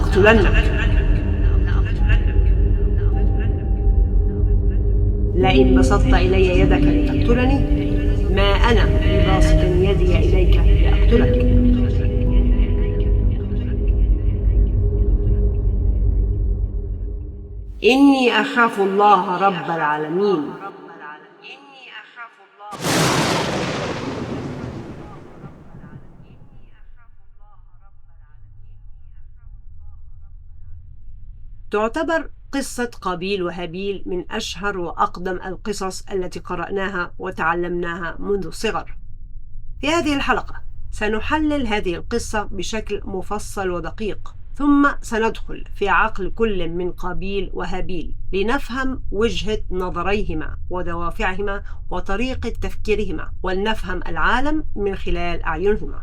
لأقتلنك. لئن بسطت إلي يدك لتقتلني ما أنا بباسط يدي إليك لأقتلك. إني أخاف الله رب العالمين. تعتبر قصة قابيل وهابيل من أشهر وأقدم القصص التي قرأناها وتعلمناها منذ الصغر. في هذه الحلقة سنحلل هذه القصة بشكل مفصل ودقيق، ثم سندخل في عقل كل من قابيل وهابيل لنفهم وجهة نظريهما ودوافعهما وطريقة تفكيرهما، ولنفهم العالم من خلال أعينهما.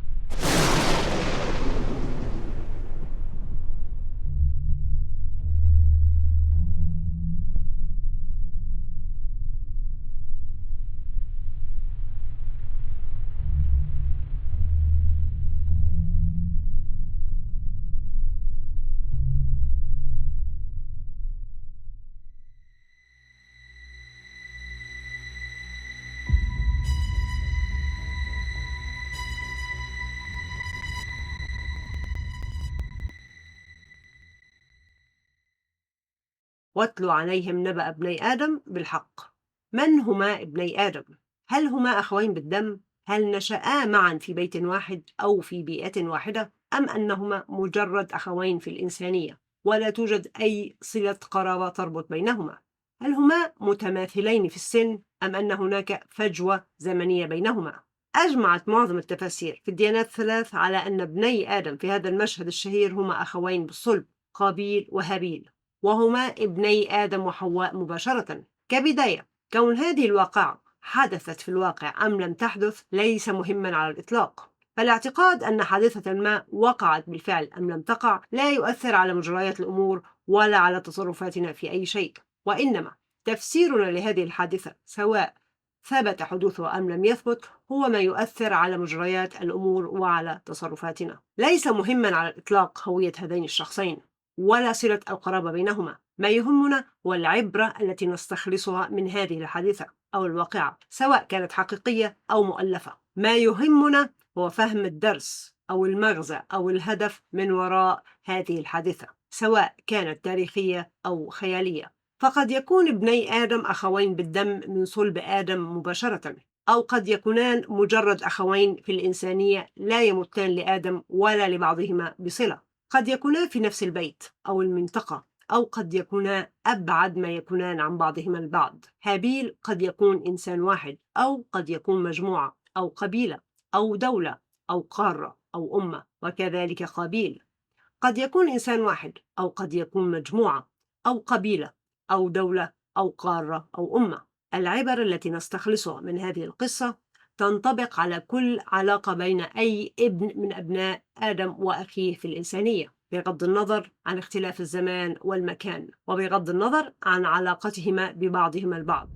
واتل عليهم نبأ ابني آدم بالحق. من هما ابني آدم؟ هل هما أخوين بالدم؟ هل نشأا معا في بيت واحد أو في بيئة واحدة؟ أم أنهما مجرد أخوين في الإنسانية ولا توجد أي صلة قرابة تربط بينهما؟ هل هما متماثلين في السن أم أن هناك فجوة زمنية بينهما؟ أجمعت معظم التفاسير في الديانات الثلاث على أن ابني آدم في هذا المشهد الشهير هما أخوين بالصلب، قابيل وهابيل، وهما ابني آدم وحواء مباشرة. كبداية، كون هذه الواقعة حدثت في الواقع أم لم تحدث ليس مهما على الإطلاق، فالاعتقاد أن حادثة ما وقعت بالفعل أم لم تقع لا يؤثر على مجريات الأمور ولا على تصرفاتنا في أي شيء، وإنما تفسيرنا لهذه الحادثة سواء ثبت حدوثه أم لم يثبت هو ما يؤثر على مجريات الأمور وعلى تصرفاتنا. ليس مهما على الإطلاق هوية هذين الشخصين ولا صلة القرابة بينهما. ما يهمنا هو العبرة التي نستخلصها من هذه الحادثة أو الواقعة سواء كانت حقيقية أو مؤلفة. ما يهمنا هو فهم الدرس أو المغزى أو الهدف من وراء هذه الحادثة سواء كانت تاريخية أو خيالية. فقد يكون ابني آدم أخوين بالدم من صلب آدم مباشرة، أو قد يكونان مجرد أخوين في الإنسانية لا يمتان لآدم ولا لبعضهما بصلة. قد يكونا في نفس البيت أو المنطقة، أو قد يكونا أبعد ما يكونان عن بعضهما البعض. هابيل قد يكون إنسان واحد، أو قد يكون مجموعة أو قبيلة أو دولة أو قارة أو أمة، وكذلك قابيل قد يكون إنسان واحد، أو قد يكون مجموعة أو قبيلة أو دولة أو قارة أو أمة. العبر التي نستخلصها من هذه القصة تنطبق على كل علاقة بين أي ابن من أبناء آدم وأخيه في الإنسانية، بغض النظر عن اختلاف الزمان والمكان، وبغض النظر عن علاقتهما ببعضهما البعض.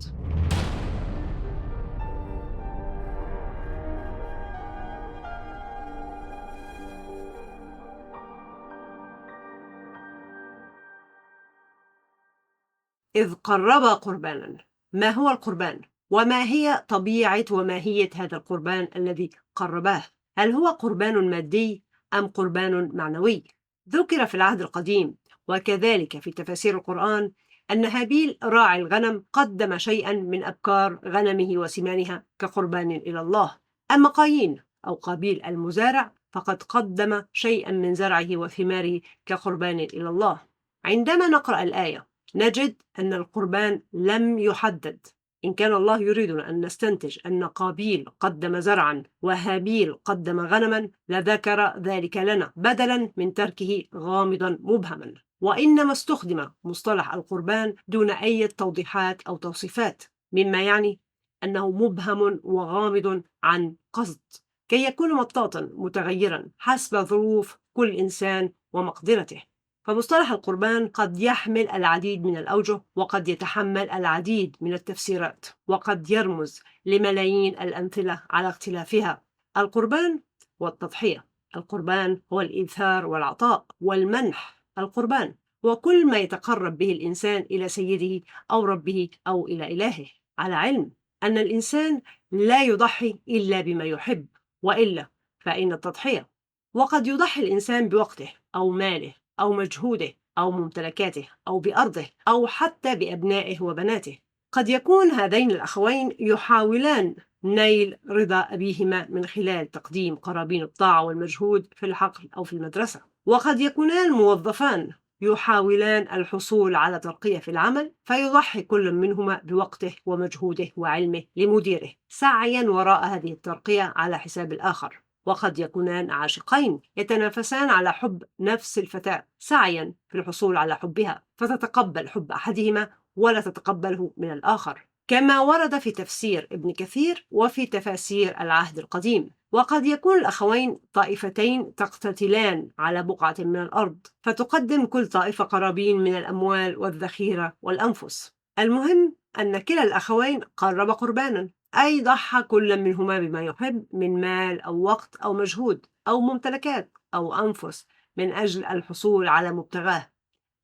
إذ قربا قربانا. ما هو القربان؟ وما هي طبيعة وماهية هذا القربان الذي قرباه؟ هل هو قربان مادي أم قربان معنوي؟ ذكر في العهد القديم وكذلك في تفاسير القرآن أن هابيل راعي الغنم قدم شيئا من أبكار غنمه وسمانها كقربان إلى الله. أما قايين أو قابيل المزارع فقد قدم شيئا من زرعه وثماره كقربان إلى الله. عندما نقرأ الآية نجد أن القربان لم يحدد. إن كان الله يريدنا أن نستنتج أن قابيل قدم زرعا وهابيل قدم غنما لذكر ذلك لنا بدلا من تركه غامضا مبهما، وإنما استخدم مصطلح القربان دون أي توضيحات أو توصيفات، مما يعني أنه مبهم وغامض عن قصد كي يكون مطاطا متغيرا حسب ظروف كل إنسان ومقدرته. فمصطلح القربان قد يحمل العديد من الأوجه، وقد يتحمل العديد من التفسيرات، وقد يرمز لملايين الأمثلة على اختلافها. القربان والتضحية. القربان هو الإيثار والعطاء والمنح القربان، وكل ما يتقرب به الإنسان إلى سيده أو ربه أو إلى إلهه، على علم أن الإنسان لا يضحي إلا بما يحب، وإلا فإن التضحية. وقد يضحي الإنسان بوقته أو ماله أو مجهوده أو ممتلكاته أو بأرضه أو حتى بأبنائه وبناته. قد يكون هذين الأخوين يحاولان نيل رضا أبيهما من خلال تقديم قرابين الطاعة والمجهود في الحقل أو في المدرسة، وقد يكونان موظفان يحاولان الحصول على ترقية في العمل، فيضحي كل منهما بوقته ومجهوده وعلمه لمديره سعيا وراء هذه الترقية على حساب الآخر. وقد يكونان عاشقين يتنافسان على حب نفس الفتاة سعيا في الحصول على حبها، فتتقبل حب أحدهما ولا تتقبله من الآخر، كما ورد في تفسير ابن كثير وفي تفاسير العهد القديم. وقد يكون الأخوين طائفتين تقتتلان على بقعة من الأرض، فتقدم كل طائفة قرابين من الأموال والذخيرة والأنفس. المهم أن كلا الأخوين قرب قربانا، أي ضحى كل منهما بما يحب من مال أو وقت أو مجهود أو ممتلكات أو أنفس من أجل الحصول على مبتغاه،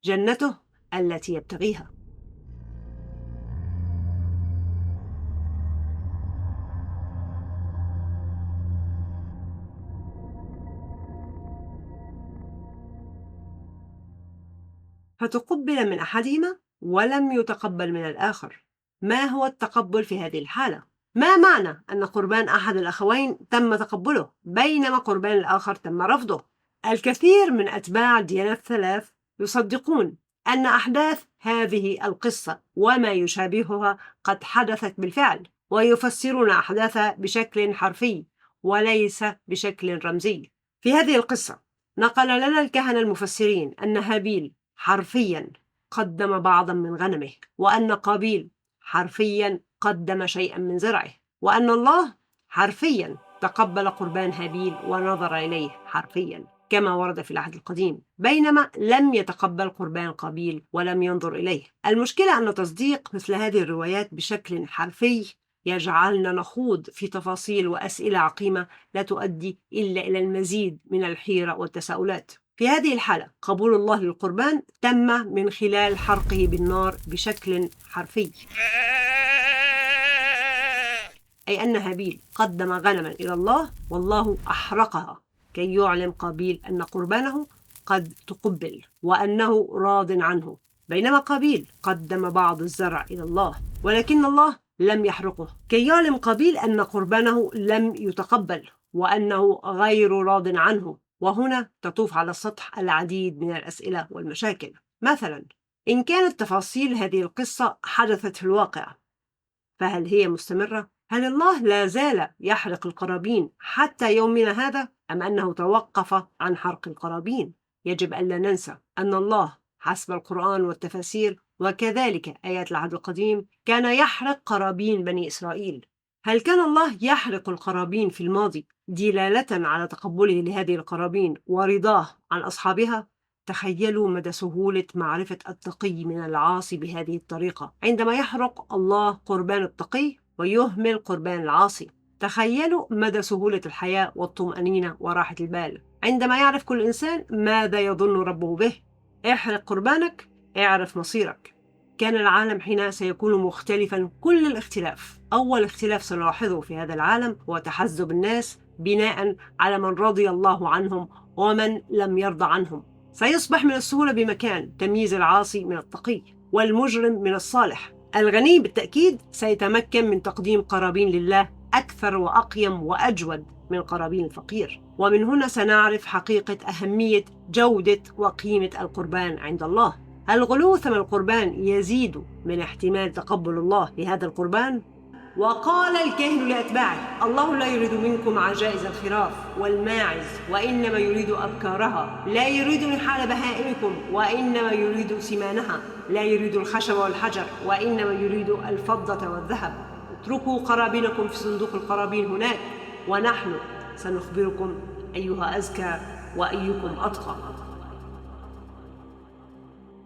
جنته التي يبتغيها. فتقبل من أحدهما ولم يتقبل من الآخر. ما هو التقبل في هذه الحالة؟ ما معنى أن قربان أحد الأخوين تم تقبله بينما قربان الآخر تم رفضه؟ الكثير من أتباع الديانات الثلاث يصدقون أن أحداث هذه القصة وما يشابهها قد حدثت بالفعل، ويفسرون أحداثها بشكل حرفي وليس بشكل رمزي. في هذه القصة نقل لنا الكهنة المفسرين أن هابيل حرفيا قدم بعضا من غنمه، وأن قابيل حرفيا قدم شيئا من زرعه، وأن الله حرفيا تقبل قربان هابيل ونظر إليه حرفيا كما ورد في العهد القديم، بينما لم يتقبل قربان قابيل ولم ينظر إليه. المشكلة أن تصديق مثل هذه الروايات بشكل حرفي يجعلنا نخوض في تفاصيل وأسئلة عقيمة لا تؤدي إلا إلى المزيد من الحيرة والتساؤلات. في هذه الحالة قبول الله للقربان تم من خلال حرقه بالنار بشكل حرفي، أي أن هابيل قدم غنما إلى الله والله أحرقها كي يعلم قابيل أن قربانه قد تقبل وأنه راض عنه، بينما قابيل قدم بعض الزرع إلى الله ولكن الله لم يحرقه كي يعلم قابيل أن قربانه لم يتقبل وأنه غير راض عنه. وهنا تطوف على السطح العديد من الأسئلة والمشاكل. مثلا، إن كانت تفاصيل هذه القصة حدثت في الواقع، فهل هي مستمرة؟ هل الله لا زال يحرق القرابين حتى يومنا هذا أم أنه توقف عن حرق القرابين؟ يجب ألا ننسى أن الله حسب القرآن والتفاسير وكذلك آيات العهد القديم كان يحرق قرابين بني إسرائيل. هل كان الله يحرق القرابين في الماضي دلالة على تقبله لهذه القرابين ورضاه عن أصحابها؟ تخيلوا مدى سهولة معرفة التقي من العاصي بهذه الطريقة عندما يحرق الله قربان التقي ويهمل قربان العاصي. تخيلوا مدى سهولة الحياة والطمأنينة وراحة البال عندما يعرف كل إنسان ماذا يظن ربه به. احرق قربانك، اعرف مصيرك. كان العالم حين سيكون مختلفا كل الاختلاف. أول اختلاف سنلاحظه في هذا العالم هو تحزب الناس بناء على من رضي الله عنهم ومن لم يرضى عنهم. سيصبح من السهولة بمكان تمييز العاصي من التقي والمجرم من الصالح. الغني بالتأكيد سيتمكن من تقديم قرابين لله أكثر وأقيم وأجود من قرابين الفقير، ومن هنا سنعرف حقيقة أهمية جودة وقيمة القربان عند الله. الغلو ثمن القربان يزيد من احتمال تقبل الله لهذا القربان. وقال الكاهن لأتباعه: الله لا يريد منكم عجائز الخراف والماعز وإنما يريد أبكارها، لا يريد نحال بهائمكم وإنما يريد سمانها، لا يريد الخشب والحجر وإنما يريد الفضة والذهب. اتركوا قرابينكم في صندوق القرابين هناك ونحن سنخبركم أيها أزكى وأيكم أتقى.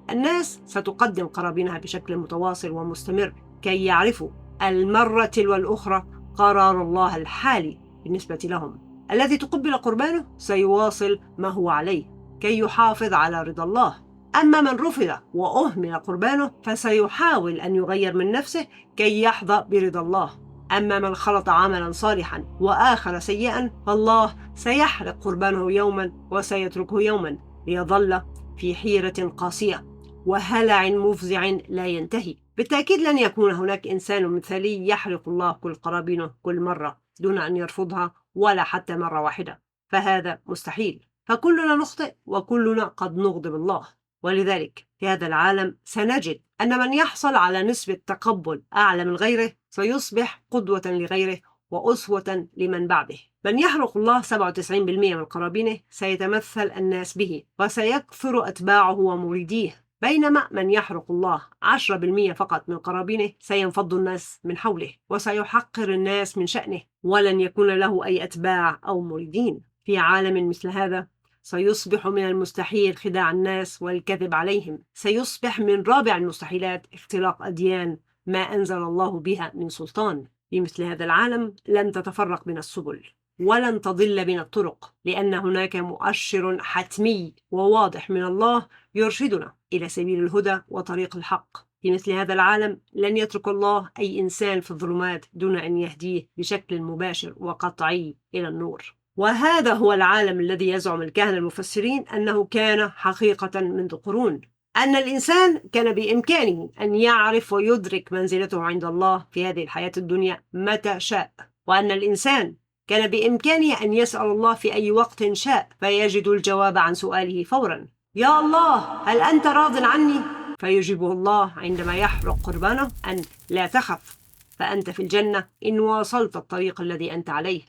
الناس ستقدم قرابينها بشكل متواصل ومستمر كي يعرفوا المرة تلو الأخرى قرار الله الحالي بالنسبة لهم. الذي تقبل قربانه سيواصل ما هو عليه، كي يحافظ على رضا الله. أما من رفض وأهمل قربانه فسيحاول أن يغير من نفسه كي يحظى برضا الله. أما من خلط عملا صالحا وآخر سيئا فالله سيحرق قربانه يوما وسيتركه يوما ليظل في حيرة قاسية وهلع مفزع لا ينتهي. بالتأكيد لن يكون هناك إنسان مثالي يحرق الله كل قرابينه كل مرة دون أن يرفضها ولا حتى مرة واحدة، فهذا مستحيل. فكلنا نخطئ وكلنا قد نغضب الله. ولذلك في هذا العالم سنجد أن من يحصل على نسبة تقبل أعلى من غيره سيصبح قدوة لغيره وأسوة لمن بعده. من يحرق الله 97% من قرابينه سيتمثل الناس به وسيكثر أتباعه ومريديه، بينما من يحرق الله 10% فقط من قرابينه سينفض الناس من حوله وسيحقر الناس من شأنه ولن يكون له أي أتباع أو مريدين. في عالم مثل هذا سيصبح من المستحيل خداع الناس والكذب عليهم، سيصبح من رابع المستحيلات اختلاق أديان ما أنزل الله بها من سلطان. في مثل هذا العالم لن تتفرق بنا السبل ولن تضل بنا الطرق، لأن هناك مؤشر حتمي وواضح من الله يرشدنا إلى سبيل الهدى وطريق الحق. في مثل هذا العالم لن يترك الله أي إنسان في الظلمات دون أن يهديه بشكل مباشر وقطعي إلى النور. وهذا هو العالم الذي يزعم الكهنة المفسرين أنه كان حقيقة منذ قرون، أن الإنسان كان بإمكانه أن يعرف ويدرك منزلته عند الله في هذه الحياة الدنيا متى شاء، وأن الإنسان كان بإمكانه أن يسأل الله في أي وقت شاء فيجد الجواب عن سؤاله فورا: يا الله هل أنت راض عني؟ فيجيبه الله عندما يحرق قربانه أن لا تخف فأنت في الجنة إن واصلت الطريق الذي أنت عليه،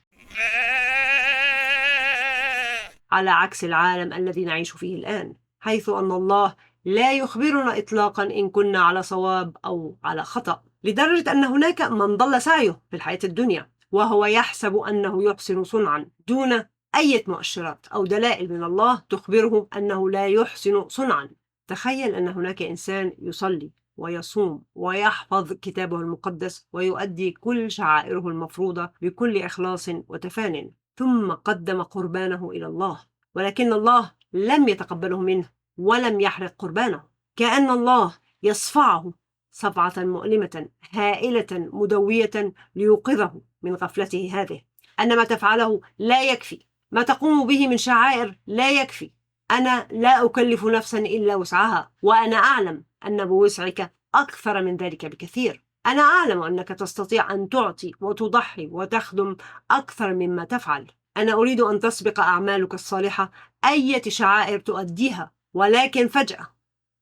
على عكس العالم الذي نعيش فيه الآن، حيث أن الله لا يخبرنا إطلاقا إن كنا على صواب أو على خطأ، لدرجة أن هناك من ضل سعيه في الحياة الدنيا وهو يحسب أنه يحسن صنعا دون أي مؤشرات أو دلائل من الله تخبره أنه لا يحسن صنعا. تخيل أن هناك إنسان يصلي ويصوم ويحفظ كتابه المقدس ويؤدي كل شعائره المفروضة بكل إخلاص وتفان، ثم قدم قربانه إلى الله، ولكن الله لم يتقبله منه ولم يحرق قربانه، كأن الله يصفعه صفعة مؤلمة هائلة مدوية ليوقظه من غفلته هذه، أن ما تفعله لا يكفي، ما تقوم به من شعائر لا يكفي، أنا لا أكلف نفسا إلا وسعها، وأنا أعلم أن بوسعك أكثر من ذلك بكثير، أنا أعلم أنك تستطيع أن تعطي وتضحي وتخدم أكثر مما تفعل، أنا أريد أن تسبق أعمالك الصالحة أي شعائر تؤديها. ولكن فجأة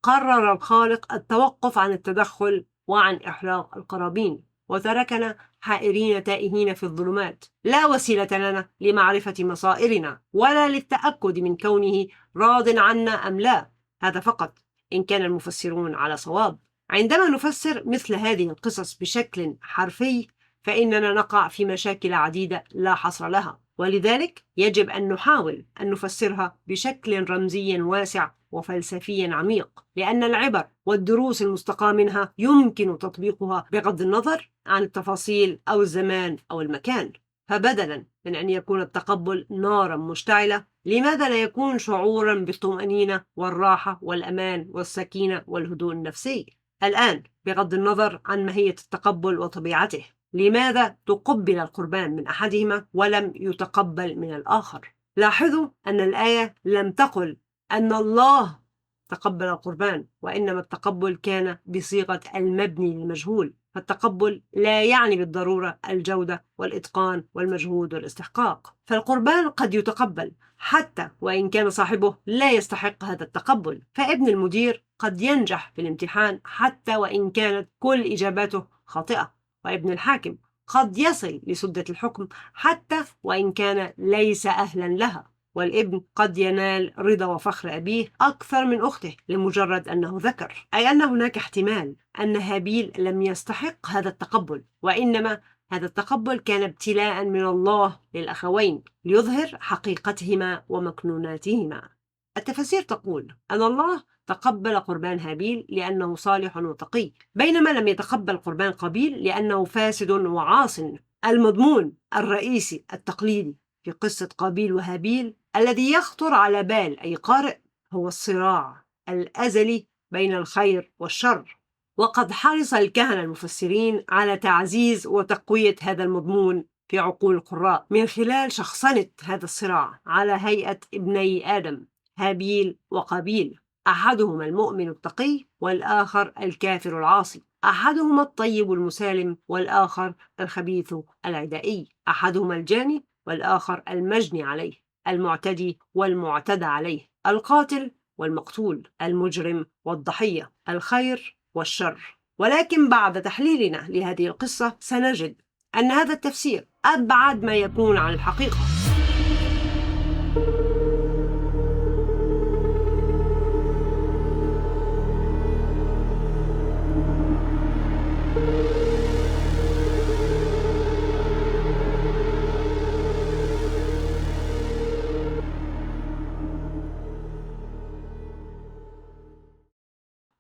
قرر الخالق التوقف عن التدخل وعن إحراق القرابين وتركنا حائرين تائهين في الظلمات، لا وسيلة لنا لمعرفة مصائرنا ولا للتأكد من كونه راض عنا أم لا، هذا فقط إن كان المفسرون على صواب. عندما نفسر مثل هذه القصص بشكل حرفي فإننا نقع في مشاكل عديدة لا حصر لها، ولذلك يجب أن نحاول أن نفسرها بشكل رمزي واسع وفلسفي عميق، لأن العبر والدروس المستقاة منها يمكن تطبيقها بغض النظر عن التفاصيل أو الزمان أو المكان. فبدلا من أن يكون التقبل نارا مشتعلة، لماذا لا يكون شعورا بالطمأنينة والراحة والأمان والسكينة والهدوء النفسي؟ الآن بغض النظر عن ماهية التقبل وطبيعته، لماذا تقبل القربان من أحدهما ولم يتقبل من الآخر؟ لاحظوا أن الآية لم تقل أن الله تقبل القربان، وإنما التقبل كان بصيغة المبني للمجهول، فالتقبل لا يعني بالضرورة الجودة والإتقان والمجهود والاستحقاق، فالقربان قد يتقبل حتى وإن كان صاحبه لا يستحق هذا التقبل، فابن المدير قد ينجح في الامتحان حتى وإن كانت كل إجاباته خاطئة، وابن الحاكم قد يصل لسدة الحكم حتى وإن كان ليس أهلا لها، والابن قد ينال رضا وفخر أبيه أكثر من أخته لمجرد أنه ذكر، أي أن هناك احتمال أن هابيل لم يستحق هذا التقبل، وإنما هذا التقبل كان ابتلاء من الله للأخوين ليظهر حقيقتهما ومكنوناتهما. التفاسير تقول أن الله تقبل قربان هابيل لأنه صالح وتقي، بينما لم يتقبل قربان قابيل لأنه فاسد وعاص. المضمون الرئيسي التقليدي في قصة قابيل وهابيل الذي يخطر على بال أي قارئ هو الصراع الأزلي بين الخير والشر. وقد حرص الكهنة المفسرين على تعزيز وتقوية هذا المضمون في عقول القراء من خلال شخصنة هذا الصراع على هيئة ابني آدم هابيل وقابيل، أحدهما المؤمن التقي والآخر الكافر العاصي، أحدهما الطيب المسالم والآخر الخبيث العدائي، أحدهما الجاني والآخر المجني عليه، المعتدي والمعتدى عليه، القاتل والمقتول، المجرم والضحية، الخير والشر. ولكن بعد تحليلنا لهذه القصة سنجد أن هذا التفسير أبعد ما يكون عن الحقيقة.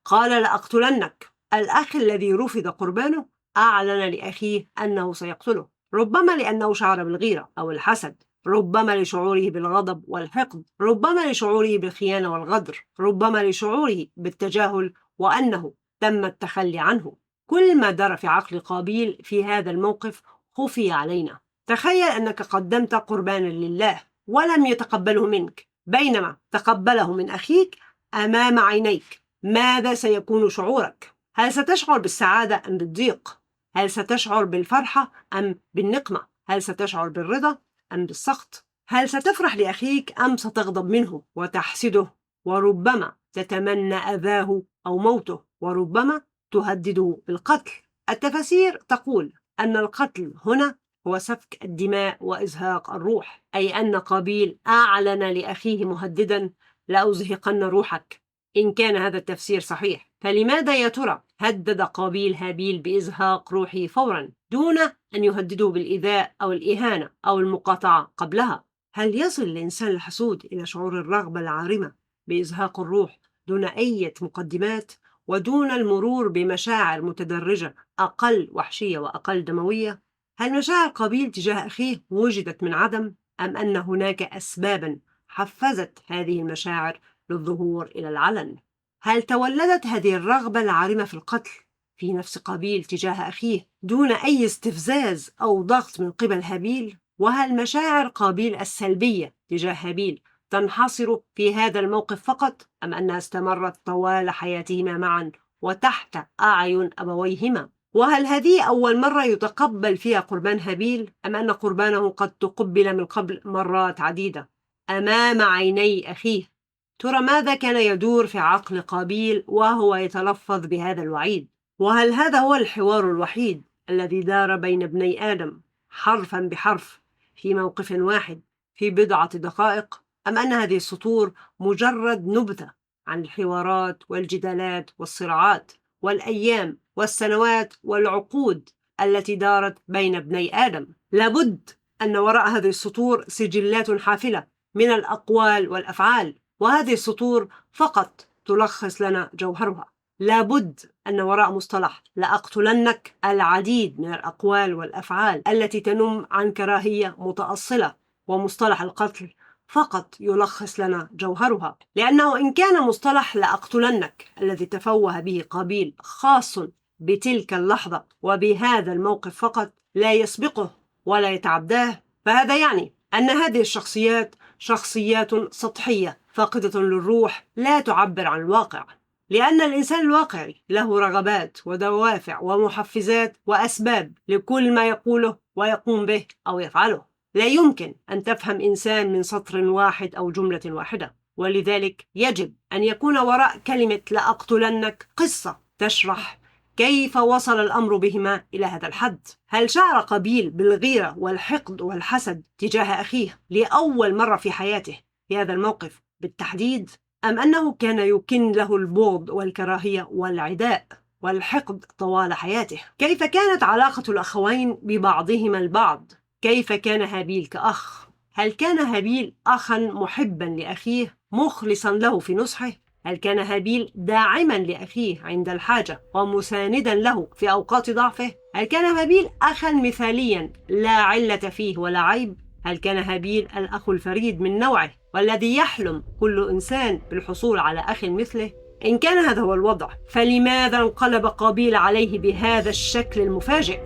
قال لأقتلنك. الأخ الذي رفض قربانه أعلن لأخيه أنه سيقتله، ربما لأنه شعر بالغيرة أو الحسد، ربما لشعوره بالغضب والحقد، ربما لشعوره بالخيانة والغدر، ربما لشعوره بالتجاهل وأنه تم التخلي عنه. كل ما دار في عقل قابيل في هذا الموقف خفي علينا. تخيل أنك قدمت قربانا لله ولم يتقبله منك، بينما تقبله من أخيك أمام عينيك. ماذا سيكون شعورك؟ هل ستشعر بالسعادة أم بالضيق؟ هل ستشعر بالفرحة أم بالنقمة؟ هل ستشعر بالرضا أم بالسخط؟ هل ستفرح لأخيك أم ستغضب منه وتحسده؟ وربما تتمنى أذاه أو موته، وربما تهدده بالقتل. التفاسير تقول أن القتل هنا هو سفك الدماء وإزهاق الروح، أي أن قابيل أعلن لأخيه مهددا: لأزهقن روحك. إن كان هذا التفسير صحيح، فلماذا يا ترى هدد قابيل هابيل بإزهاق روحه فورا دون أن يهدده بالإيذاء أو الإهانة أو المقاطعة قبلها؟ هل يصل الإنسان الحسود إلى شعور الرغبة العارمة بإزهاق الروح دون أي مقدمات ودون المرور بمشاعر متدرجة أقل وحشية وأقل دموية؟ هل مشاعر قابيل تجاه أخيه وجدت من عدم، أم أن هناك أسبابا حفزت هذه المشاعر للظهور إلى العلن؟ هل تولدت هذه الرغبة العارمة في القتل في نفس قابيل تجاه أخيه دون أي استفزاز أو ضغط من قبل هابيل؟ وهل مشاعر قابيل السلبية تجاه هابيل تنحصر في هذا الموقف فقط، أم أنها استمرت طوال حياتهما معا وتحت أعين أبويهما؟ وهل هذه أول مرة يتقبل فيها قربان هابيل، أم أن قربانه قد تقبل من قبل مرات عديدة أمام عيني أخيه؟ ترى ماذا كان يدور في عقل قابيل وهو يتلفظ بهذا الوعيد؟ وهل هذا هو الحوار الوحيد الذي دار بين ابني آدم حرفا بحرف في موقف واحد في بضعة دقائق، أم أن هذه السطور مجرد نبذة عن الحوارات والجدالات والصراعات والأيام والسنوات والعقود التي دارت بين ابني آدم؟ لابد أن وراء هذه السطور سجلات حافلة من الأقوال والأفعال، وهذه السطور فقط تلخص لنا جوهرها. لابد أن وراء مصطلح لأقتلنك العديد من الأقوال والأفعال التي تنم عن كراهية متأصلة، ومصطلح القتل فقط يلخص لنا جوهرها. لأنه إن كان مصطلح لأقتلنك الذي تفوه به قابيل خاص بتلك اللحظة وبهذا الموقف فقط، لا يسبقه ولا يتعداه، فهذا يعني أن هذه الشخصيات شخصيات سطحية فاقدة للروح لا تعبر عن الواقع، لأن الإنسان الواقعي له رغبات ودوافع ومحفزات وأسباب لكل ما يقوله ويقوم به أو يفعله. لا يمكن أن تفهم إنسان من سطر واحد أو جملة واحدة، ولذلك يجب أن يكون وراء كلمة لأقتلنك قصة تشرح كيف وصل الأمر بهما إلى هذا الحد. هل شعر قابيل بالغيرة والحقد والحسد تجاه أخيه لأول مرة في حياته في هذا الموقف بالتحديد، أم أنه كان يكن له البغض والكراهية والعداء والحقد طوال حياته؟ كيف كانت علاقة الأخوين ببعضهما البعض؟ كيف كان هابيل كأخ؟ هل كان هابيل أخا محبا لأخيه مخلصا له في نصحه؟ هل كان هابيل داعما لأخيه عند الحاجة ومساندا له في أوقات ضعفه؟ هل كان هابيل أخا مثاليا لا علة فيه ولا عيب؟ هل كان هابيل الأخ الفريد من نوعه والذي يحلم كل إنسان بالحصول على أخ مثله؟ إن كان هذا هو الوضع، فلماذا انقلب قابيل عليه بهذا الشكل المفاجئ؟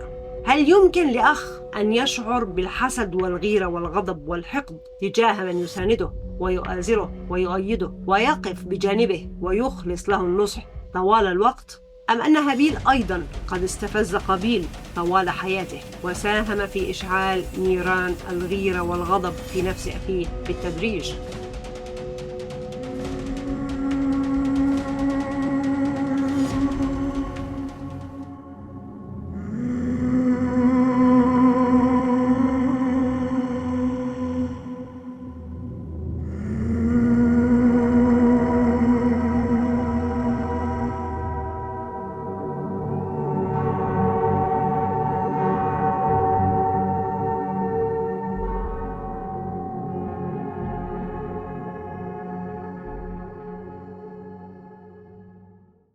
هل يمكن لأخ أن يشعر بالحسد والغيرة والغضب والحقد تجاه من يسانده ويؤازره ويؤيده ويقف بجانبه ويخلص له النصح طوال الوقت؟ أم أن هابيل أيضا قد استفز قابيل طوال حياته وساهم في إشعال نيران الغيرة والغضب في نفس أخيه بالتدريج؟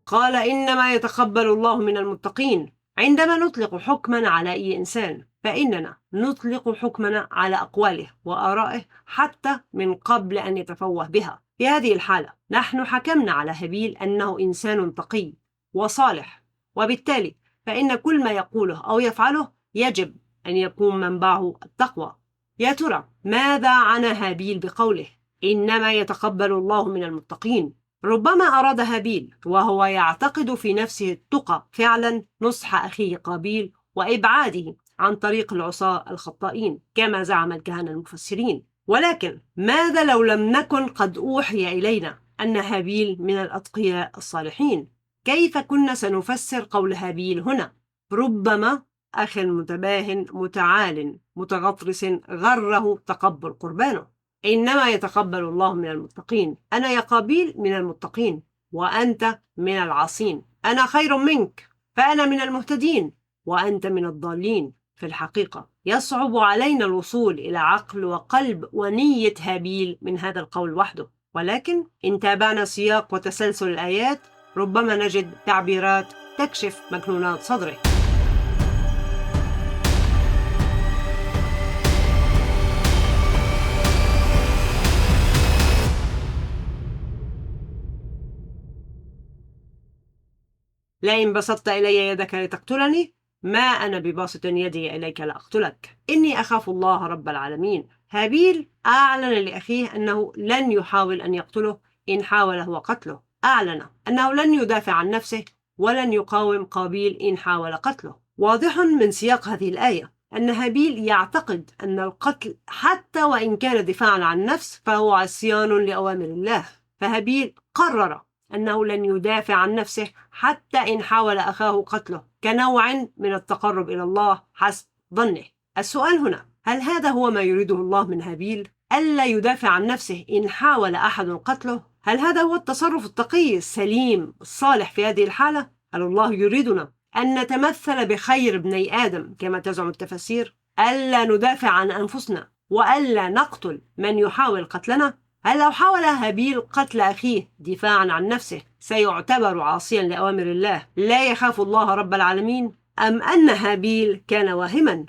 قال إنما يتقبل الله من المتقين. عندما نطلق حكما على أي إنسان فإننا نطلق حكمنا على أقواله وآرائه حتى من قبل أن يتفوه بها. في هذه الحالة نحن حكمنا على هابيل أنه إنسان تقي وصالح، وبالتالي فإن كل ما يقوله أو يفعله يجب أن يكون منبعه التقوى. يا ترى ماذا عنى هابيل بقوله إنما يتقبل الله من المتقين؟ ربما أراد هابيل وهو يعتقد في نفسه التقى فعلا نصح أخيه قابيل وإبعاده عن طريق العصاة الخطائين كما زعم الكهنة المفسرين. ولكن ماذا لو لم نكن قد أوحي إلينا أن هابيل من الأتقياء الصالحين؟ كيف كنا سنفسر قول هابيل هنا؟ ربما أخ متباهن متعال متغطرس غره تقبل قربانه. إنما يتقبل الله من المتقين. أنا يا قابيل من المتقين وأنت من العاصين. أنا خير منك فأنا من المهتدين وأنت من الضالين. في الحقيقة يصعب علينا الوصول إلى عقل وقلب ونية هابيل من هذا القول وحده، ولكن إن تابعنا سياق وتسلسل الآيات ربما نجد تعبيرات تكشف مكنونات صدره. لئن بسطت إلي يدك لتقتلني ما أنا بباسط يدي إليك لأقتلك إني أخاف الله رب العالمين. هابيل أعلن لأخيه أنه لن يحاول أن يقتله إن حاول هو قتله. أعلن أنه لن يدافع عن نفسه ولن يقاوم قابيل إن حاول قتله. واضح من سياق هذه الآية أن هابيل يعتقد أن القتل حتى وإن كان دفاعا عن النفس فهو عصيان لأوامر الله. فهابيل قرر أنه لن يدافع عن نفسه حتى إن حاول أخاه قتله كنوع من التقرب إلى الله حسب ظنه. السؤال هنا، هل هذا هو ما يريده الله من هابيل؟ ألا يدافع عن نفسه إن حاول أحد قتله؟ هل هذا هو التصرف التقي السليم الصالح في هذه الحالة؟ هل الله يريدنا أن نتمثل بخير ابني آدم كما تزعم التفاسير؟ ألا ندافع عن أنفسنا وألا نقتل من يحاول قتلنا؟ هل لو حاول هابيل قتل أخيه دفاعا عن نفسه سيعتبر عاصيا لأوامر الله لا يخاف الله رب العالمين؟ أم أن هابيل كان واهما؟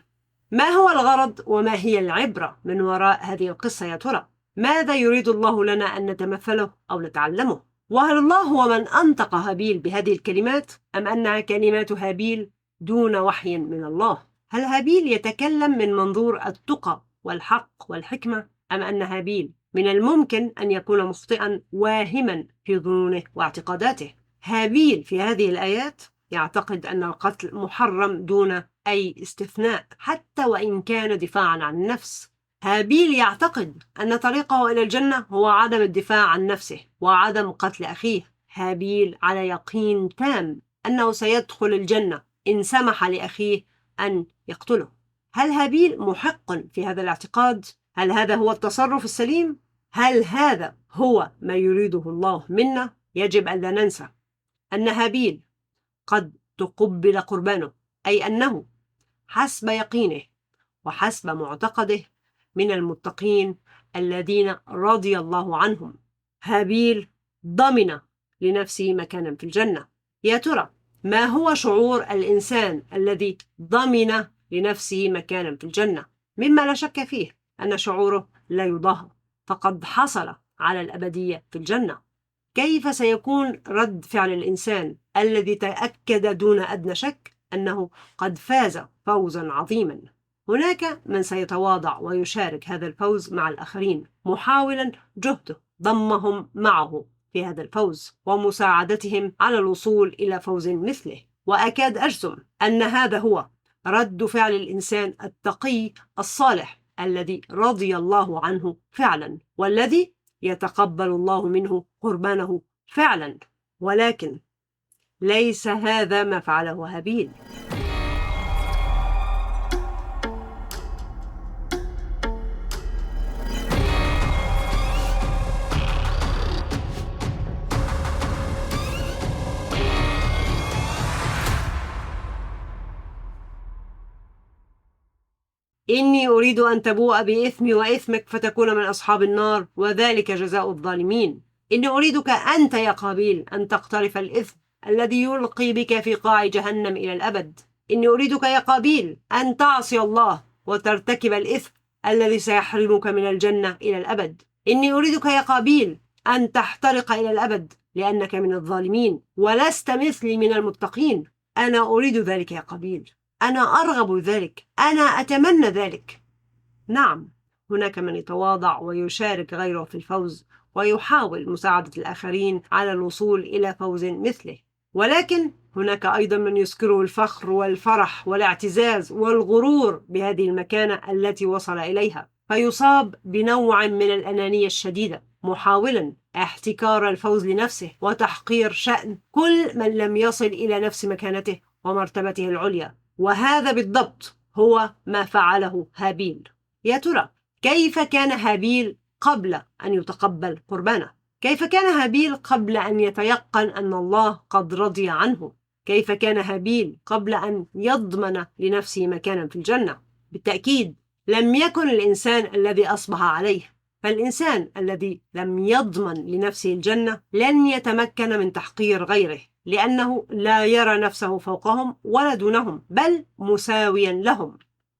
ما هو الغرض وما هي العبرة من وراء هذه القصة يا ترى؟ ماذا يريد الله لنا أن نتمثله أو نتعلمه؟ وهل الله هو من أنطق هابيل بهذه الكلمات أم أنها كلمات هابيل دون وحي من الله؟ هل هابيل يتكلم من منظور التقى والحق والحكمة أم أن هابيل من الممكن أن يكون مخطئا واهما في ظنونه واعتقاداته؟ هابيل في هذه الآيات يعتقد أن القتل محرم دون أي استثناء حتى وإن كان دفاعا عن النفس. هابيل يعتقد أن طريقه إلى الجنة هو عدم الدفاع عن نفسه وعدم قتل أخيه. هابيل على يقين تام أنه سيدخل الجنة إن سمح لأخيه أن يقتله. هل هابيل محق في هذا الاعتقاد؟ هل هذا هو التصرف السليم؟ هل هذا هو ما يريده الله منا؟ يجب أن لا ننسى أن هابيل قد تقبل قربانه، أي أنه حسب يقينه وحسب معتقده من المتقين الذين رضي الله عنهم. هابيل ضمن لنفسه مكانا في الجنة. يا ترى ما هو شعور الإنسان الذي ضمن لنفسه مكانا في الجنة؟ مما لا شك فيه أن شعوره لا يضاهى، فقد حصل على الأبدية في الجنة. كيف سيكون رد فعل الإنسان الذي تأكد دون أدنى شك أنه قد فاز فوزا عظيما؟ هناك من سيتواضع ويشارك هذا الفوز مع الآخرين، محاولا جهده ضمهم معه في هذا الفوز ومساعدتهم على الوصول إلى فوز مثله. وأكاد أجزم أن هذا هو رد فعل الإنسان التقي الصالح الذي رضي الله عنه فعلا، والذي يتقبل الله منه قربانه فعلا. ولكن ليس هذا ما فعله هابيل. إني أريد أن تبوء بإثمي وإثمك فتكون من أصحاب النار وذلك جزاء الظالمين. إني أريدك أنت يا قابيل أن تقترف الإثم الذي يلقي بك في قاع جهنم إلى الأبد. إني أريدك يا قابيل أن تعصي الله وترتكب الإثم الذي سيحرمك من الجنة إلى الأبد. إني أريدك يا قابيل أن تحترق إلى الأبد لأنك من الظالمين ولست مثلي من المتقين. أنا أريد ذلك يا قابيل، أنا أرغب ذلك، أنا أتمنى ذلك. نعم، هناك من يتواضع ويشارك غيره في الفوز ويحاول مساعدة الآخرين على الوصول إلى فوز مثله، ولكن هناك أيضا من يسكره الفخر والفرح والاعتزاز والغرور بهذه المكانة التي وصل إليها، فيصاب بنوع من الأنانية الشديدة، محاولا احتكار الفوز لنفسه وتحقير شأن كل من لم يصل إلى نفس مكانته ومرتبته العليا. وهذا بالضبط هو ما فعله هابيل. يا ترى كيف كان هابيل قبل أن يتقبل قربانه؟ كيف كان هابيل قبل أن يتيقن أن الله قد رضي عنه؟ كيف كان هابيل قبل أن يضمن لنفسه مكانا في الجنة؟ بالتأكيد لم يكن الإنسان الذي أصبح عليه، فالإنسان الذي لم يضمن لنفسه الجنة لن يتمكن من تحقير غيره، لأنه لا يرى نفسه فوقهم ولا دونهم بل مساويا لهم.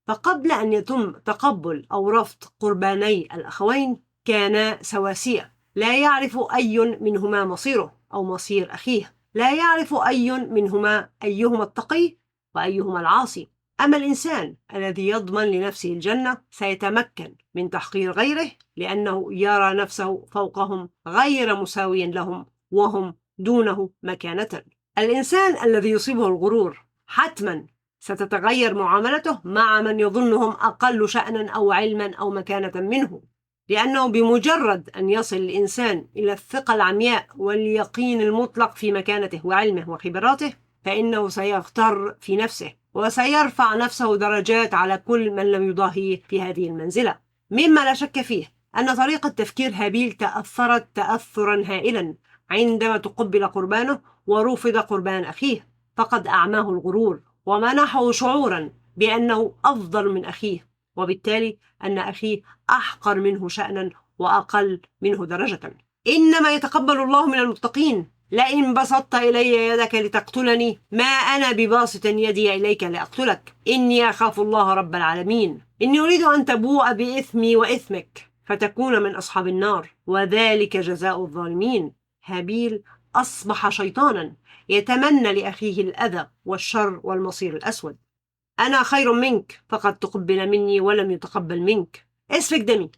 فقبل أن يتم تقبل أو رفض قرباني الأخوين كانا سواسية، لا يعرف أي منهما مصيره أو مصير أخيه، لا يعرف أي منهما أيهما التقي وأيهما العاصي. أما الإنسان الذي يضمن لنفسه الجنة سيتمكن من تحقير غيره لأنه يرى نفسه فوقهم غير مساويا لهم وهم دونه مكانة. الإنسان الذي يصيبه الغرور حتما ستتغير معاملته مع من يظنهم أقل شأنا أو علما أو مكانة منه، لأنه بمجرد أن يصل الإنسان إلى الثقة العمياء واليقين المطلق في مكانته وعلمه وخبراته فإنه سيغتر في نفسه وسيرفع نفسه درجات على كل من لم يضاهيه في هذه المنزلة. مما لا شك فيه أن طريقة تفكير هابيل تأثرت تأثرا هائلا عندما تقبل قربانه ورفض قربان أخيه، فقد أعماه الغرور ومنحه شعورا بأنه أفضل من أخيه، وبالتالي أن أخيه أحقر منه شأنا وأقل منه درجة. إنما يتقبل الله من المتقين. لئن بسطت إلي يدك لتقتلني ما أنا بباسط يدي إليك لأقتلك، إني أخاف الله رب العالمين. إني أريد أن تبوء بإثمي وإثمك فتكون من أصحاب النار وذلك جزاء الظالمين. هابيل أصبح شيطانا يتمنى لأخيه الأذى والشر والمصير الأسود. أنا خير منك فقد تقبل مني ولم يتقبل منك. اسفك دمي،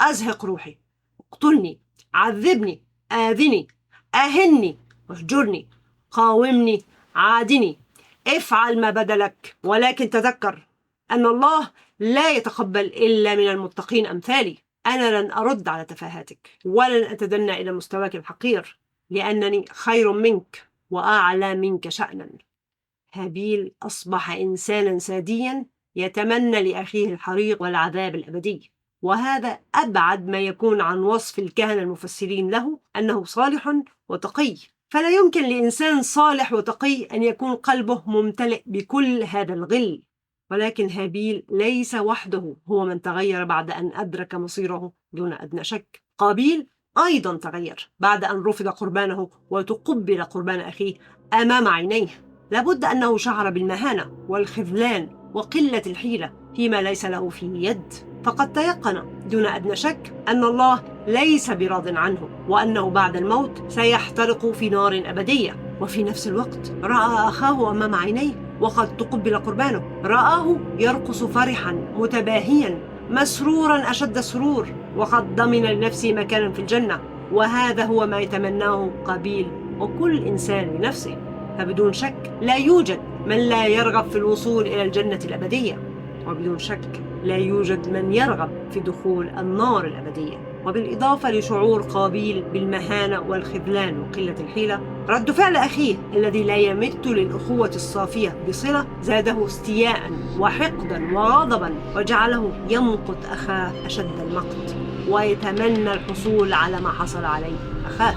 أزهق روحي، اقتلني، عذبني، آذني، أهني، اهجرني، قاومني، عادني، افعل ما بدلك، ولكن تذكر أن الله لا يتقبل إلا من المتقين أمثالي. أنا لن أرد على تفاهاتك ولن أتدنى إلى مستواك الحقير لأنني خير منك وأعلى منك شأنا. هابيل أصبح إنسانا ساديا يتمنى لأخيه الحريق والعذاب الأبدي، وهذا أبعد ما يكون عن وصف الكهنة المفسرين له أنه صالح وتقي. فلا يمكن لإنسان صالح وتقي أن يكون قلبه ممتلئ بكل هذا الغل. ولكن هابيل ليس وحده هو من تغير بعد أن أدرك مصيره دون أدنى شك. قابيل أيضا تغير بعد أن رفض قربانه وتقبل قربان أخيه أمام عينيه. لابد أنه شعر بالمهانة والخذلان وقلة الحيلة فيما ليس له فيه يد. فقد تيقن دون أدنى شك أن الله ليس براض عنه، وأنه بعد الموت سيحترق في نار أبدية. وفي نفس الوقت رأى أخاه أمام عينيه وقد تقبل قربانه، رآه يرقص فرحا متباهيا مسرورا أشد السرور، وقد ضمن لنفسه مكانا في الجنة. وهذا هو ما يتمناه قابيل وكل إنسان لنفسه. فبدون شك لا يوجد من لا يرغب في الوصول إلى الجنة الأبدية، وبدون شك لا يوجد من يرغب في دخول النار الأبدية. وبالإضافة لشعور قابيل بالمهانة والخذلان وقلة الحيلة، رد فعل أخيه الذي لا يمت للأخوة الصافية بصلة زاده استياء وحقدا وغضبا، وجعله يمقت أخاه أشد المقت ويتمنى الحصول على ما حصل عليه أخاه.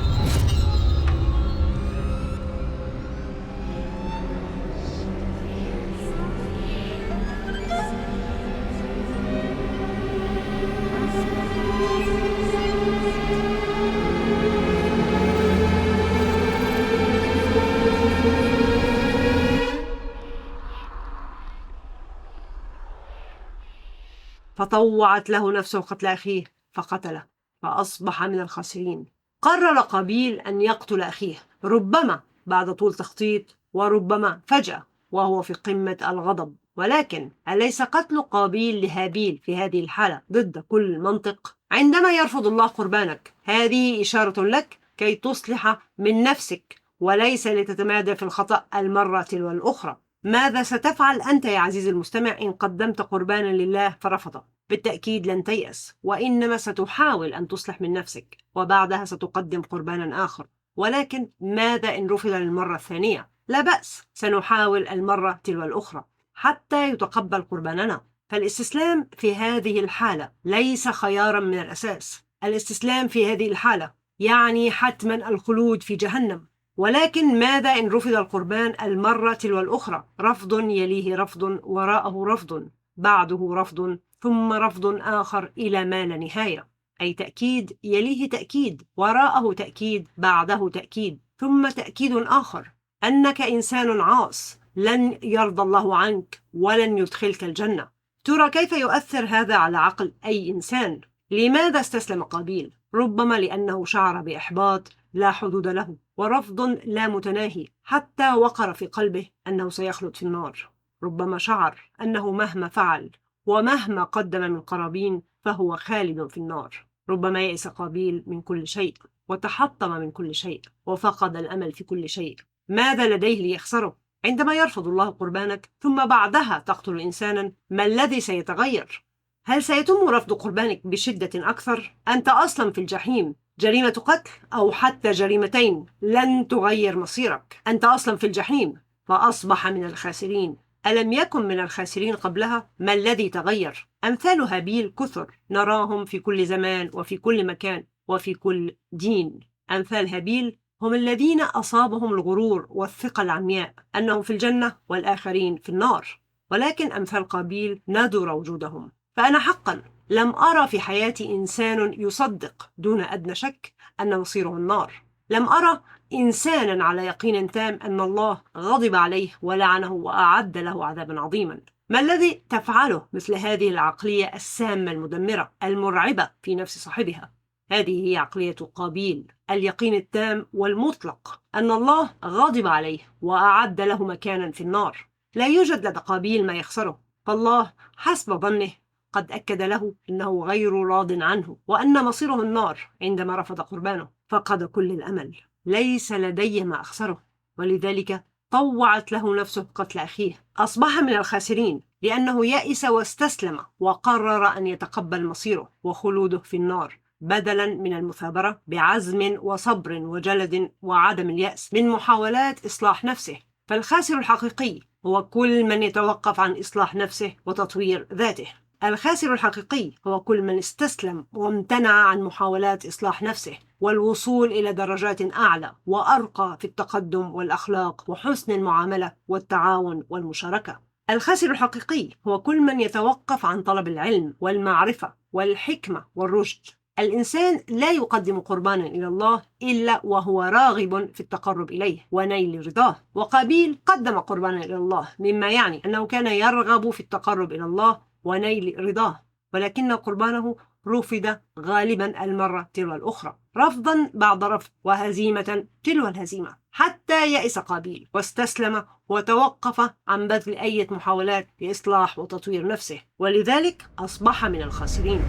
فطوعت له نفسه قتل أخيه فقتله، فأصبح من الخاسرين. قرر قابيل أن يقتل أخيه، ربما بعد طول تخطيط وربما فجأة وهو في قمة الغضب. ولكن أليس قتل قابيل لهابيل في هذه الحالة ضد كل منطق؟ عندما يرفض الله قربانك، هذه إشارة لك كي تصلح من نفسك وليس لتتمادى في الخطأ المرة تلو الأخرى. ماذا ستفعل أنت يا عزيزي المستمع إن قدمت قربانا لله فرفض؟ بالتأكيد لن تيأس، وإنما ستحاول أن تصلح من نفسك، وبعدها ستقدم قربانا آخر. ولكن ماذا إن رفض للمرة الثانية؟ لا بأس، سنحاول المرة تلو الأخرى حتى يتقبل قرباننا. فالاستسلام في هذه الحالة ليس خيارا من الأساس. الاستسلام في هذه الحالة يعني حتما الخلود في جهنم. ولكن ماذا إن رفض القربان المرة تلو الأخرى؟ رفض يليه رفض، وراءه رفض، بعده رفض، ثم رفض آخر إلى ما لا نهاية. أي تأكيد يليه تأكيد، وراءه تأكيد، بعده تأكيد، ثم تأكيد آخر أنك إنسان عاص، لن يرضى الله عنك ولن يدخلك الجنة. ترى كيف يؤثر هذا على عقل أي إنسان؟ لماذا استسلم قابيل؟ ربما لأنه شعر بإحباط لا حدود له، ورفض لا متناهي، حتى وقر في قلبه أنه سيخلد في النار. ربما شعر أنه مهما فعل ومهما قدم من قرابين فهو خالد في النار. ربما يئس قابيل من كل شيء وتحطم من كل شيء وفقد الأمل في كل شيء. ماذا لديه ليخسره؟ عندما يرفض الله قربانك ثم بعدها تقتل إنسانا، ما الذي سيتغير؟ هل سيتم رفض قربانك بشدة أكثر؟ أنت أصلا في الجحيم. جريمة قتل أو حتى جريمتين لن تغير مصيرك. أنت أصلا في الجحيم، فأصبح من الخاسرين. ألم يكن من الخاسرين قبلها؟ ما الذي تغير؟ أمثال هابيل كثر، نراهم في كل زمان وفي كل مكان وفي كل دين. أمثال هابيل هم الذين أصابهم الغرور والثقة العمياء أنهم في الجنة والآخرين في النار. ولكن أمثال قابيل نادر وجودهم. فأنا حقا لم أرى في حياتي إنسان يصدق دون أدنى شك أن مصيره النار. لم أرى إنسانا على يقين تام أن الله غضب عليه ولعنه وأعد له عذابا عظيما. ما الذي تفعله مثل هذه العقلية السامة المدمرة المرعبة في نفس صاحبها؟ هذه هي عقلية قابيل، اليقين التام والمطلق أن الله غضب عليه وأعد له مكانا في النار. لا يوجد لدى قابيل ما يخسره، فالله حسب ظنه قد أكد له أنه غير راض عنه وأن مصيره النار. عندما رفض قربانه فقد كل الأمل، ليس لديه ما أخسره، ولذلك طوعت له نفسه قتل أخيه. أصبح من الخاسرين لأنه يأس واستسلم وقرر أن يتقبل مصيره وخلوده في النار، بدلا من المثابرة بعزم وصبر وجلد وعدم اليأس من محاولات إصلاح نفسه. فالخاسر الحقيقي هو كل من يتوقف عن إصلاح نفسه وتطوير ذاته. الخاسر الحقيقي هو كل من استسلم وامتنع عن محاولات إصلاح نفسه والوصول إلى درجات أعلى وأرقى في التقدم والأخلاق وحسن المعاملة والتعاون والمشاركة. الخاسر الحقيقي هو كل من يتوقف عن طلب العلم والمعرفة والحكمة والرشد. الإنسان لا يقدم قربانا إلى الله إلا وهو راغب في التقرب إليه ونيل رضاه. وقابيل قدم قربانا إلى الله، مما يعني أنه كان يرغب في التقرب إلى الله ونيل رضاه. ولكن قربانه رفض غالبا المرة تلو الأخرى، رفضا بعد رفض وهزيمة تلو الهزيمة، حتى يئس قابيل واستسلم وتوقف عن بذل أي محاولات لإصلاح وتطوير نفسه، ولذلك أصبح من الخاسرين.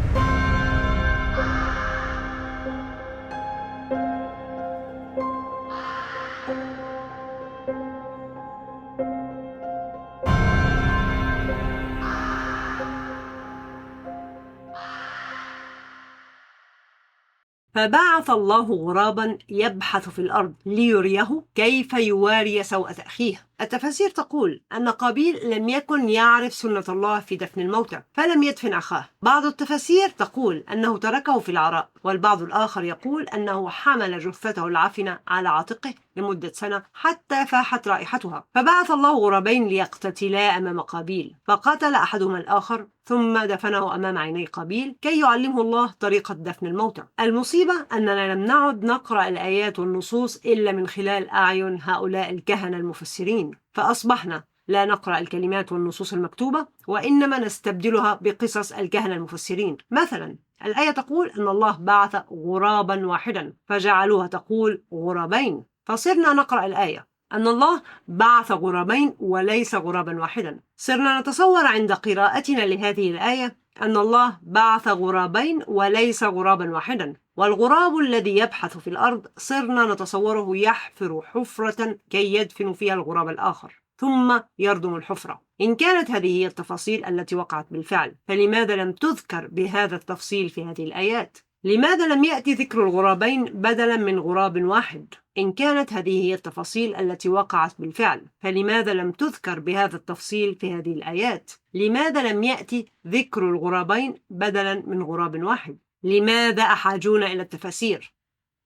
فبعث الله غرابا يبحث في الأرض ليريه كيف يواري سوءة أخيه. التفاسير تقول أن قابيل لم يكن يعرف سنة الله في دفن الموتى فلم يدفن أخاه. بعض التفاسير تقول أنه تركه في العراء، والبعض الآخر يقول أنه حمل جثته العفنة على عاتقه لمدة سنة حتى فاحت رائحتها. فبعث الله غرابين ليقتتلا أمام قابيل، فقتل أحدهما الآخر ثم دفنه أمام عيني قابيل كي يعلمه الله طريقة دفن الموتى. المصيبة أننا لم نعد نقرأ الآيات والنصوص إلا من خلال أعين هؤلاء الكهنة المفسرين، فأصبحنا لا نقرأ الكلمات والنصوص المكتوبة وإنما نستبدلها بقصص الكهنة المفسرين. مثلا الآية تقول أن الله بعث غرابا واحدا فجعلوها تقول غرابين، فصرنا نقرأ الآية أن الله بعث غرابين وليس غرابا واحدا. صرنا نتصور عند قراءتنا لهذه الآية أن الله بعث غرابين وليس غرابا واحدا، والغراب الذي يبحث في الأرض صرنا نتصوره يحفر حفرة كي يدفن فيها الغراب الآخر ثم يردم الحفرة. إن كانت هذه هي التفاصيل التي وقعت بالفعل، فلماذا لم تذكر بهذا التفصيل في هذه الآيات؟ لماذا لم يأتي ذكر الغرابين بدلا من غراب واحد؟ إن كانت هذه هي التفاصيل التي وقعت بالفعل، فلماذا لم تذكر بهذا التفصيل في هذه الآيات؟ لماذا لم يأتي ذكر الغرابين بدلا من غراب واحد؟ لماذا أحاجون إلى التفاسير؟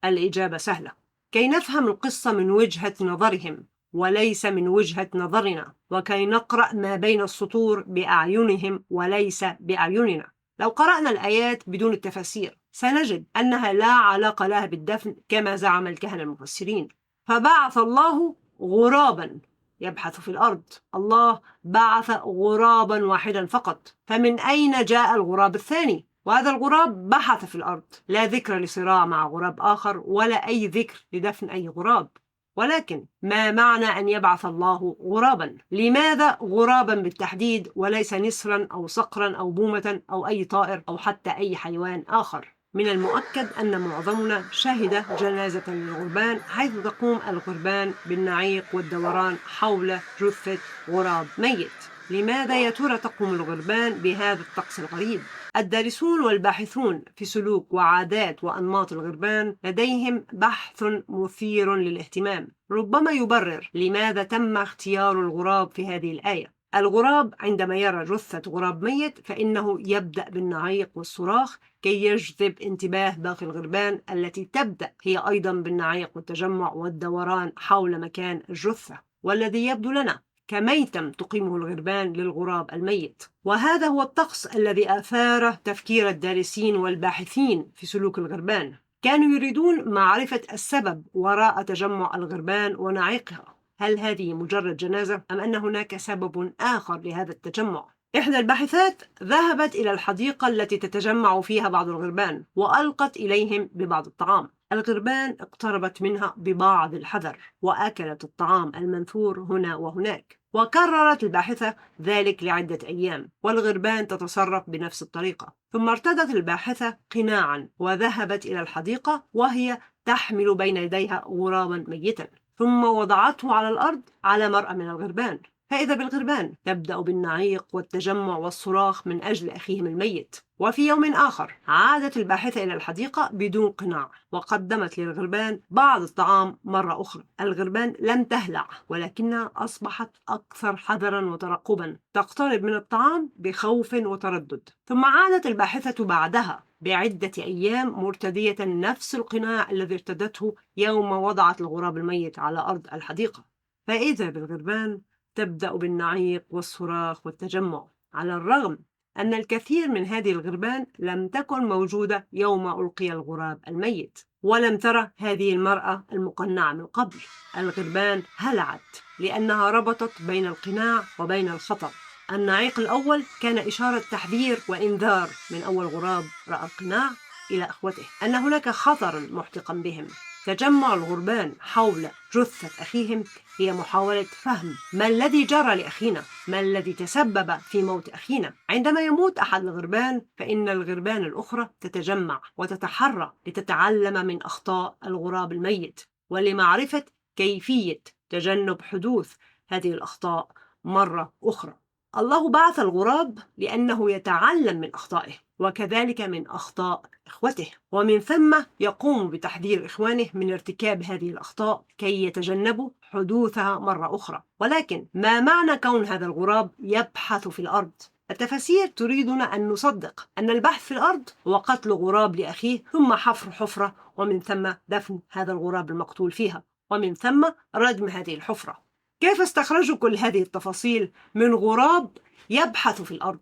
الإجابة سهلة: كي نفهم القصة من وجهة نظرهم وليس من وجهة نظرنا، وكي نقرأ ما بين السطور بأعينهم وليس بأعيننا. لو قرأنا الآيات بدون التفاسير سنجد أنها لا علاقة لها بالدفن كما زعم الكهنة المفسرين. فبعث الله غرابا يبحث في الأرض، الله بعث غرابا واحدا فقط، فمن أين جاء الغراب الثاني؟ وهذا الغراب بحث في الأرض، لا ذكر لصراع مع غراب آخر ولا أي ذكر لدفن أي غراب. ولكن ما معنى أن يبعث الله غرابا؟ لماذا غرابا بالتحديد وليس نسرا أو صقرا أو بومة أو أي طائر أو حتى أي حيوان آخر؟ من المؤكد أن معظمنا شهد جنازة للغربان حيث تقوم الغربان بالنعيق والدوران حول جثة غراب ميت. لماذا يا ترى تقوم الغربان بهذا الطقس الغريب؟ الدارسون والباحثون في سلوك وعادات وأنماط الغربان لديهم بحث مثير للاهتمام، ربما يبرر لماذا تم اختيار الغراب في هذه الآية. الغراب عندما يرى جثة غراب ميت فإنه يبدأ بالنعيق والصراخ كي يجذب انتباه باقي الغربان التي تبدأ هي أيضا بالنعيق والتجمع والدوران حول مكان الجثة، والذي يبدو لنا كميتم تقيمه الغربان للغراب الميت. وهذا هو الطقس الذي أثار تفكير الدارسين والباحثين في سلوك الغربان. كانوا يريدون معرفة السبب وراء تجمع الغربان ونعيقها. هل هذه مجرد جنازة أم أن هناك سبب آخر لهذا التجمع؟ إحدى الباحثات ذهبت إلى الحديقة التي تتجمع فيها بعض الغربان وألقت إليهم ببعض الطعام. الغربان اقتربت منها ببعض الحذر وأكلت الطعام المنثور هنا وهناك، وكررت الباحثة ذلك لعدة أيام والغربان تتصرف بنفس الطريقة. ثم ارتدت الباحثة قناعا وذهبت إلى الحديقة وهي تحمل بين يديها غرابا ميتا، ثم وضعته على الأرض على مرأى من الغربان، فإذا بالغربان تبدأ بالنعيق والتجمع والصراخ من أجل أخيهم الميت. وفي يوم آخر عادت الباحثة إلى الحديقة بدون قناع وقدمت للغربان بعض الطعام مرة أخرى. الغربان لم تهلع ولكنها أصبحت أكثر حذرا وترقبا، تقترب من الطعام بخوف وتردد. ثم عادت الباحثة بعدها بعدة أيام مرتدية نفس القناع الذي ارتدته يوم وضعت الغراب الميت على أرض الحديقة، فإذا بالغربان تبدأ بالنعيق والصراخ والتجمع، على الرغم أن الكثير من هذه الغربان لم تكن موجودة يوم ألقي الغراب الميت، ولم ترى هذه المرأة المقنعة من قبل. الغربان هلعت لأنها ربطت بين القناع وبين الخطر، النعيق الأول كان إشارة تحذير وإنذار من أول غراب رأى القناع إلى أخوته أن هناك خطرا محدقا بهم. تجمع الغربان حول جثة أخيهم هي محاولة فهم ما الذي جرى لأخينا، ما الذي تسبب في موت أخينا. عندما يموت أحد الغربان فإن الغربان الأخرى تتجمع وتتحرى لتتعلم من أخطاء الغراب الميت ولمعرفة كيفية تجنب حدوث هذه الأخطاء مرة أخرى. الله بعث الغراب لأنه يتعلم من أخطائه وكذلك من أخطاء إخوته، ومن ثم يقوم بتحذير إخوانه من ارتكاب هذه الأخطاء كي يتجنبوا حدوثها مرة أخرى. ولكن ما معنى كون هذا الغراب يبحث في الأرض؟ التفاسير تريدنا أن نصدق أن البحث في الأرض هو قتل غراب لأخيه ثم حفر حفرة ومن ثم دفن هذا الغراب المقتول فيها ومن ثم ردم هذه الحفرة. كيف استخرجوا كل هذه التفاصيل من غراب يبحث في الأرض؟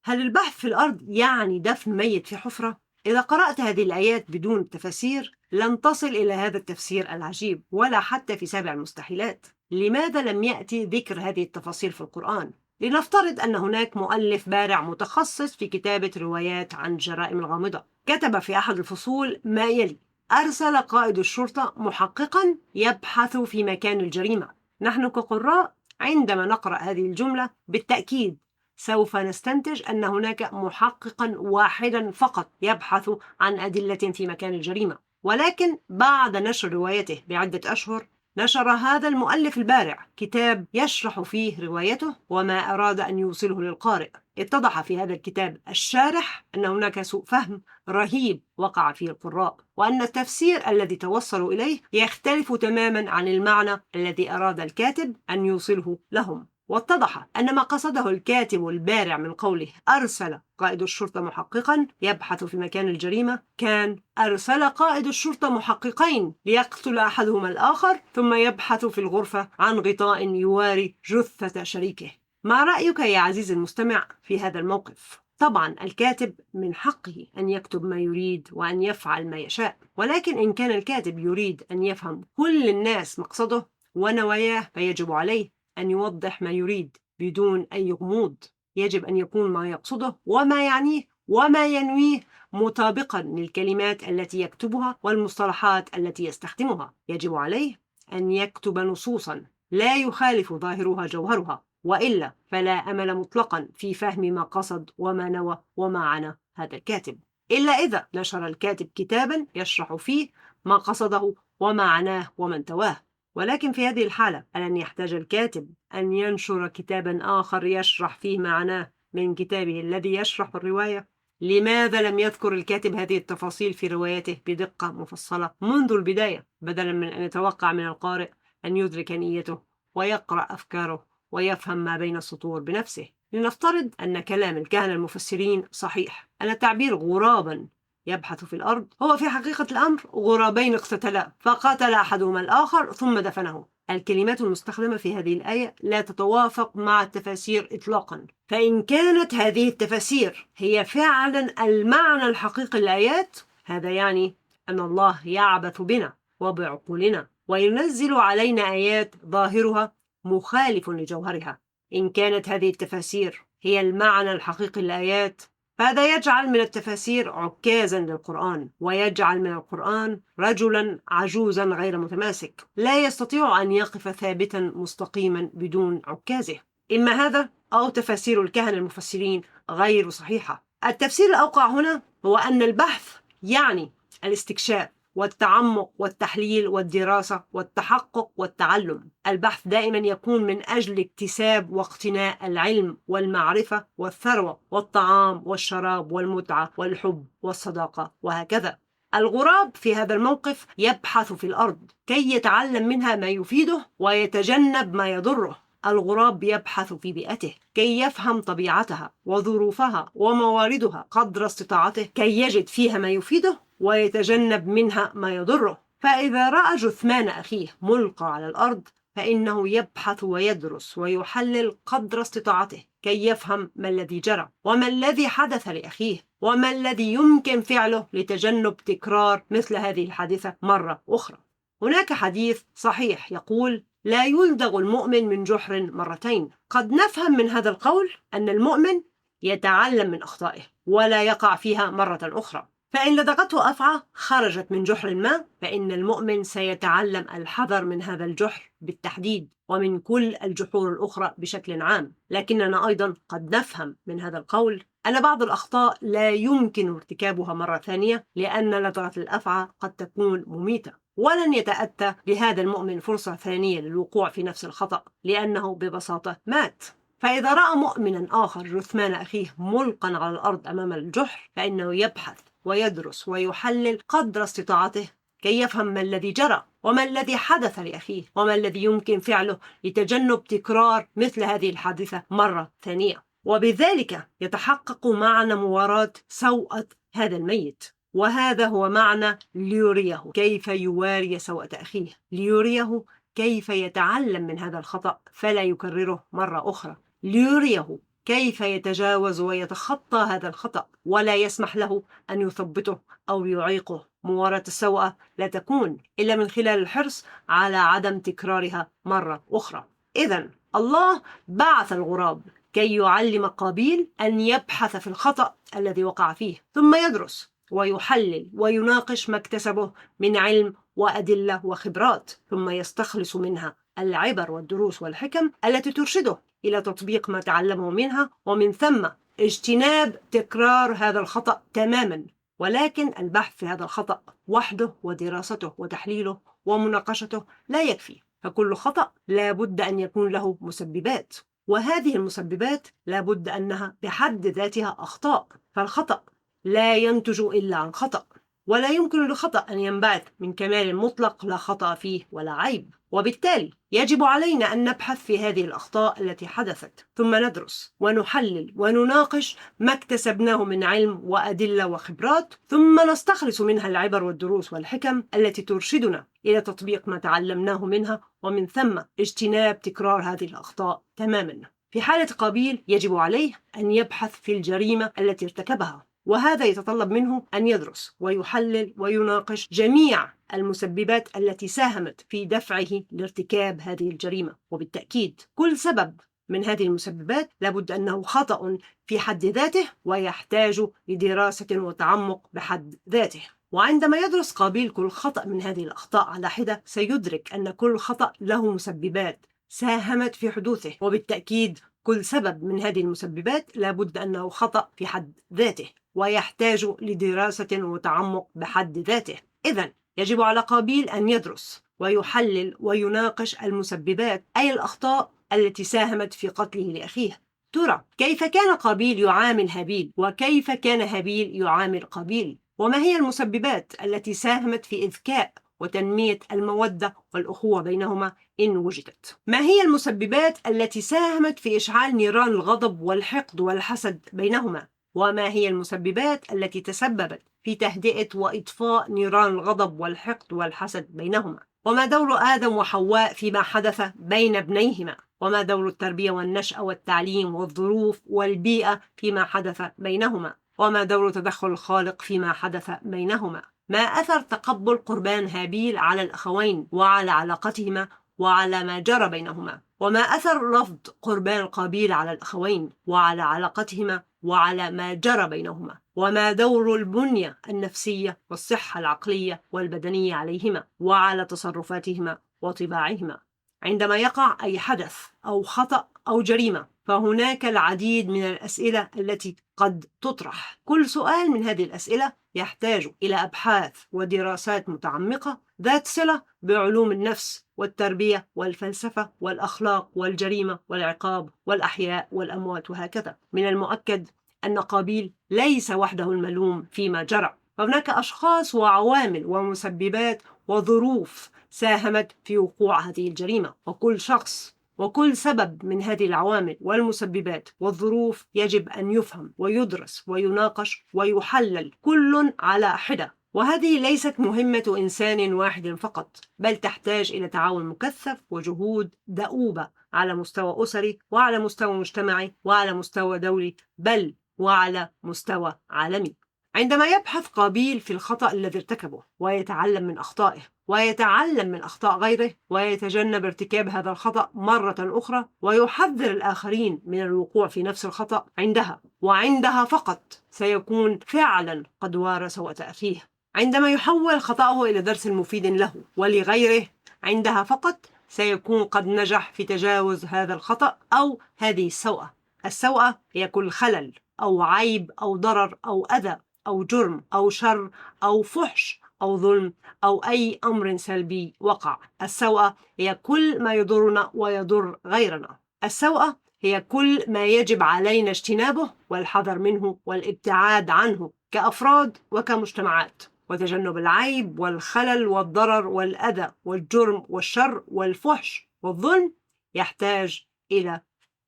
هل البحث في الأرض يعني دفن ميت في حفرة؟ إذا قرأت هذه الآيات بدون تفسير لن تصل إلى هذا التفسير العجيب ولا حتى في سابع المستحيلات. لماذا لم يأتي ذكر هذه التفاصيل في القرآن؟ لنفترض أن هناك مؤلف بارع متخصص في كتابة روايات عن الجرائم الغامضة كتب في أحد الفصول ما يلي: أرسل قائد الشرطة محققا يبحث في مكان الجريمة. نحن كقراء عندما نقرأ هذه الجملة بالتأكيد سوف نستنتج أن هناك محققا واحدا فقط يبحث عن أدلة في مكان الجريمة. ولكن بعد نشر روايته بعدة أشهر نشر هذا المؤلف البارع كتاب يشرح فيه روايته وما أراد أن يوصله للقارئ. اتضح في هذا الكتاب الشارح أن هناك سوء فهم رهيب وقع فيه القراء، وأن التفسير الذي توصلوا إليه يختلف تماما عن المعنى الذي أراد الكاتب أن يوصله لهم. واتضح أن ما قصده الكاتب البارع من قوله أرسل قائد الشرطة محققا يبحث في مكان الجريمة كان أرسل قائد الشرطة محققين ليقتل أحدهما الآخر ثم يبحث في الغرفة عن غطاء يواري جثة شريكه. ما رأيك يا عزيزي المستمع في هذا الموقف؟ طبعا الكاتب من حقه أن يكتب ما يريد وأن يفعل ما يشاء، ولكن إن كان الكاتب يريد أن يفهم كل الناس مقصده ونواياه فيجب عليه أن يوضح ما يريد بدون أي غموض. يجب أن يكون ما يقصده وما يعنيه وما ينويه مطابقا للكلمات التي يكتبها والمصطلحات التي يستخدمها. يجب عليه أن يكتب نصوصا لا يخالف ظاهرها جوهرها، وإلا فلا أمل مطلقا في فهم ما قصد وما نوى وما عنى هذا الكاتب، إلا إذا نشر الكاتب كتابا يشرح فيه ما قصده وما عناه وما انتواه. ولكن في هذه الحالة ألن يحتاج الكاتب أن ينشر كتابا آخر يشرح فيه معناه من كتابه الذي يشرح الرواية؟ لماذا لم يذكر الكاتب هذه التفاصيل في روايته بدقة مفصلة منذ البداية، بدلا من أن يتوقع من القارئ أن يدرك نيته ويقرأ أفكاره ويفهم ما بين السطور بنفسه؟ لنفترض أن كلام الكهنة المفسرين صحيح، أن تعبير غرابا يبحث في الأرض هو في حقيقة الأمر غرابين اقتتلا فقتل أحدهما الآخر ثم دفنه. الكلمات المستخدمة في هذه الآية لا تتوافق مع التفاسير إطلاقا. فإن كانت هذه التفاسير هي فعلا المعنى الحقيقي للآيات هذا يعني أن الله يعبث بنا وبعقولنا وينزل علينا آيات ظاهرها مخالف لجوهرها. إن كانت هذه التفاسير هي المعنى الحقيقي للآيات فهذا يجعل من التفاسير عكازا للقرآن ويجعل من القرآن رجلا عجوزا غير متماسك لا يستطيع أن يقف ثابتا مستقيما بدون عكازه. إما هذا أو تفاسير الكهنة المفسرين غير صحيحة. التفسير الأوقع هنا هو أن البحث يعني الاستكشاف والتعمق والتحليل والدراسة والتحقق والتعلم. البحث دائما يكون من أجل اكتساب واقتناء العلم والمعرفة والثروة والطعام والشراب والمتعة والحب والصداقة وهكذا. الغراب في هذا الموقف يبحث في الأرض كي يتعلم منها ما يفيده ويتجنب ما يضره. الغراب يبحث في بيئته كي يفهم طبيعتها وظروفها ومواردها قدر استطاعته كي يجد فيها ما يفيده ويتجنب منها ما يضره. فإذا رأى جثمان أخيه ملقى على الأرض فإنه يبحث ويدرس ويحلل قدر استطاعته كي يفهم ما الذي جرى وما الذي حدث لأخيه وما الذي يمكن فعله لتجنب تكرار مثل هذه الحادثة مرة أخرى. هناك حديث صحيح يقول: لا يلدغ المؤمن من جحر مرتين. قد نفهم من هذا القول أن المؤمن يتعلم من أخطائه ولا يقع فيها مرة أخرى، فإن لدغته أفعى خرجت من جحر ما، فإن المؤمن سيتعلم الحذر من هذا الجحر بالتحديد ومن كل الجحور الأخرى بشكل عام. لكننا أيضا قد نفهم من هذا القول أن بعض الأخطاء لا يمكن ارتكابها مرة ثانية، لأن لدغة الأفعى قد تكون مميتة، ولن يتأتى لهذا المؤمن فرصة ثانية للوقوع في نفس الخطأ، لأنه ببساطة مات. فإذا رأى مؤمنا آخر جثمان أخيه ملقا على الأرض أمام الجحر، فإنه يبحث ويدرس ويحلل قدر استطاعته كي يفهم ما الذي جرى وما الذي حدث لأخيه وما الذي يمكن فعله لتجنب تكرار مثل هذه الحادثة مرة ثانية، وبذلك يتحقق معنى مواراة سوءة هذا الميت. وهذا هو معنى ليريه كيف يواري سوءة أخيه، ليريه كيف يتعلم من هذا الخطأ فلا يكرره مرة أخرى، ليريه كيف يتجاوز ويتخطى هذا الخطأ ولا يسمح له أن يثبطه أو يعيقه. مواراة السوءة لا تكون إلا من خلال الحرص على عدم تكرارها مرة أخرى. إذن الله بعث الغراب كي يعلم قابيل أن يبحث في الخطأ الذي وقع فيه، ثم يدرس ويحلل ويناقش ما اكتسبه من علم وأدلة وخبرات، ثم يستخلص منها العبر والدروس والحكم التي ترشده إلى تطبيق ما تعلمه منها، ومن ثم اجتناب تكرار هذا الخطأ تماما. ولكن البحث في هذا الخطأ وحده ودراسته وتحليله ومناقشته لا يكفي، فكل خطأ لا بد أن يكون له مسببات، وهذه المسببات لا بد أنها بحد ذاتها أخطاء، فالخطأ لا ينتج إلا عن خطأ، ولا يمكن لخطأ أن ينبعث من كمال مطلق لا خطأ فيه ولا عيب. وبالتالي يجب علينا أن نبحث في هذه الأخطاء التي حدثت، ثم ندرس ونحلل ونناقش ما اكتسبناه من علم وأدلة وخبرات، ثم نستخلص منها العبر والدروس والحكم التي ترشدنا إلى تطبيق ما تعلمناه منها، ومن ثم اجتناب تكرار هذه الأخطاء تماما. في حالة قابيل يجب عليه أن يبحث في الجريمة التي ارتكبها، وهذا يتطلب منه أن يدرس ويحلل ويناقش جميع المسببات التي ساهمت في دفعه لارتكاب هذه الجريمة. وبالتأكيد كل سبب من هذه المسببات لابد أنه خطأ في حد ذاته ويحتاج لدراسة وتعمق بحد ذاته. وعندما يدرس قابيل كل خطأ من هذه الأخطاء على حدة، سيدرك أن كل خطأ له مسببات ساهمت في حدوثه، وبالتأكيد كل سبب من هذه المسببات لابد أنه خطأ في حد ذاته ويحتاج لدراسة وتعمق بحد ذاته. إذن يجب على قابيل أن يدرس ويحلل ويناقش المسببات، أي الأخطاء التي ساهمت في قتله لأخيه. ترى كيف كان قابيل يعامل هابيل، وكيف كان هابيل يعامل قابيل، وما هي المسببات التي ساهمت في إذكاء وتنمية المودة والأخوة بينهما إن وجدت؟ ما هي المسببات التي ساهمت في إشعال نيران الغضب والحقد والحسد بينهما؟ وما هي المسببات التي تسببت في تهدئة وإطفاء نيران الغضب والحقد والحسد بينهما؟ وما دور آدم وحواء فيما حدث بين ابنيهما؟ وما دور التربية والنشأة والتعليم والظروف والبيئة فيما حدث بينهما؟ وما دور تدخل الخالق فيما حدث بينهما؟ ما أثر تقبل قربان هابيل على الأخوين وعلى علاقتهما وعلى ما جرى بينهما؟ وما أثر رفض قربان قابيل على الأخوين وعلى علاقتهما وعلى ما جرى بينهما؟ وما دور البنية النفسية والصحة العقلية والبدنية عليهما وعلى تصرفاتهما وطباعهما؟ عندما يقع أي حدث أو خطأ أو جريمة، فهناك العديد من الأسئلة التي قد تطرح. كل سؤال من هذه الأسئلة يحتاج إلى أبحاث ودراسات متعمقة ذات صلة بعلوم النفس والتربية والفلسفة والأخلاق والجريمة والعقاب والأحياء والأموات وهكذا. من المؤكد أن قابيل ليس وحده الملوم فيما جرى، فهناك أشخاص وعوامل ومسببات وظروف ساهمت في وقوع هذه الجريمة، وكل شخص وكل سبب من هذه العوامل والمسببات والظروف يجب أن يفهم ويدرس ويناقش ويحلل كل على حدة. وهذه ليست مهمة إنسان واحد فقط، بل تحتاج إلى تعاون مكثف وجهود دؤوبة على مستوى أسري وعلى مستوى مجتمعي وعلى مستوى دولي، بل وعلى مستوى عالمي. عندما يبحث قابيل في الخطأ الذي ارتكبه ويتعلم من أخطائه ويتعلم من أخطاء غيره ويتجنب ارتكاب هذا الخطأ مرة أخرى، ويحذر الآخرين من الوقوع في نفس الخطأ عندها، وعندها فقط سيكون فعلا قد وارى سوءة أخيه. عندما يحول خطأه إلى درس مفيد له ولغيره، عندها فقط سيكون قد نجح في تجاوز هذا الخطأ أو هذه السوءة. السوءة هي كل خلل أو عيب أو ضرر أو أذى أو جرم أو شر أو فحش أو ظلم أو أي أمر سلبي وقع. السوءة هي كل ما يضرنا ويضر غيرنا. السوءة هي كل ما يجب علينا اجتنابه والحذر منه والابتعاد عنه كأفراد وكمجتمعات، وتجنب العيب والخلل والضرر والأذى والجرم والشر والفحش والظلم يحتاج إلى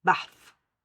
بحث.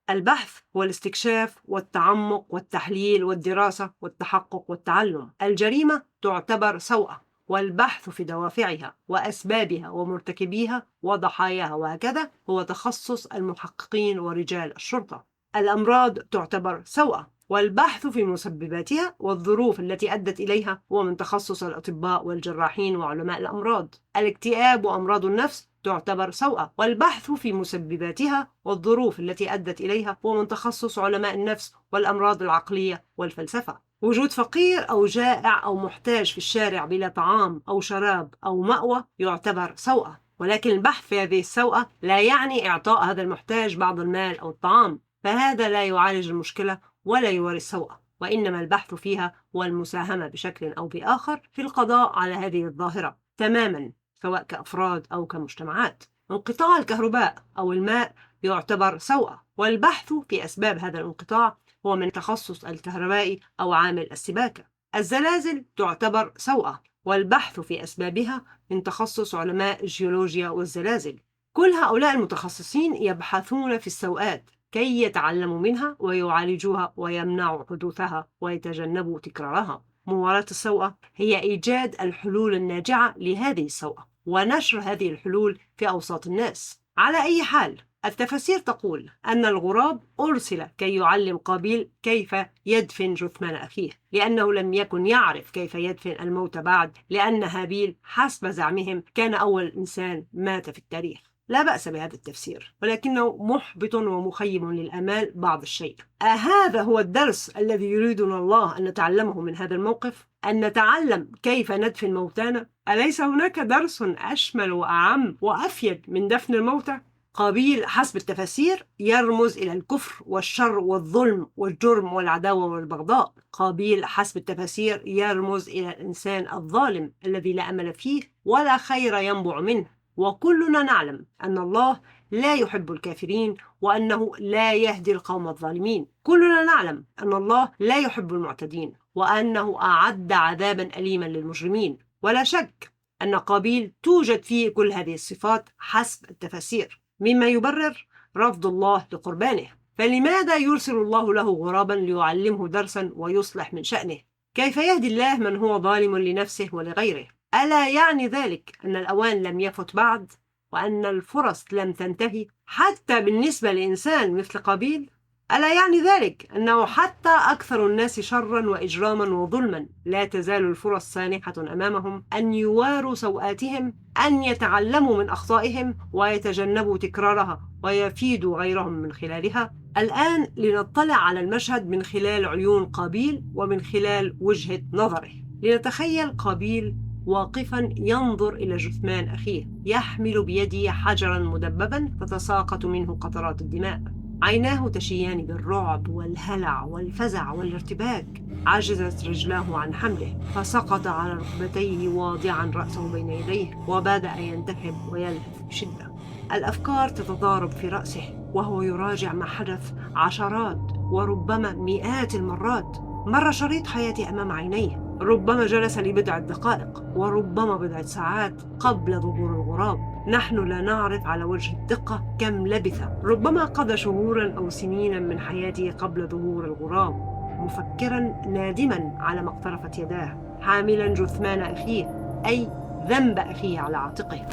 البحث هو الاستكشاف والتعمق والتحليل والدراسة والتحقق والتعلم. الجريمة تعتبر سوءة، والبحث في دوافعها وأسبابها ومرتكبيها وضحاياها وهكذا هو تخصص المحققين ورجال الشرطة. الأمراض تعتبر سوءة، والبحث في مسبباتها والظروف التي أدت إليها هو من تخصص الأطباء والجراحين وعلماء الأمراض. الاكتئاب وأمراض النفس تعتبر سوءة، والبحث في مسبباتها والظروف التي أدت إليها هو من تخصص علماء النفس والأمراض العقلية والفلسفة. وجود فقير أو جائع أو محتاج في الشارع بلا طعام أو شراب أو مأوى يعتبر سوءة، ولكن البحث في هذه السوءة لا يعني إعطاء هذا المحتاج بعض المال أو الطعام، فهذا لا يعالج المشكلة ولا يوري السوءة، وإنما البحث فيها والمساهمة بشكل أو بآخر في القضاء على هذه الظاهرة تماما، سواء كأفراد أو كمجتمعات. انقطاع الكهرباء أو الماء يعتبر سوءة، والبحث في أسباب هذا الانقطاع هو من تخصص الكهربائي أو عامل السباكة. الزلازل تعتبر سوءة، والبحث في أسبابها من تخصص علماء الجيولوجيا والزلازل. كل هؤلاء المتخصصين يبحثون في السوءات كي يتعلموا منها ويعالجوها ويمنعوا حدوثها ويتجنبوا تكرارها. موالاة السوءة هي إيجاد الحلول الناجعة لهذه السوءة ونشر هذه الحلول في أوساط الناس. على أي حال، التفاسير تقول أن الغراب أرسل كي يعلم قابيل كيف يدفن جثمان أخيه، لأنه لم يكن يعرف كيف يدفن الموت بعد، لأن هابيل حسب زعمهم كان أول إنسان مات في التاريخ. لا بأس بهذا التفسير، ولكنه محبط ومخيب للآمال بعض الشيء. أهذا هو الدرس الذي يريدنا الله أن نتعلمه من هذا الموقف؟ أن نتعلم كيف ندفن موتانا؟ أليس هناك درس أشمل وأعم وأفيد من دفن الموتى؟ قابيل حسب التفاسير يرمز إلى الكفر والشر والظلم والجرم والعداوة والبغضاء. قابيل حسب التفاسير يرمز إلى الإنسان الظالم الذي لا أمل فيه ولا خير ينبع منه. وكلنا نعلم أن الله لا يحب الكافرين وأنه لا يهدي القوم الظالمين. كلنا نعلم أن الله لا يحب المعتدين وأنه أعد عذابا أليما للمجرمين. ولا شك أن قابيل توجد فيه كل هذه الصفات حسب التفاسير، مما يبرر رفض الله لقربانه. فلماذا يرسل الله له غرابا ليعلمه درسا ويصلح من شأنه؟ كيف يهدي الله من هو ظالم لنفسه ولغيره؟ ألا يعني ذلك أن الأوان لم يفت بعد وأن الفرص لم تنتهي حتى بالنسبة لإنسان مثل قابيل؟ ألا يعني ذلك أنه حتى أكثر الناس شرا وإجراما وظلما لا تزال الفرص سانحة أمامهم أن يواروا سوءاتهم، أن يتعلموا من أخطائهم ويتجنبوا تكرارها ويفيدوا غيرهم من خلالها؟ الآن لنطلع على المشهد من خلال عيون قابيل ومن خلال وجهة نظره. لنتخيل قابيل واقفا ينظر إلى جثمان أخيه يحمل بيده حجرا مدببا تتساقط منه قطرات الدماء. عيناه تشيان بالرعب والهلع والفزع والارتباك. عجزت رجلاه عن حمله فسقط على ركبتيه واضعا رأسه بين يديه وبدأ ينتحب ويلهث بشدة. الأفكار تتضارب في رأسه وهو يراجع ما حدث عشرات وربما مئات المرات. مر شريط حياته أمام عينيه، ربما جلس لبضعة دقائق وربما بضعة ساعات قبل ظهور الغراب. نحن لا نعرف على وجه الدقة كم لبث، ربما قضى شهورا أو سنينا من حياته قبل ظهور الغراب، مفكرا نادما على ما اقترفت يداه، حاملا جثمان أخيه أي ذنب أخيه على عاتقه.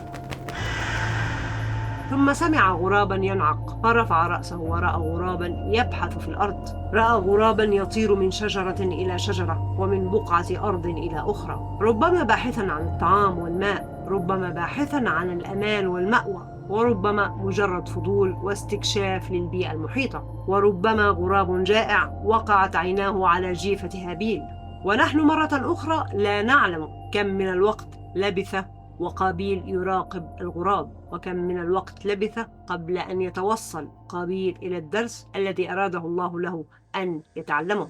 ثم سمع غرابا ينعق فرفع رأسه ورأى غرابا يبحث في الأرض. رأى غرابا يطير من شجرة إلى شجرة ومن بقعة أرض إلى أخرى، ربما باحثا عن الطعام والماء. ربما باحثاً عن الأمان والمأوى، وربما مجرد فضول واستكشاف للبيئة المحيطة، وربما غراب جائع وقعت عيناه على جيفة هابيل. ونحن مرة أخرى لا نعلم كم من الوقت لبث وقابيل يراقب الغراب، وكم من الوقت لبث قبل أن يتوصل قابيل إلى الدرس الذي أراده الله له أن يتعلمه.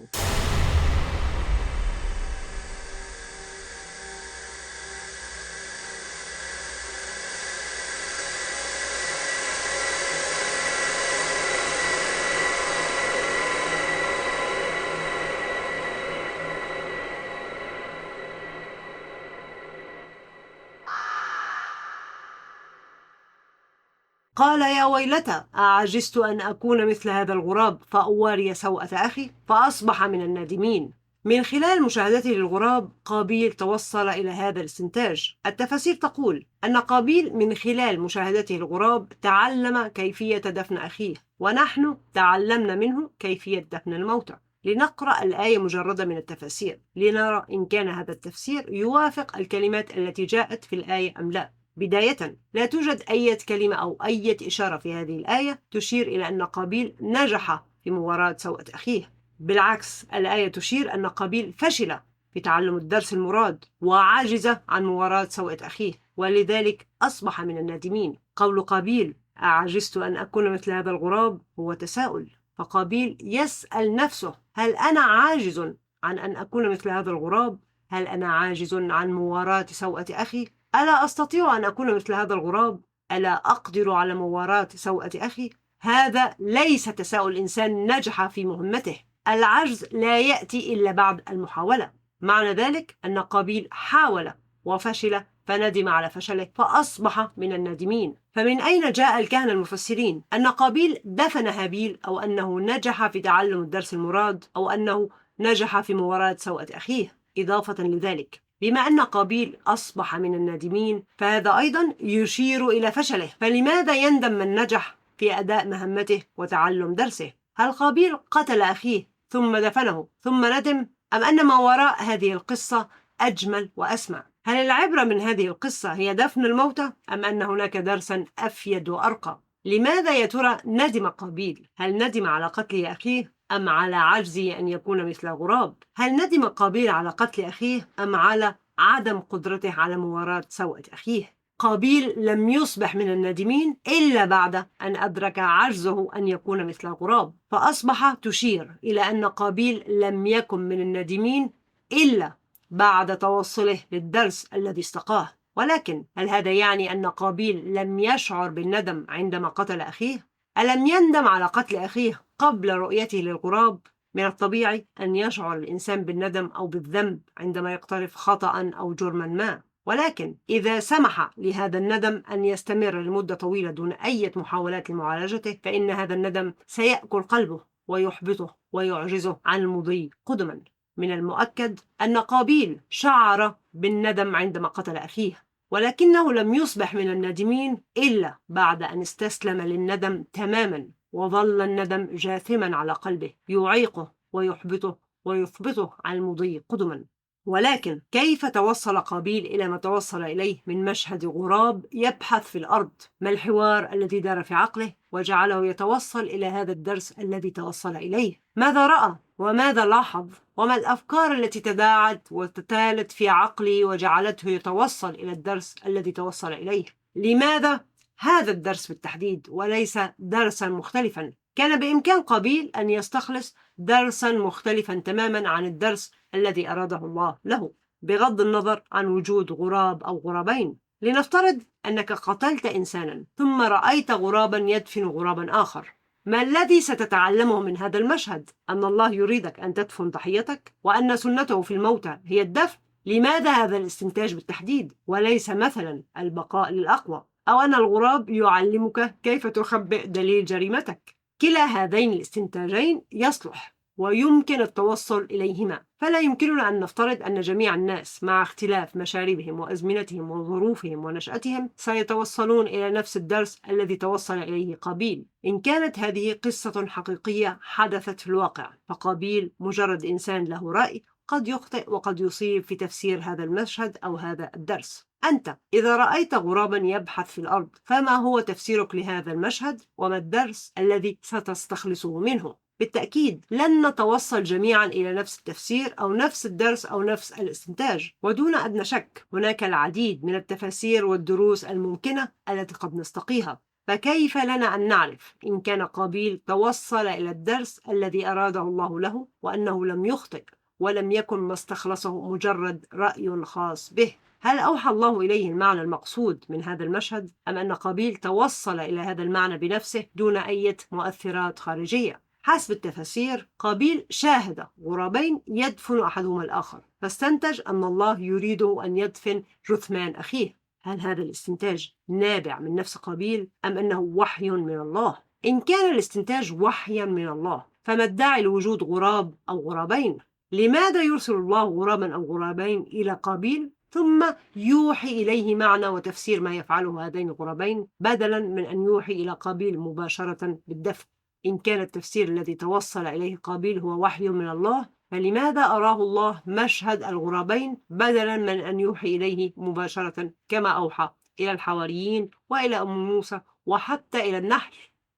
قال: يا ويلتى، أعجزت أن أكون مثل هذا الغراب فأواري سوءة أخي، فأصبح من النادمين. من خلال مشاهدته للغراب، قابيل توصل إلى هذا الاستنتاج. التفاسير تقول أن قابيل من خلال مشاهدته للغراب تعلم كيفية دفن أخيه، ونحن تعلمنا منه كيفية دفن الموتى. لنقرأ الآية مجردة من التفاسير لنرى إن كان هذا التفسير يوافق الكلمات التي جاءت في الآية أم لا. بداية، لا توجد أي كلمة أو أي إشارة في هذه الآية تشير إلى أن قابيل نجح في مواراة سوءة أخيه. بالعكس، الآية تشير أن قابيل فشل في تعلم الدرس المراد وعجز عن مواراة سوءة أخيه، ولذلك أصبح من النادمين. قول قابيل: أعجزت أن أكون مثل هذا الغراب هو تساؤل، فقابيل يسأل نفسه: هل أنا عاجز عن أن أكون مثل هذا الغراب؟ هل أنا عاجز عن مواراة سوءة أخي؟ ألا أستطيع أن أكون مثل هذا الغراب؟ ألا أقدر على مواراة سوءة أخي؟ هذا ليس تساؤل إنسان نجح في مهمته. العجز لا يأتي إلا بعد المحاولة. معنى ذلك أن قابيل حاول وفشل، فندم على فشله فأصبح من النادمين. فمن أين جاء الكهنة المفسرين أن قابيل دفن هابيل، أو أنه نجح في تعلم الدرس المراد، أو أنه نجح في مواراة سوءة أخيه؟ إضافة لذلك، بما أن قابيل أصبح من النادمين، فهذا أيضا يشير إلى فشله. فلماذا يندم من نجح في أداء مهمته وتعلم درسه؟ هل قابيل قتل أخيه ثم دفنه ثم ندم، أم أن ما وراء هذه القصة أجمل وأسمع؟ هل العبرة من هذه القصة هي دفن الموتى، أم أن هناك درسا أفيد وأرقى؟ لماذا يا ترى ندم قابيل؟ هل ندم على قتل أخيه، أم على عجزه أن يكون مثل غراب؟ هل ندم قابيل على قتل أخيه، أم على عدم قدرته على مواراة سوءة أخيه؟ قابيل لم يصبح من النادمين إلا بعد أن أدرك عجزه أن يكون مثل الغراب، فأصبح تشير إلى أن قابيل لم يكن من النادمين إلا بعد توصله للدرس الذي استقاه. ولكن هل هذا يعني أن قابيل لم يشعر بالندم عندما قتل أخيه؟ ألم يندم على قتل أخيه قبل رؤيته للغراب؟ من الطبيعي أن يشعر الإنسان بالندم أو بالذنب عندما يقترف خطأ أو جرما ما، ولكن إذا سمح لهذا الندم أن يستمر لمدة طويلة دون أي محاولات لمعالجته، فإن هذا الندم سيأكل قلبه ويحبطه ويعجزه عن المضي قدما. من المؤكد أن قابيل شعر بالندم عندما قتل أخيه، ولكنه لم يصبح من النادمين إلا بعد أن استسلم للندم تماما، وظل الندم جاثما على قلبه يعيقه ويحبطه ويثبطه عن المضي قدما. ولكن كيف توصل قابيل إلى ما توصل إليه من مشهد غراب يبحث في الأرض؟ ما الحوار الذي دار في عقله وجعله يتوصل إلى هذا الدرس الذي توصل إليه؟ ماذا رأى وماذا لاحظ؟ وما الأفكار التي تداعت وتتالت في عقله وجعلته يتوصل إلى الدرس الذي توصل إليه؟ لماذا هذا الدرس بالتحديد وليس درسا مختلفا؟ كان بإمكان قابيل أن يستخلص درسا مختلفا تماما عن الدرس الذي أراده الله له، بغض النظر عن وجود غراب أو غرابين. لنفترض أنك قتلت إنسانا ثم رأيت غرابا يدفن غرابا آخر، ما الذي ستتعلمه من هذا المشهد؟ أن الله يريدك أن تدفن ضحيتك، وأن سنته في الموتى هي الدفن؟ لماذا هذا الاستنتاج بالتحديد وليس مثلا البقاء للأقوى، أو أن الغراب يعلمك كيف تخبئ دليل جريمتك؟ كلا هذين الاستنتاجين يصلح ويمكن التوصل إليهما. فلا يمكننا أن نفترض أن جميع الناس مع اختلاف مشاربهم وأزمنتهم وظروفهم ونشأتهم سيتوصلون إلى نفس الدرس الذي توصل إليه قابيل. إن كانت هذه قصة حقيقية حدثت في الواقع، فقابيل مجرد إنسان له رأي، قد يخطئ وقد يصيب في تفسير هذا المشهد أو هذا الدرس. أنت إذا رأيت غرابا يبحث في الأرض فما هو تفسيرك لهذا المشهد وما الدرس الذي ستستخلصه منه؟ بالتأكيد لن نتوصل جميعا إلى نفس التفسير أو نفس الدرس أو نفس الاستنتاج، ودون أدنى شك هناك العديد من التفاسير والدروس الممكنة التي قد نستقيها. فكيف لنا أن نعرف إن كان قابيل توصل إلى الدرس الذي أراده الله له وأنه لم يخطئ ولم يكن ما استخلصه مجرد رأي خاص به؟ هل أوحى الله إليه المعنى المقصود من هذا المشهد أم أن قابيل توصل إلى هذا المعنى بنفسه دون أي مؤثرات خارجية؟ حسب التفاسير قابيل شاهد غرابين يدفن أحدهما الآخر فاستنتج أن الله يريده أن يدفن جثمان أخيه. هل هذا الاستنتاج نابع من نفس قابيل أم أنه وحي من الله؟ إن كان الاستنتاج وحيا من الله فما الداعي لوجود غراب أو غرابين؟ لماذا يرسل الله غرابا أو غرابين إلى قابيل ثم يوحي إليه معنى وتفسير ما يفعله هذين الغرابين بدلا من أن يوحي إلى قابيل مباشرة بالدفن؟ إن كان التفسير الذي توصل إليه قابيل هو وحي من الله فلماذا أراه الله مشهد الغرابين بدلا من أن يوحي إليه مباشرة كما أوحى إلى الحواريين وإلى أم موسى وحتى إلى النحل؟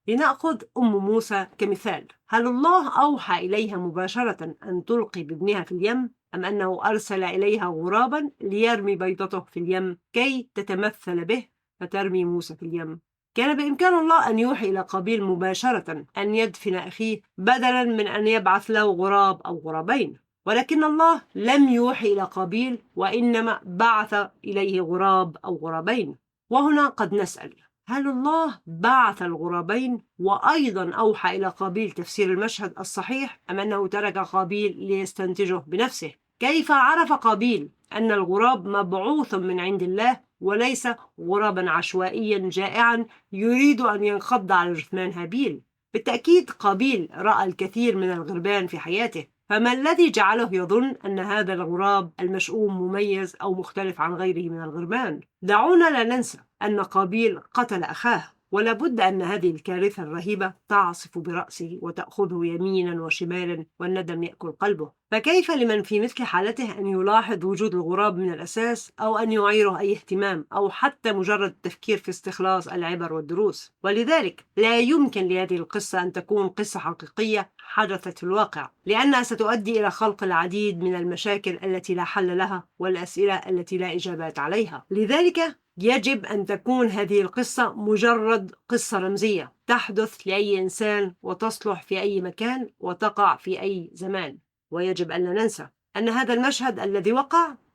لنأخذ أم موسى كمثال. هل الله أوحى إليها مباشرة أن تلقي بابنها في اليم أم أنه أرسل إليها غرابا ليرمي بيضته في اليم كي تتمثل به فترمي موسى في اليم؟ كان بإمكان الله أن يوحي إلى قابيل مباشرة أن يدفن أخيه بدلا من أن يبعث له غراب أو غرابين، ولكن الله لم يوحي إلى قابيل وإنما بعث إليه غراب أو غرابين. وهنا قد نسأل، هل الله بعث الغرابين وأيضا أوحى إلى قابيل تفسير المشهد الصحيح أم أنه ترك قابيل ليستنتجه بنفسه؟ كيف عرف قابيل أن الغراب مبعوث من عند الله وليس غرابا عشوائيا جائعا يريد أن ينقض على جثمان هابيل؟ بالتأكيد قابيل رأى الكثير من الغربان في حياته، فما الذي جعله يظن أن هذا الغراب المشؤوم مميز أو مختلف عن غيره من الغربان؟ دعونا لا ننسى أن قابيل قتل أخاه، ولا بد أن هذه الكارثة الرهيبة تعصف برأسه وتأخذه يمينا وشمالا والندم يأكل قلبه. فكيف لمن في مثل حالته أن يلاحظ وجود الغراب من الأساس أو أن يعيره أي اهتمام أو حتى مجرد التفكير في استخلاص العبر والدروس؟ ولذلك لا يمكن لهذه القصة أن تكون قصة حقيقية حدثت في الواقع، لأنها ستؤدي إلى خلق العديد من المشاكل التي لا حل لها والأسئلة التي لا إجابات عليها. لذلك يجب أن تكون هذه القصة مجرد قصة رمزية تحدث لأي إنسان وتصلح في أي مكان وتقع في أي زمان. ويجب أن لا ننسى أن هذا المشهد الذي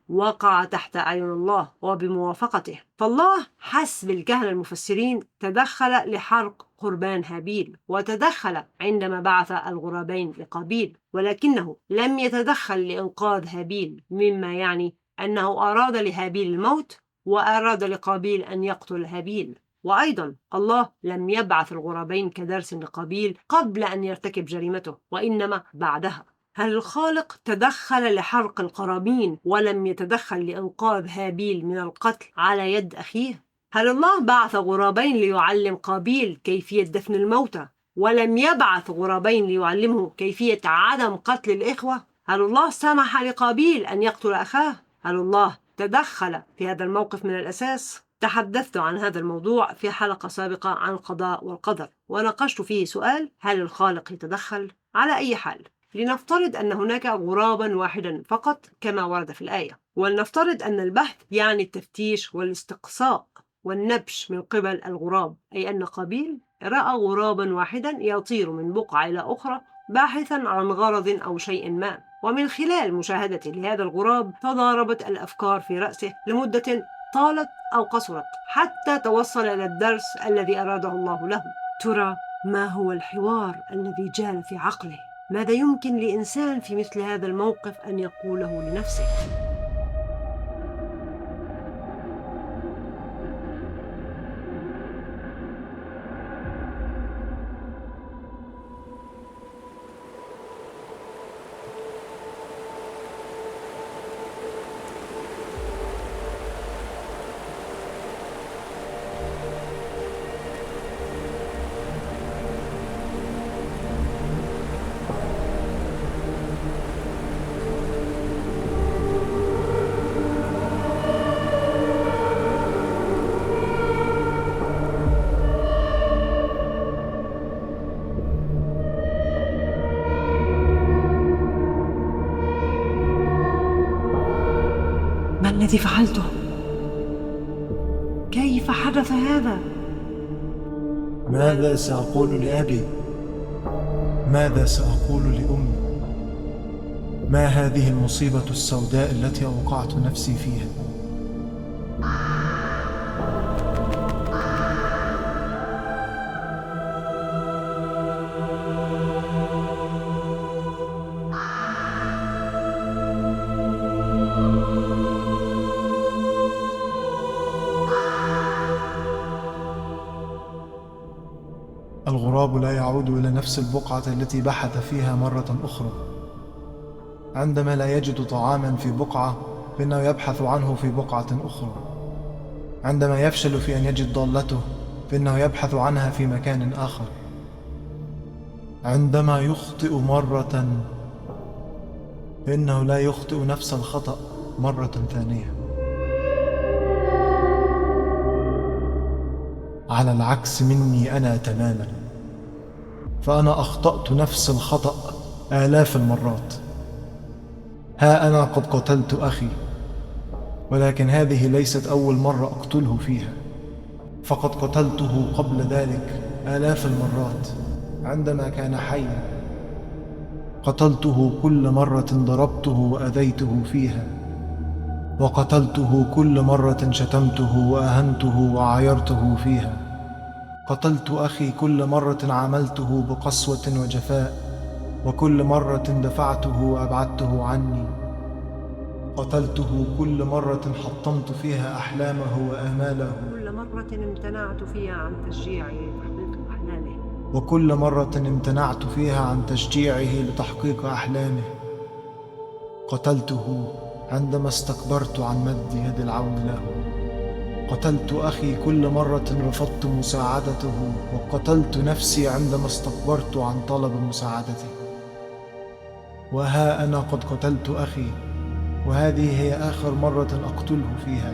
وقع تحت أعين الله وبموافقته، فالله حسب الكهنة المفسرين تدخل لحرق قربان هابيل وتدخل عندما بعث الغرابين لقابيل، ولكنه لم يتدخل لإنقاذ هابيل، مما يعني أنه أراد لهابيل الموت وأراد لقابيل أن يقتل هابيل. وأيضا الله لم يبعث الغرابين كدرس لقابيل قبل أن يرتكب جريمته وإنما بعدها. هل الخالق تدخل لحرق القرابين ولم يتدخل لإنقاذ هابيل من القتل على يد أخيه؟ هل الله بعث غرابين ليعلم قابيل كيفية دفن الموتى ولم يبعث غرابين ليعلمه كيفية عدم قتل الإخوة؟ هل الله سمح لقابيل أن يقتل أخاه؟ هل الله تدخل في هذا الموقف من الأساس؟ تحدثت عن هذا الموضوع في حلقة سابقة عن القضاء والقدر وناقشت فيه سؤال: هل الخالق يتدخل؟ على أي حال لنفترض أن هناك غرابا واحدا فقط كما ورد في الآية، ولنفترض أن البحث يعني التفتيش والاستقصاء والنبش من قبل الغراب، أي أن قابيل رأى غرابا واحدا يطير من بقعة إلى أخرى باحثا عن غرض أو شيء ما، ومن خلال مشاهدته لهذا الغراب تضاربت الأفكار في رأسه لمدة طالت أو قصرت حتى توصل إلى الدرس الذي أراده الله له. ترى ما هو الحوار الذي جال في عقله؟ ماذا يمكن لإنسان في مثل هذا الموقف أن يقوله لنفسه؟ الذي فعلته؟ كيف حدث هذا؟ ماذا سأقول لأبي؟ ماذا سأقول لأمي؟ ما هذه المصيبة السوداء التي أوقعت نفسي فيها؟ الغراب لا يعود إلى نفس البقعة التي بحث فيها مرة أخرى. عندما لا يجد طعاما في بقعة فإنه يبحث عنه في بقعة أخرى. عندما يفشل في أن يجد ضالته فإنه يبحث عنها في مكان آخر. عندما يخطئ مرة فإنه لا يخطئ نفس الخطأ مرة ثانية. على العكس مني أنا تماما، فأنا أخطأت نفس الخطأ آلاف المرات. ها أنا قد قتلت أخي، ولكن هذه ليست أول مرة أقتله فيها، فقد قتلته قبل ذلك آلاف المرات عندما كان حيا. قتلته كل مرة ضربته وأذيته فيها، وقتلته كل مرة شتمته وأهنته وعايرته فيها. قتلت أخي كل مرة عاملته بقسوة وجفاء، وكل مرة دفعته وأبعدته عني. قتلته كل مرة حطمت فيها أحلامه وآماله، كل مرة امتنعت فيها عن تشجيعه لتحقيق أحلامه. وكل مرة امتنعت فيها عن تشجيعه لتحقيق أحلامه. قتلته عندما استكبرت عن مد يد العون له. قتلت أخي كل مرة رفضت مساعدته، وقتلت نفسي عندما استكبرت عن طلب مساعدتي. وها أنا قد قتلت أخي، وهذه هي آخر مرة أقتله فيها،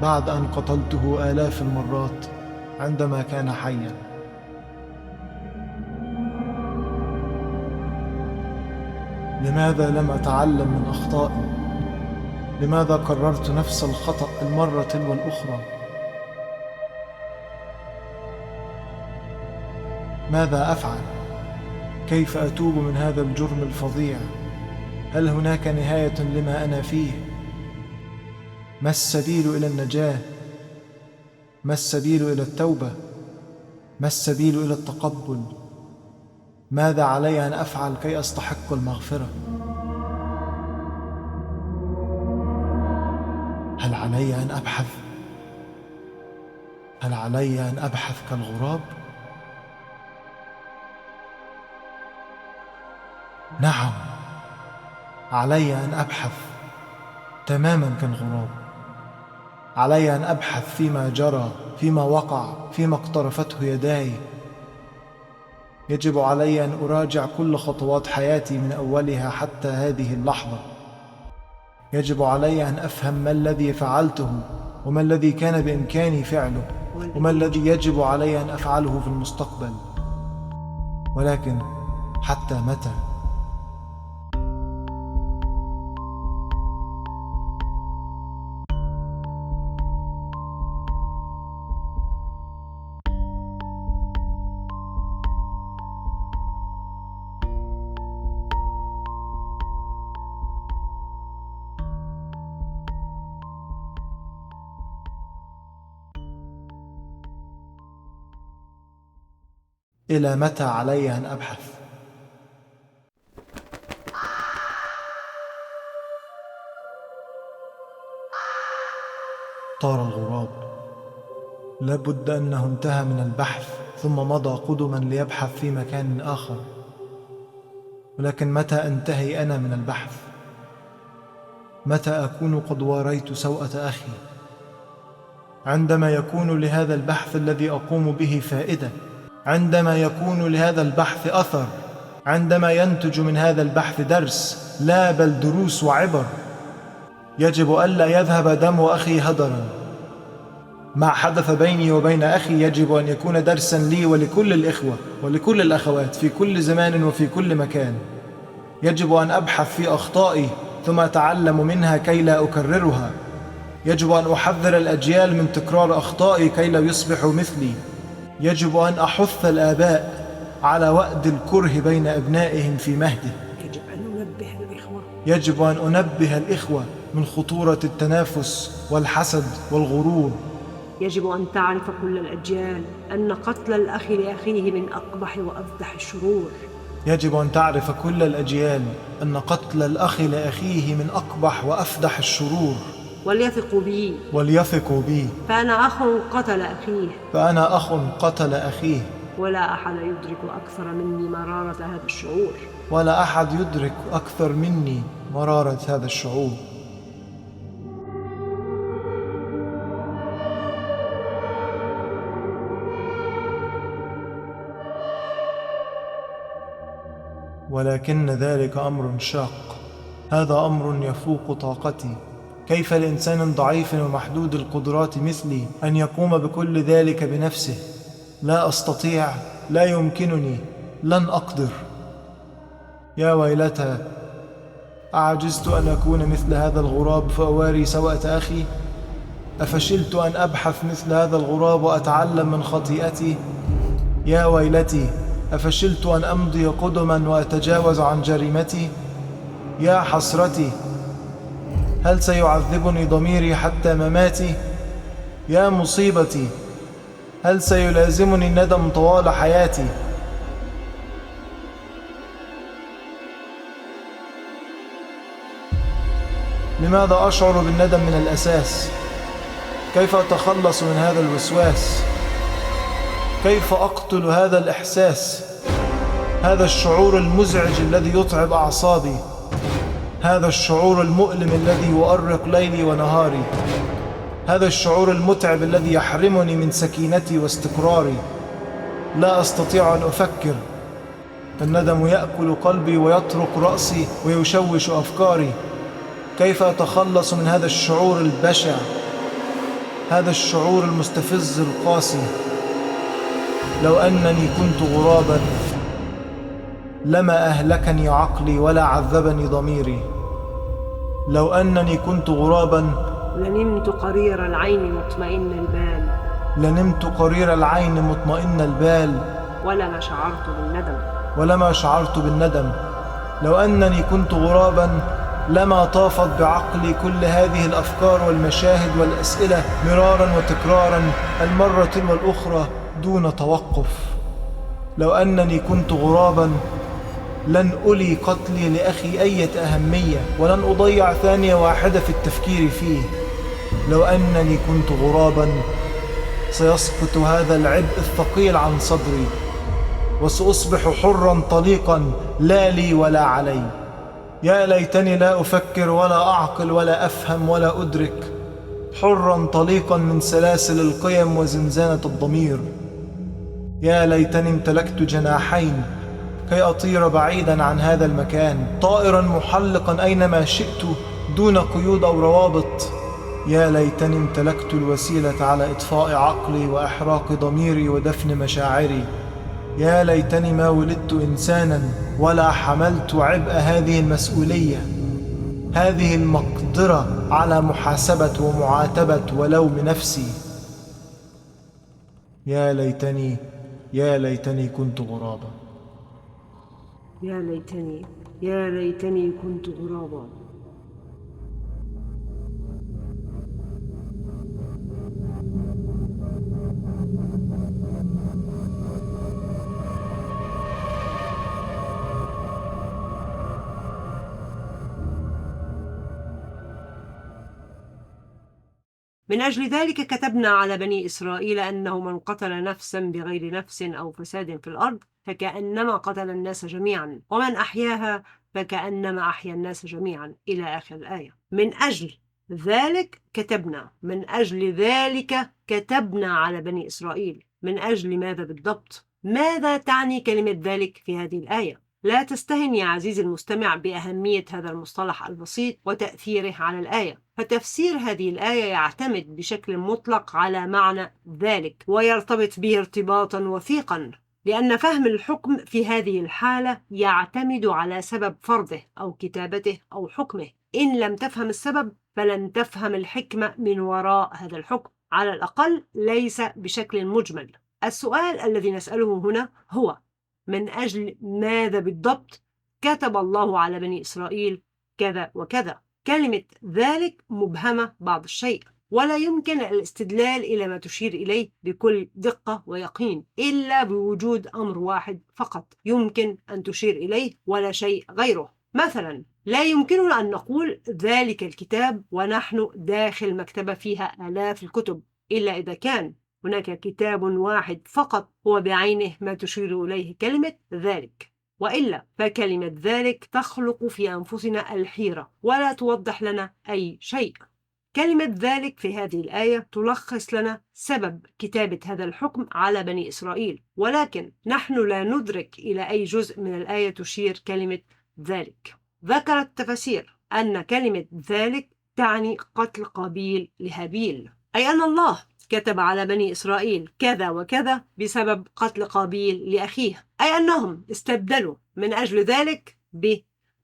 بعد أن قتلته آلاف المرات عندما كان حيا. لماذا لم أتعلم من أخطائي؟ لماذا كررت نفس الخطأ المرة تلو الأخرى؟ ماذا أفعل؟ كيف أتوب من هذا الجرم الفظيع؟ هل هناك نهاية لما أنا فيه؟ ما السبيل إلى النجاة؟ ما السبيل إلى التوبة؟ ما السبيل إلى التقبل؟ ماذا علي أن أفعل كي أستحق المغفرة؟ هل علي أن أبحث؟ هل علي أن أبحث كالغراب؟ نعم، علي أن أبحث تماما كالغراب. علي أن أبحث فيما جرى، فيما وقع، فيما اقترفته يداي. يجب علي أن أراجع كل خطوات حياتي من أولها حتى هذه اللحظة. يجب علي أن أفهم ما الذي فعلته، وما الذي كان بإمكاني فعله، وما الذي يجب علي أن أفعله في المستقبل. ولكن حتى متى؟ إلى متى علي أن أبحث؟ طار الغراب. لابد أنه انتهى من البحث ثم مضى قدما ليبحث في مكان آخر. ولكن متى أنتهي أنا من البحث؟ متى أكون قد واريت سوءة أخي؟ عندما يكون لهذا البحث الذي أقوم به فائدة، عندما يكون لهذا البحث أثر، عندما ينتج من هذا البحث درس، لا بل دروس وعبر. يجب ألا يذهب دم أخي هدرا. ما حدث بيني وبين أخي يجب أن يكون درسا لي ولكل الإخوة ولكل الأخوات في كل زمان وفي كل مكان. يجب أن أبحث في أخطائي ثم أتعلم منها كي لا أكررها. يجب أن أحذر الأجيال من تكرار أخطائي كي لا يصبحوا مثلي. يجب أن أحث الآباء على وأد الكره بين أبنائهم في مهده. يجب أن أنبه الإخوة من خطورة التنافس والحسد والغرور. يجب أن تعرف كل الأجيال أن قتل الأخ لأخيه من أقبح وأفضح الشرور. يجب أن تعرف كل الأجيال أن قتل الأخ لأخيه من أقبح وأفضح الشرور. وليثقوا بي فأنا أخ قتل أخيه ولا أحد يدرك أكثر مني مرارة هذا الشعور. ولا أحد يدرك أكثر مني مرارة هذا الشعور. ولكن ذلك أمر شاق. هذا أمر يفوق طاقتي. كيف لإنسان ضعيف ومحدود القدرات مثلي أن يقوم بكل ذلك بنفسه؟ لا أستطيع، لا يمكنني، لن أقدر. يا ويلتى، أعجزت أن أكون مثل هذا الغراب فأواري سوءة أخي؟ أفشلت أن أبحث مثل هذا الغراب وأتعلم من خطيئتي؟ يا ويلتي، أفشلت أن أمضي قدما وأتجاوز عن جريمتي؟ يا حسرتي، هل سيعذبني ضميري حتى مماتي؟ يا مصيبتي، هل سيلازمني الندم طوال حياتي؟ لماذا أشعر بالندم من الأساس؟ كيف أتخلص من هذا الوسواس؟ كيف أقتل هذا الإحساس؟ هذا الشعور المزعج الذي يتعب أعصابي، هذا الشعور المؤلم الذي يؤرق ليلي ونهاري، هذا الشعور المتعب الذي يحرمني من سكينتي واستقراري. لا أستطيع أن أفكر. الندم يأكل قلبي ويطرق رأسي ويشوش أفكاري. كيف أتخلص من هذا الشعور البشع، هذا الشعور المستفز القاسي؟ لو أنني كنت غرابا لما أهلكني عقلي ولا عذبني ضميري. لو أنني كنت غرابا لنمت قرير العين مطمئن البال. لنمت قرير العين مطمئن البال ولما شعرت بالندم. لو أنني كنت غرابا لما طافت بعقلي كل هذه الأفكار والمشاهد والأسئلة مرارا وتكرارا المرة والأخرى دون توقف. لو أنني كنت غرابا لن أولي قتلي لأخي أي أهمية ولن أضيع ثانية واحدة في التفكير فيه. لو أنني كنت غرابا سيسقط هذا العبء الثقيل عن صدري وسأصبح حرا طليقا لا لي ولا علي. يا ليتني لا أفكر ولا أعقل ولا أفهم ولا أدرك، حرا طليقا من سلاسل القيم وزنزانة الضمير. يا ليتني امتلكت جناحين كي أطير بعيدا عن هذا المكان، طائرا محلقا أينما شئت دون قيود أو روابط. يا ليتني امتلكت الوسيلة على إطفاء عقلي وإحراق ضميري ودفن مشاعري. يا ليتني ما ولدت إنسانا ولا حملت عبء هذه المسؤولية، هذه المقدرة على محاسبة ومعاتبة ولوم نفسي. يا ليتني كنت غرابا. يا ليتني كنت غرابا. من أجل ذلك كتبنا على بني إسرائيل أنه من قتل نفسا بغير نفس أو فساد في الأرض فكأنما قتل الناس جميعا، ومن أحياها فكأنما أحيا الناس جميعا، إلى آخر الآية. من أجل ذلك كتبنا على بني إسرائيل. من أجل ماذا بالضبط؟ ماذا تعني كلمة ذلك في هذه الآية؟ لا تستهن يا عزيزي المستمع بأهمية هذا المصطلح البسيط وتأثيره على الآية، فتفسير هذه الآية يعتمد بشكل مطلق على معنى ذلك ويرتبط به ارتباطا وثيقا، لأن فهم الحكم في هذه الحالة يعتمد على سبب فرضه أو كتابته أو حكمه. إن لم تفهم السبب فلن تفهم الحكمة من وراء هذا الحكم، على الأقل ليس بشكل مجمل. السؤال الذي نسأله هنا هو: من أجل ماذا بالضبط كتب الله على بني إسرائيل كذا وكذا؟ كلمة ذلك مبهمة بعض الشيء، ولا يمكن الاستدلال إلى ما تشير إليه بكل دقة ويقين إلا بوجود أمر واحد فقط يمكن أن تشير إليه ولا شيء غيره. مثلا لا يمكننا أن نقول ذلك الكتاب ونحن داخل مكتبة فيها آلاف الكتب، إلا إذا كان هناك كتاب واحد فقط هو بعينه ما تشير إليه كلمة ذلك، وإلا فكلمة ذلك تخلق في أنفسنا الحيرة ولا توضح لنا أي شيء. كلمة ذلك في هذه الآية تلخص لنا سبب كتابة هذا الحكم على بني إسرائيل، ولكن نحن لا ندرك إلى أي جزء من الآية تشير كلمة ذلك. ذكرت التفاسير أن كلمة ذلك تعني قتل قابيل لهابيل، أي أن الله كتب على بني إسرائيل كذا وكذا بسبب قتل قابيل لأخيه، أي أنهم استبدلوا من أجل ذلك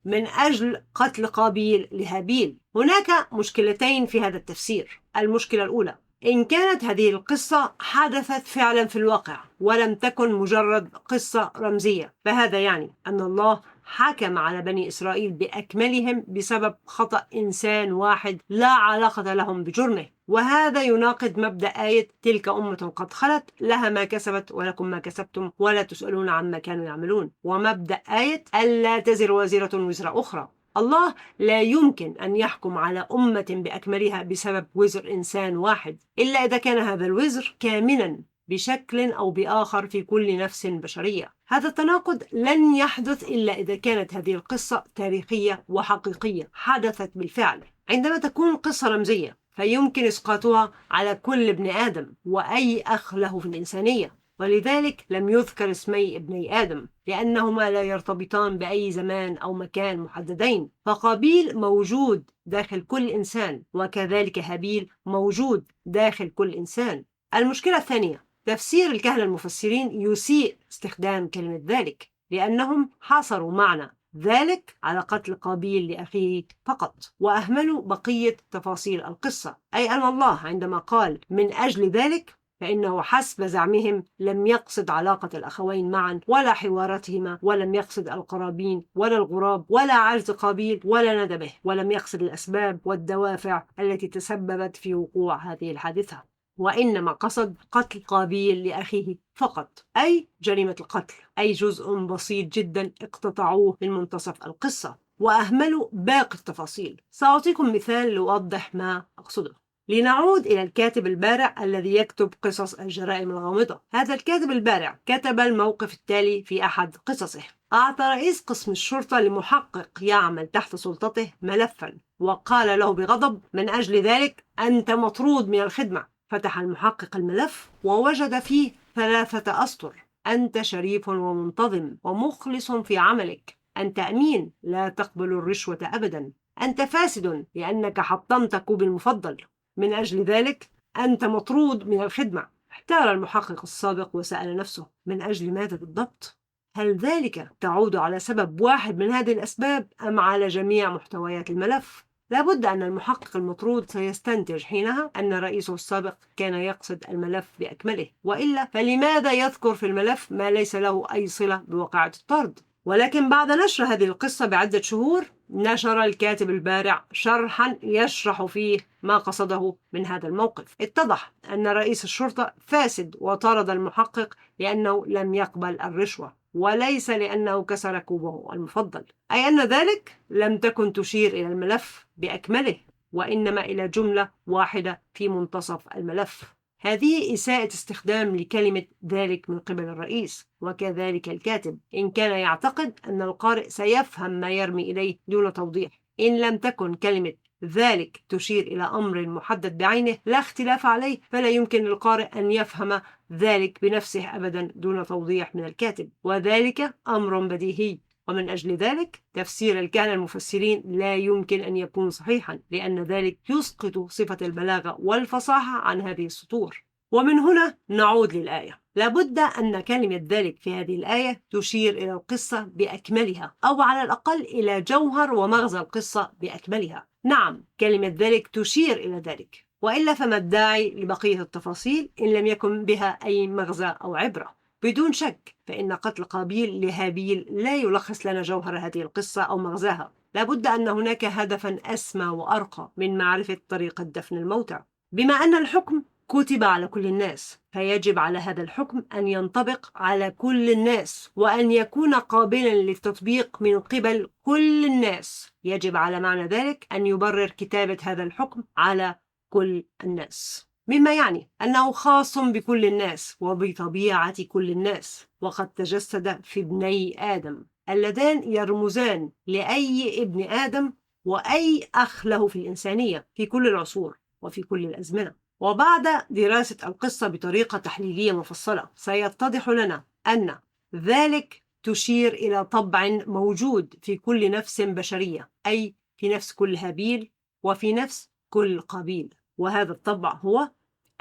من أجل قتل قابيل لهابيل. هناك مشكلتين في هذا التفسير. المشكلة الأولى: إن كانت هذه القصة حدثت فعلا في الواقع ولم تكن مجرد قصة رمزية، فهذا يعني أن الله حكم على بني إسرائيل بأكملهم بسبب خطأ إنسان واحد لا علاقة لهم بجرمه، وهذا يناقض مبدأ آية تلك أمة قد خلت لها ما كسبت ولكم ما كسبتم ولا تسألون عما كانوا يعملون، ومبدأ آية ألا تزر وازرة وزر أخرى. الله لا يمكن أن يحكم على أمة بأكملها بسبب وزر إنسان واحد إلا إذا كان هذا الوزر كامنا بشكل أو بآخر في كل نفس بشرية. هذا التناقض لن يحدث إلا إذا كانت هذه القصة تاريخية وحقيقية حدثت بالفعل. عندما تكون قصة رمزية فيمكن إسقاطها على كل ابن آدم وأي أخ له في الإنسانية، ولذلك لم يذكر اسمي ابني آدم لأنهما لا يرتبطان بأي زمان أو مكان محددين، فقابيل موجود داخل كل إنسان وكذلك هابيل موجود داخل كل إنسان. المشكلة الثانية: تفسير الكهنة المفسرين يسيء استخدام كلمة ذلك، لأنهم حصروا معنى ذلك على قتل قابيل لأخيه فقط وأهملوا بقية تفاصيل القصة، أي أن الله عندما قال من أجل ذلك فإنه حسب زعمهم لم يقصد علاقة الأخوين معا ولا حواراتهما، ولم يقصد القرابين ولا الغراب ولا عجز قابيل ولا ندبه، ولم يقصد الأسباب والدوافع التي تسببت في وقوع هذه الحادثة، وإنما قصد قتل قابيل لأخيه فقط، أي جريمة القتل، أي جزء بسيط جدا اقتطعوه من منتصف القصة وأهملوا باقي التفاصيل. سأعطيكم مثال لأوضح ما أقصده. لنعود إلى الكاتب البارع الذي يكتب قصص الجرائم الغامضة. هذا الكاتب البارع كتب الموقف التالي في أحد قصصه: أعطى رئيس قسم الشرطة لمحقق يعمل تحت سلطته ملفا وقال له بغضب: من أجل ذلك أنت مطرود من الخدمة. فتح المحقق الملف ووجد فيه 3 أسطر: أنت شريف ومنتظم ومخلص في عملك، أنت أمين لا تقبل الرشوة أبدا، أنت فاسد لأنك حطمت كوب المفضل، من أجل ذلك أنت مطرود من الخدمة. احتار المحقق السابق وسأل نفسه: من أجل ماذا بالضبط؟ هل ذلك تعود على سبب واحد من هذه الأسباب أم على جميع محتويات الملف؟ لابد أن المحقق المطرود سيستنتج حينها أن رئيسه السابق كان يقصد الملف بأكمله، وإلا فلماذا يذكر في الملف ما ليس له أي صلة بواقعة الطرد؟ ولكن بعد نشر هذه القصة بعدة شهور نشر الكاتب البارع شرحا يشرح فيه ما قصده من هذا الموقف. اتضح أن رئيس الشرطة فاسد وطرد المحقق لأنه لم يقبل الرشوة وليس لأنه كسر كوبه المفضل، أي أن ذلك لم تكن تشير إلى الملف بأكمله وإنما إلى جملة واحدة في منتصف الملف. هذه إساءة استخدام لكلمة ذلك من قبل الرئيس، وكذلك الكاتب إن كان يعتقد أن القارئ سيفهم ما يرمي إليه دون توضيح. إن لم تكن كلمة ذلك تشير إلى أمر محدد بعينه لا اختلاف عليه، فلا يمكن للقارئ أن يفهم ذلك بنفسه أبدا دون توضيح من الكاتب، وذلك أمر بديهي. ومن أجل ذلك تفسير الكهنة المفسرين لا يمكن أن يكون صحيحا، لأن ذلك يسقط صفة البلاغة والفصاحة عن هذه السطور. ومن هنا نعود للآية. لابد أن كلمة ذلك في هذه الآية تشير إلى القصة بأكملها، أو على الأقل إلى جوهر ومغزى القصة بأكملها. نعم، كلمة ذلك تشير إلى ذلك، وإلا فما الداعي لبقية التفاصيل إن لم يكن بها أي مغزى أو عبرة؟ بدون شك فإن قتل قابيل لهابيل لا يلخص لنا جوهر هذه القصة أو مغزاها. لابد أن هناك هدفا أسمى وأرقى من معرفة طريقة دفن الموتى. بما أن الحكم كتب على كل الناس، فيجب على هذا الحكم أن ينطبق على كل الناس، وأن يكون قابلا للتطبيق من قبل كل الناس. يجب على معنى ذلك أن يبرر كتابة هذا الحكم على كل الناس، مما يعني أنه خاص بكل الناس وبطبيعة كل الناس، وقد تجسد في ابني آدم اللذان يرمزان لأي ابن آدم وأي أخ له في الإنسانية في كل العصور وفي كل الأزمنة. وبعد دراسة القصة بطريقة تحليلية مفصلة سيتضح لنا أن ذلك تشير إلى طبع موجود في كل نفس بشرية، أي في نفس كل هابيل وفي نفس كل قابيل، وهذا الطبع هو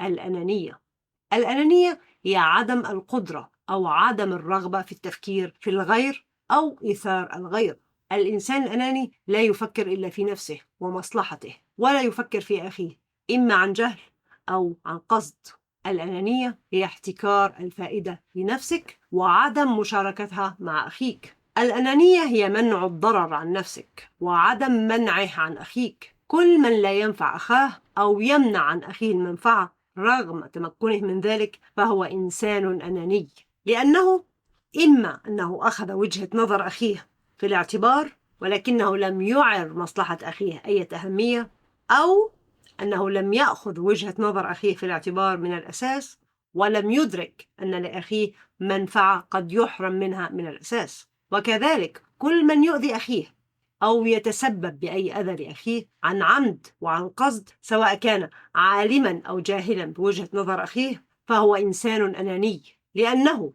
الأنانية. الأنانية هي عدم القدرة أو عدم الرغبة في التفكير في الغير أو إيثار الغير. الإنسان الأناني لا يفكر إلا في نفسه ومصلحته، ولا يفكر في أخيه إما عن جهل أو عن قصد. الأنانية هي احتكار الفائدة لنفسك وعدم مشاركتها مع أخيك. الأنانية هي منع الضرر عن نفسك وعدم منعه عن أخيك. كل من لا ينفع أخاه أو يمنع عن أخيه المنفعة رغم تمكنه من ذلك فهو إنسان أناني، لأنه إما أنه أخذ وجهة نظر أخيه في الاعتبار ولكنه لم يعر مصلحة أخيه أي أهمية، أو أنه لم يأخذ وجهة نظر أخيه في الاعتبار من الأساس ولم يدرك أن لأخيه منفعة قد يحرم منها من الأساس. وكذلك كل من يؤذي أخيه أو يتسبب بأي أذى لأخيه عن عمد وعن قصد، سواء كان عالما أو جاهلا بوجهة نظر أخيه، فهو إنسان أناني، لأنه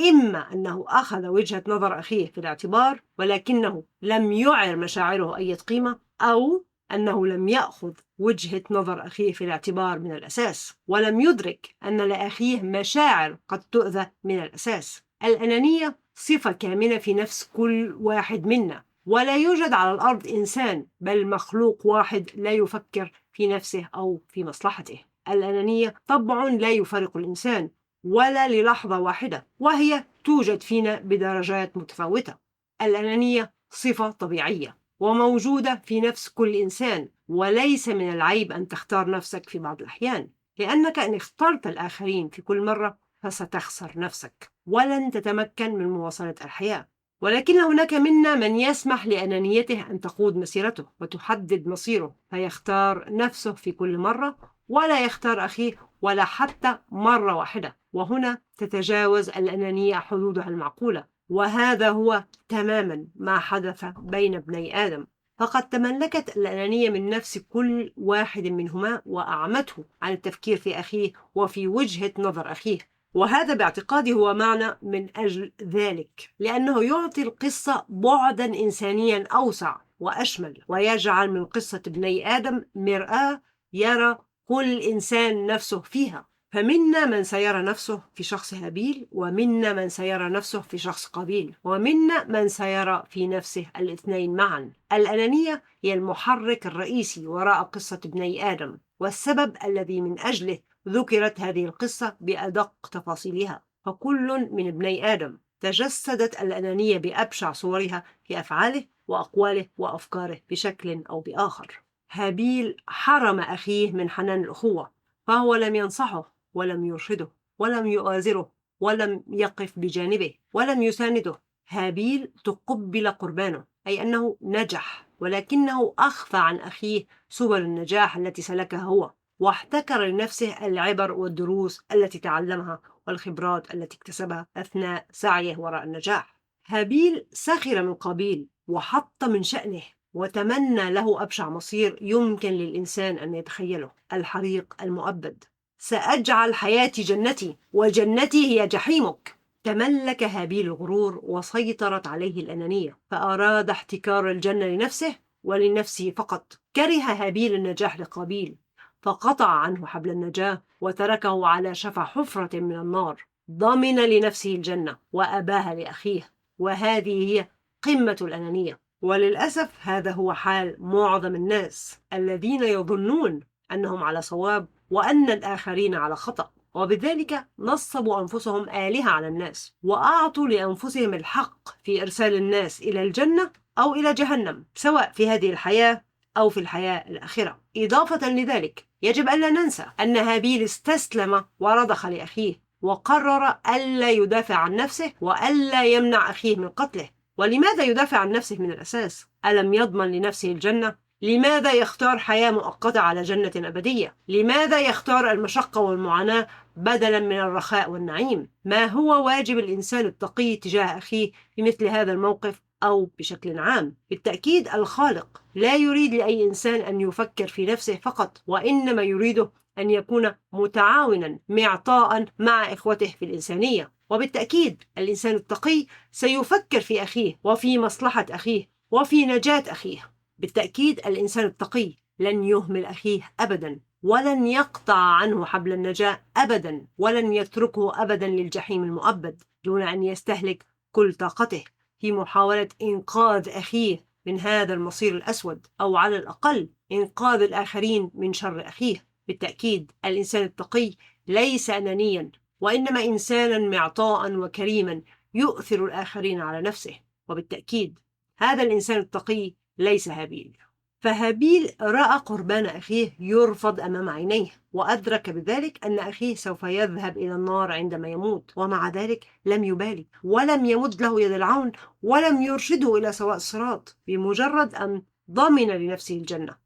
إما أنه أخذ وجهة نظر أخيه في الاعتبار ولكنه لم يعر مشاعره أي قيمة، أو أنه لم يأخذ وجهة نظر أخيه في الاعتبار من الأساس ولم يدرك أن لأخيه مشاعر قد تؤذى من الأساس. الأنانية صفة كامنة في نفس كل واحد منا، ولا يوجد على الأرض إنسان بل مخلوق واحد لا يفكر في نفسه أو في مصلحته. الأنانية طبع لا يفارق الإنسان ولا للحظة واحدة، وهي توجد فينا بدرجات متفاوتة. الأنانية صفة طبيعية وموجودة في نفس كل إنسان، وليس من العيب أن تختار نفسك في بعض الأحيان، لأنك إن اخترت الآخرين في كل مرة فستخسر نفسك ولن تتمكن من مواصلة الحياة. ولكن هناك منا من يسمح لأنانيته أن تقود مسيرته وتحدد مصيره، فيختار نفسه في كل مرة ولا يختار أخيه ولا حتى مرة واحدة، وهنا تتجاوز الأنانية حدودها المعقولة. وهذا هو تماما ما حدث بين ابني آدم، فقد تملكت الأنانية من نفس كل واحد منهما وأعمته عن التفكير في أخيه وفي وجهة نظر أخيه. وهذا باعتقادي هو معنى من أجل ذلك، لأنه يعطي القصة بعدا إنسانيا أوسع وأشمل، ويجعل من قصة ابني آدم مرآة يرى كل إنسان نفسه فيها. فمنا من سيرى نفسه في شخص هابيل، ومنا من سيرى نفسه في شخص قابيل، ومنا من سيرى في نفسه الاثنين معا. الأنانية هي المحرك الرئيسي وراء قصة ابني آدم، والسبب الذي من أجله ذكرت هذه القصة بأدق تفاصيلها. فكل من ابني آدم تجسدت الأنانية بأبشع صورها في أفعاله وأقواله وأفكاره بشكل أو بآخر. هابيل حرم أخيه من حنان الأخوة، فهو لم ينصحه ولم يرشده ولم يؤازره ولم يقف بجانبه ولم يسانده. هابيل تقبل قربانه، أي أنه نجح، ولكنه أخفى عن أخيه سبل النجاح التي سلكها هو، واحتكر لنفسه العبر والدروس التي تعلمها والخبرات التي اكتسبها أثناء سعيه وراء النجاح. هابيل سخر من قابيل وحط من شأنه وتمنى له أبشع مصير يمكن للإنسان أن يتخيله: الحريق المؤبد. سأجعل حياتي جنتي وجنتي هي جحيمك. تملك هابيل الغرور وسيطرت عليه الأنانية، فأراد احتكار الجنة لنفسه ولنفسه فقط. كره هابيل النجاح لقابيل، فقطع عنه حبل النجاة وتركه على شفا حفرة من النار، ضمن لنفسه الجنة وأباها لأخيه. وهذه هي قمة الأنانية. وللأسف هذا هو حال معظم الناس الذين يظنون أنهم على صواب وأن الآخرين على خطأ، وبذلك نصبوا أنفسهم آلهة على الناس، وأعطوا لأنفسهم الحق في إرسال الناس إلى الجنة أو إلى جهنم، سواء في هذه الحياة أو في الحياة الآخرة. إضافة لذلك يجب ألا ننسى أن هابيل استسلم ورضخ لأخيه، وقرر ألا يدافع عن نفسه وألا يمنع أخيه من قتله. ولماذا يدافع عن نفسه من الأساس؟ ألم يضمن لنفسه الجنة؟ لماذا يختار حياة مؤقتة على جنة أبدية؟ لماذا يختار المشقة والمعاناة بدلا من الرخاء والنعيم؟ ما هو واجب الإنسان التقي تجاه أخيه في مثل هذا الموقف أو بشكل عام؟ بالتأكيد الخالق لا يريد لأي إنسان أن يفكر في نفسه فقط، وإنما يريده أن يكون متعاونا معطاء مع إخوته في الإنسانية. وبالتأكيد الإنسان التقي سيفكر في أخيه وفي مصلحة أخيه وفي نجاة أخيه. بالتأكيد الإنسان التقي لن يهمل أخيه أبدا، ولن يقطع عنه حبل النجاة أبدا، ولن يتركه أبدا للجحيم المؤبد دون أن يستهلك كل طاقته في محاولة إنقاذ أخيه من هذا المصير الأسود، أو على الأقل إنقاذ الآخرين من شر أخيه. بالتأكيد الإنسان التقي ليس أنانيا، وإنما إنسانا معطاء وكريما يؤثر الآخرين على نفسه. وبالتأكيد هذا الإنسان التقي ليس هابيل. فهابيل رأى قربان أخيه يرفض أمام عينيه، وأدرك بذلك أن أخيه سوف يذهب إلى النار عندما يموت، ومع ذلك لم يبالي ولم يمد له يد العون ولم يرشده إلى سواء الصراط، بمجرد أن ضمن لنفسه الجنة.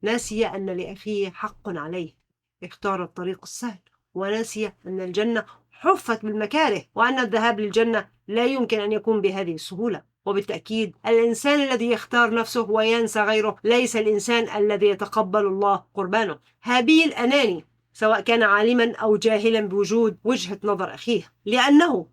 نسي أن لأخيه حق عليه، اختار الطريق السهل، ونسي أن الجنة حفت بالمكاره، وأن الذهاب للجنة لا يمكن أن يكون بهذه السهولة. وبالتأكيد الإنسان الذي يختار نفسه وينسى غيره ليس الإنسان الذي يتقبل الله قربانه. هابيل أناني، سواء كان عالما أو جاهلا بوجود وجهة نظر أخيه، لأنه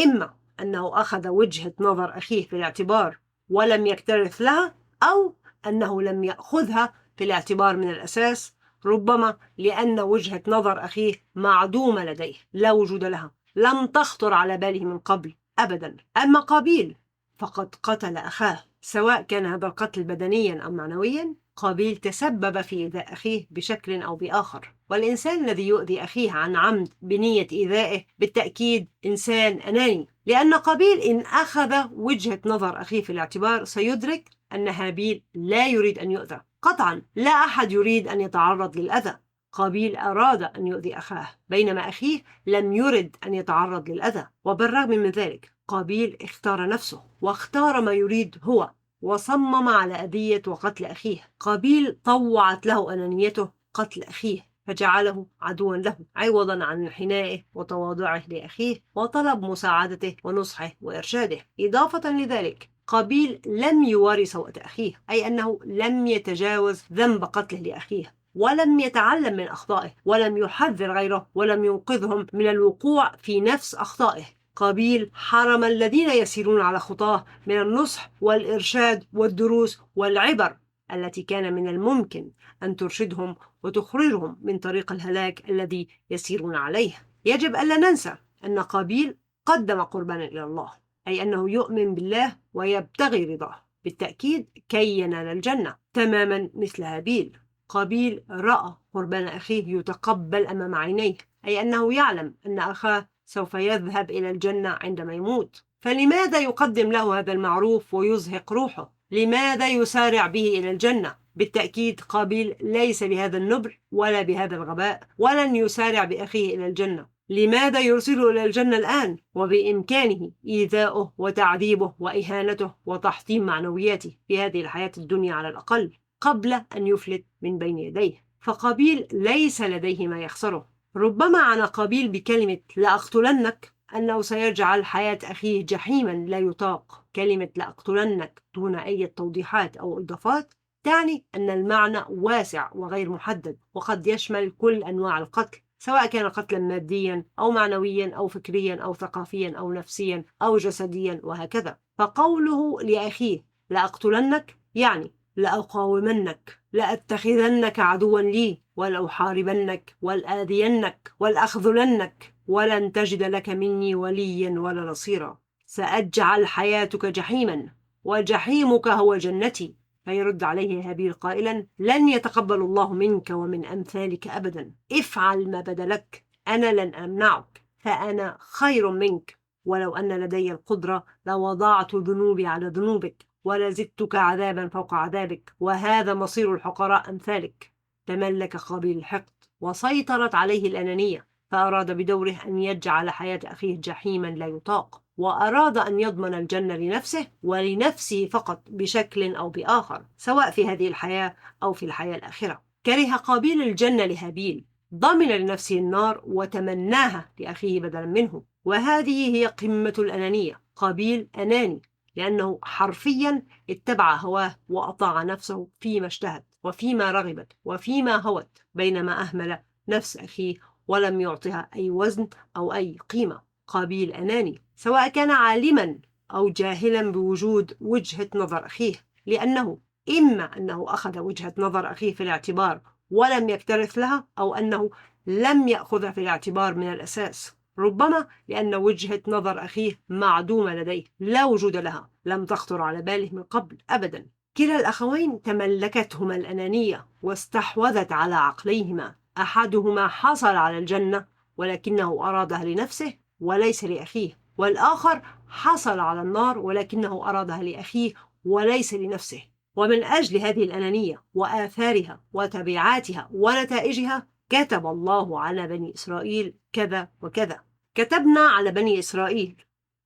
إما أنه أخذ وجهة نظر أخيه في الاعتبار ولم يكترث لها، أو أنه لم يأخذها في الاعتبار من الأساس، ربما لأن وجهة نظر أخيه معدومة لديه، لا وجود لها، لم تخطر على باله من قبل أبدا. أما قابيل فقد قتل أخاه، سواء كان هذا القتل بدنيا أو معنويا. قابيل تسبب في إيذاء أخيه بشكل أو بآخر، والإنسان الذي يؤذي أخيه عن عمد بنية إيذائه بالتأكيد إنسان أناني، لأن قابيل إن أخذ وجهة نظر أخيه في الاعتبار سيدرك أن هابيل لا يريد أن يؤذى قطعا، لا أحد يريد أن يتعرض للأذى. قابيل أراد أن يؤذي أخاه، بينما أخيه لم يرد أن يتعرض للأذى. وبالرغم من ذلك قابيل اختار نفسه واختار ما يريد هو، وصمم على أذية وقتل أخيه. قابيل طوعت له أنانيته قتل أخيه، فجعله عدوا له، عوضا عن انحنائه وتواضعه لأخيه وطلب مساعدته ونصحه وإرشاده. إضافة لذلك قابيل لم يواري سوءة أخيه، أي أنه لم يتجاوز ذنب قتله لأخيه، ولم يتعلم من أخطائه، ولم يحذر غيره، ولم ينقذهم من الوقوع في نفس أخطائه. قابيل حرم الذين يسيرون على خطاه من النصح والإرشاد والدروس والعبر التي كان من الممكن أن ترشدهم وتخرجهم من طريق الهلاك الذي يسيرون عليه. يجب ألا ننسى أن قابيل قدم قربانا إلى الله، أي أنه يؤمن بالله ويبتغي رضاه، بالتأكيد كي ينال الجنة، تماما مثل هابيل. قابيل رأى قربان أخيه يتقبل أمام عينيه، أي أنه يعلم أن أخاه سوف يذهب إلى الجنة عندما يموت، فلماذا يقدم له هذا المعروف ويزهق روحه؟ لماذا يسارع به إلى الجنة؟ بالتأكيد قابيل ليس بهذا النبل ولا بهذا الغباء، ولن يسارع بأخيه إلى الجنة. لماذا يرسله إلى الجنة الآن وبإمكانه إيذاؤه وتعذيبه وإهانته وتحطيم معنوياته في هذه الحياة الدنيا على الأقل، قبل أن يفلت من بين يديه؟ فقابيل ليس لديه ما يخسره. ربما عن قابيل بكلمة لأقتلنك أنه سيجعل حياة أخيه جحيما لا يطاق. كلمة لأقتلنك دون أي توضيحات أو إضافات تعني أن المعنى واسع وغير محدد، وقد يشمل كل أنواع القتل، سواء كان قتلا ماديا أو معنويا أو فكريا أو ثقافيا أو نفسيا أو جسديا وهكذا. فقوله لأخيه لأقتلنك يعني لأقاومنك، لأتخذنك عدوا لي، ولأحاربنك، ولآذينك، ولأخذلنك، ولن تجد لك مني وليا ولا نصيرا. سأجعل حياتك جحيما، وجحيمك هو جنتي. فيرد عليه هابيل قائلا: لن يتقبل الله منك ومن أمثالك أبدا، افعل ما بدا لك، أنا لن أمنعك، فأنا خير منك، ولو أن لدي القدرة لوضعت ذنوبي على ذنوبك، ولزدتك عذابا فوق عذابك، وهذا مصير الحقراء أمثالك. تملك قابيل الحقد، وسيطرت عليه الأنانية، فأراد بدوره أن يجعل حياة أخيه جحيما لا يطاق، وأراد أن يضمن الجنة لنفسه ولنفسه فقط بشكل أو بآخر، سواء في هذه الحياة أو في الحياة الآخرة. كره قابيل الجنة لهابيل، ضمن لنفسه النار وتمناها لأخيه بدلا منه، وهذه هي قمة الأنانية. قابيل أناني لأنه حرفيا اتبع هواه وأطاع نفسه فيما اشتهت وفيما رغبت وفيما هوت، بينما أهمل نفس أخيه ولم يعطها أي وزن أو أي قيمة. قابيل أناني سواء كان عالما أو جاهلا بوجود وجهة نظر أخيه، لأنه إما أنه أخذ وجهة نظر أخيه في الاعتبار ولم يكترث لها، أو أنه لم يأخذها في الاعتبار من الأساس، ربما لأن وجهة نظر أخيه معدومة لديه، لا وجود لها، لم تخطر على باله من قبل أبدا. كلا الأخوين تملكتهما الأنانية واستحوذت على عقليهما. أحدهما حصل على الجنة ولكنه أرادها لنفسه وليس لأخيه، والآخر حصل على النار ولكنه أرادها لأخيه وليس لنفسه. ومن أجل هذه الأنانية وآثارها وتبعاتها ونتائجها كتب الله على بني إسرائيل كذا وكذا. كتبنا على بني إسرائيل: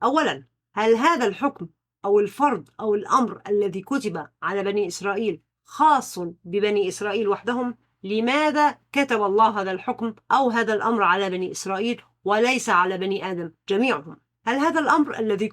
أولا، هل هذا الحكم أو الفرض أو الأمر الذي كتب على بني إسرائيل خاص ببني إسرائيل وحدهم؟ لماذا كتب الله هذا الحكم أو هذا الأمر على بني إسرائيل وليس على بني آدم جميعهم؟ هل هذا الأمر الذي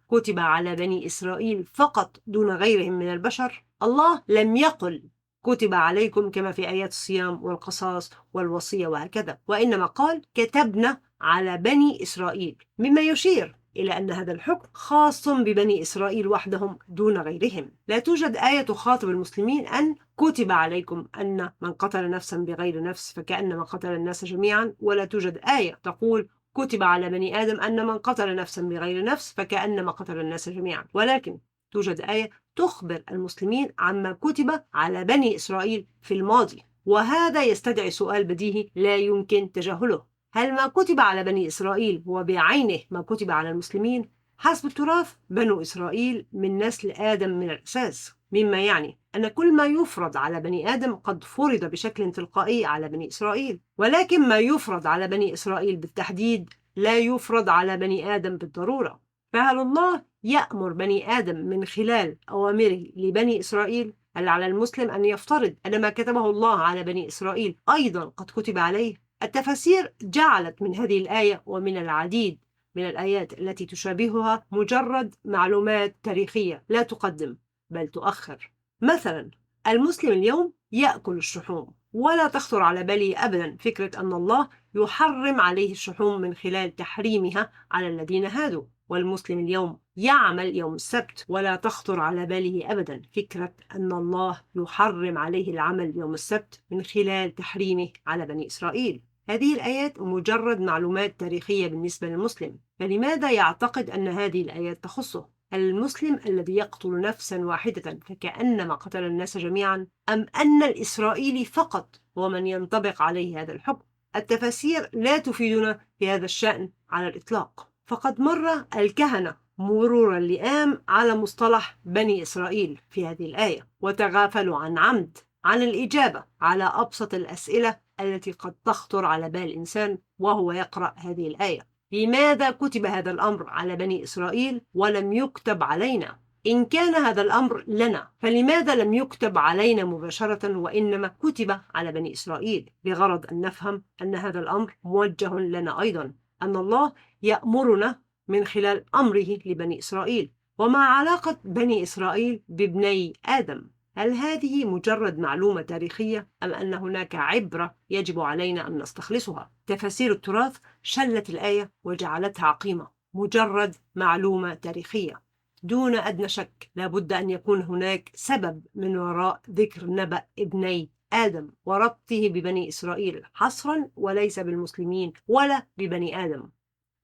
كتب على بني إسرائيل فقط دون غيرهم من البشر؟ الله لم يقل كتب عليكم كما في آيات الصيام والقصاص والوصية وهكذا، وإنما قال كتبنا على بني إسرائيل، مما يشير إلى أن هذا الحكم خاص ببني إسرائيل وحدهم دون غيرهم. لا توجد آية تخاطب المسلمين أن كتب عليكم أن من قتل نفسا بغير نفس فكأنما قتل الناس جميعا، ولا توجد آية تقول كتب على بني آدم أن من قتل نفسا بغير نفس فكأنما قتل الناس جميعا، ولكن توجد آية تخبر المسلمين عما كتب على بني إسرائيل في الماضي، وهذا يستدعي سؤال بديهي لا يمكن تجاهله: هل ما كتب على بني إسرائيل هو بعينه ما كتب على المسلمين؟ حسب التراث بنو إسرائيل من نسل آدم من الأساس، مما يعني أن كل ما يفرض على بني آدم قد فرض بشكل تلقائي على بني إسرائيل، ولكن ما يفرض على بني إسرائيل بالتحديد لا يفرض على بني آدم بالضرورة. فهل الله يأمر بني آدم من خلال أوامره لبني إسرائيل؟ هل على المسلم أن يفترض أن ما كتبه الله على بني إسرائيل أيضا قد كتب عليه؟ التفاسير جعلت من هذه الآية ومن العديد من الآيات التي تشابهها مجرد معلومات تاريخية لا تقدم بل تؤخر. مثلا المسلم اليوم يأكل الشحوم، ولا تخطر على باله أبدا فكرة أن الله يحرم عليه الشحوم من خلال تحريمها على الذين هادوا. والمسلم اليوم يعمل يوم السبت، ولا تخطر على باله أبدا فكرة أن الله يحرم عليه العمل يوم السبت من خلال تحريمه على بني إسرائيل. هذه الآيات مجرد معلومات تاريخية بالنسبة للمسلم، فلماذا يعتقد أن هذه الآيات تخصه؟ المسلم الذي يقتل نفسا واحدة فكأنما قتل الناس جميعا، أم أن الإسرائيلي فقط هو من ينطبق عليه هذا الحكم؟ التفاسير لا تفيدنا في هذا الشأن على الإطلاق. فقد مر الكهنة مرور اللئام على مصطلح بني إسرائيل في هذه الآية، وتغافلوا عن عمد عن الإجابة على أبسط الأسئلة التي قد تخطر على بال الإنسان وهو يقرأ هذه الآية: لماذا كتب هذا الأمر على بني إسرائيل ولم يكتب علينا؟ إن كان هذا الأمر لنا فلماذا لم يكتب علينا مباشرة وإنما كتب على بني إسرائيل؟ بغرض أن نفهم أن هذا الأمر موجه لنا أيضا، أن الله يأمرنا من خلال أمره لبني إسرائيل. وما علاقة بني إسرائيل بابني آدم؟ هل هذه مجرد معلومة تاريخية أم أن هناك عبرة يجب علينا أن نستخلصها؟ تفاسير التراث شلت الآية وجعلتها عقيمة، مجرد معلومة تاريخية. دون أدنى شك لابد أن يكون هناك سبب من وراء ذكر نبأ ابني آدم وربطه ببني إسرائيل حصرا، وليس بالمسلمين ولا ببني آدم.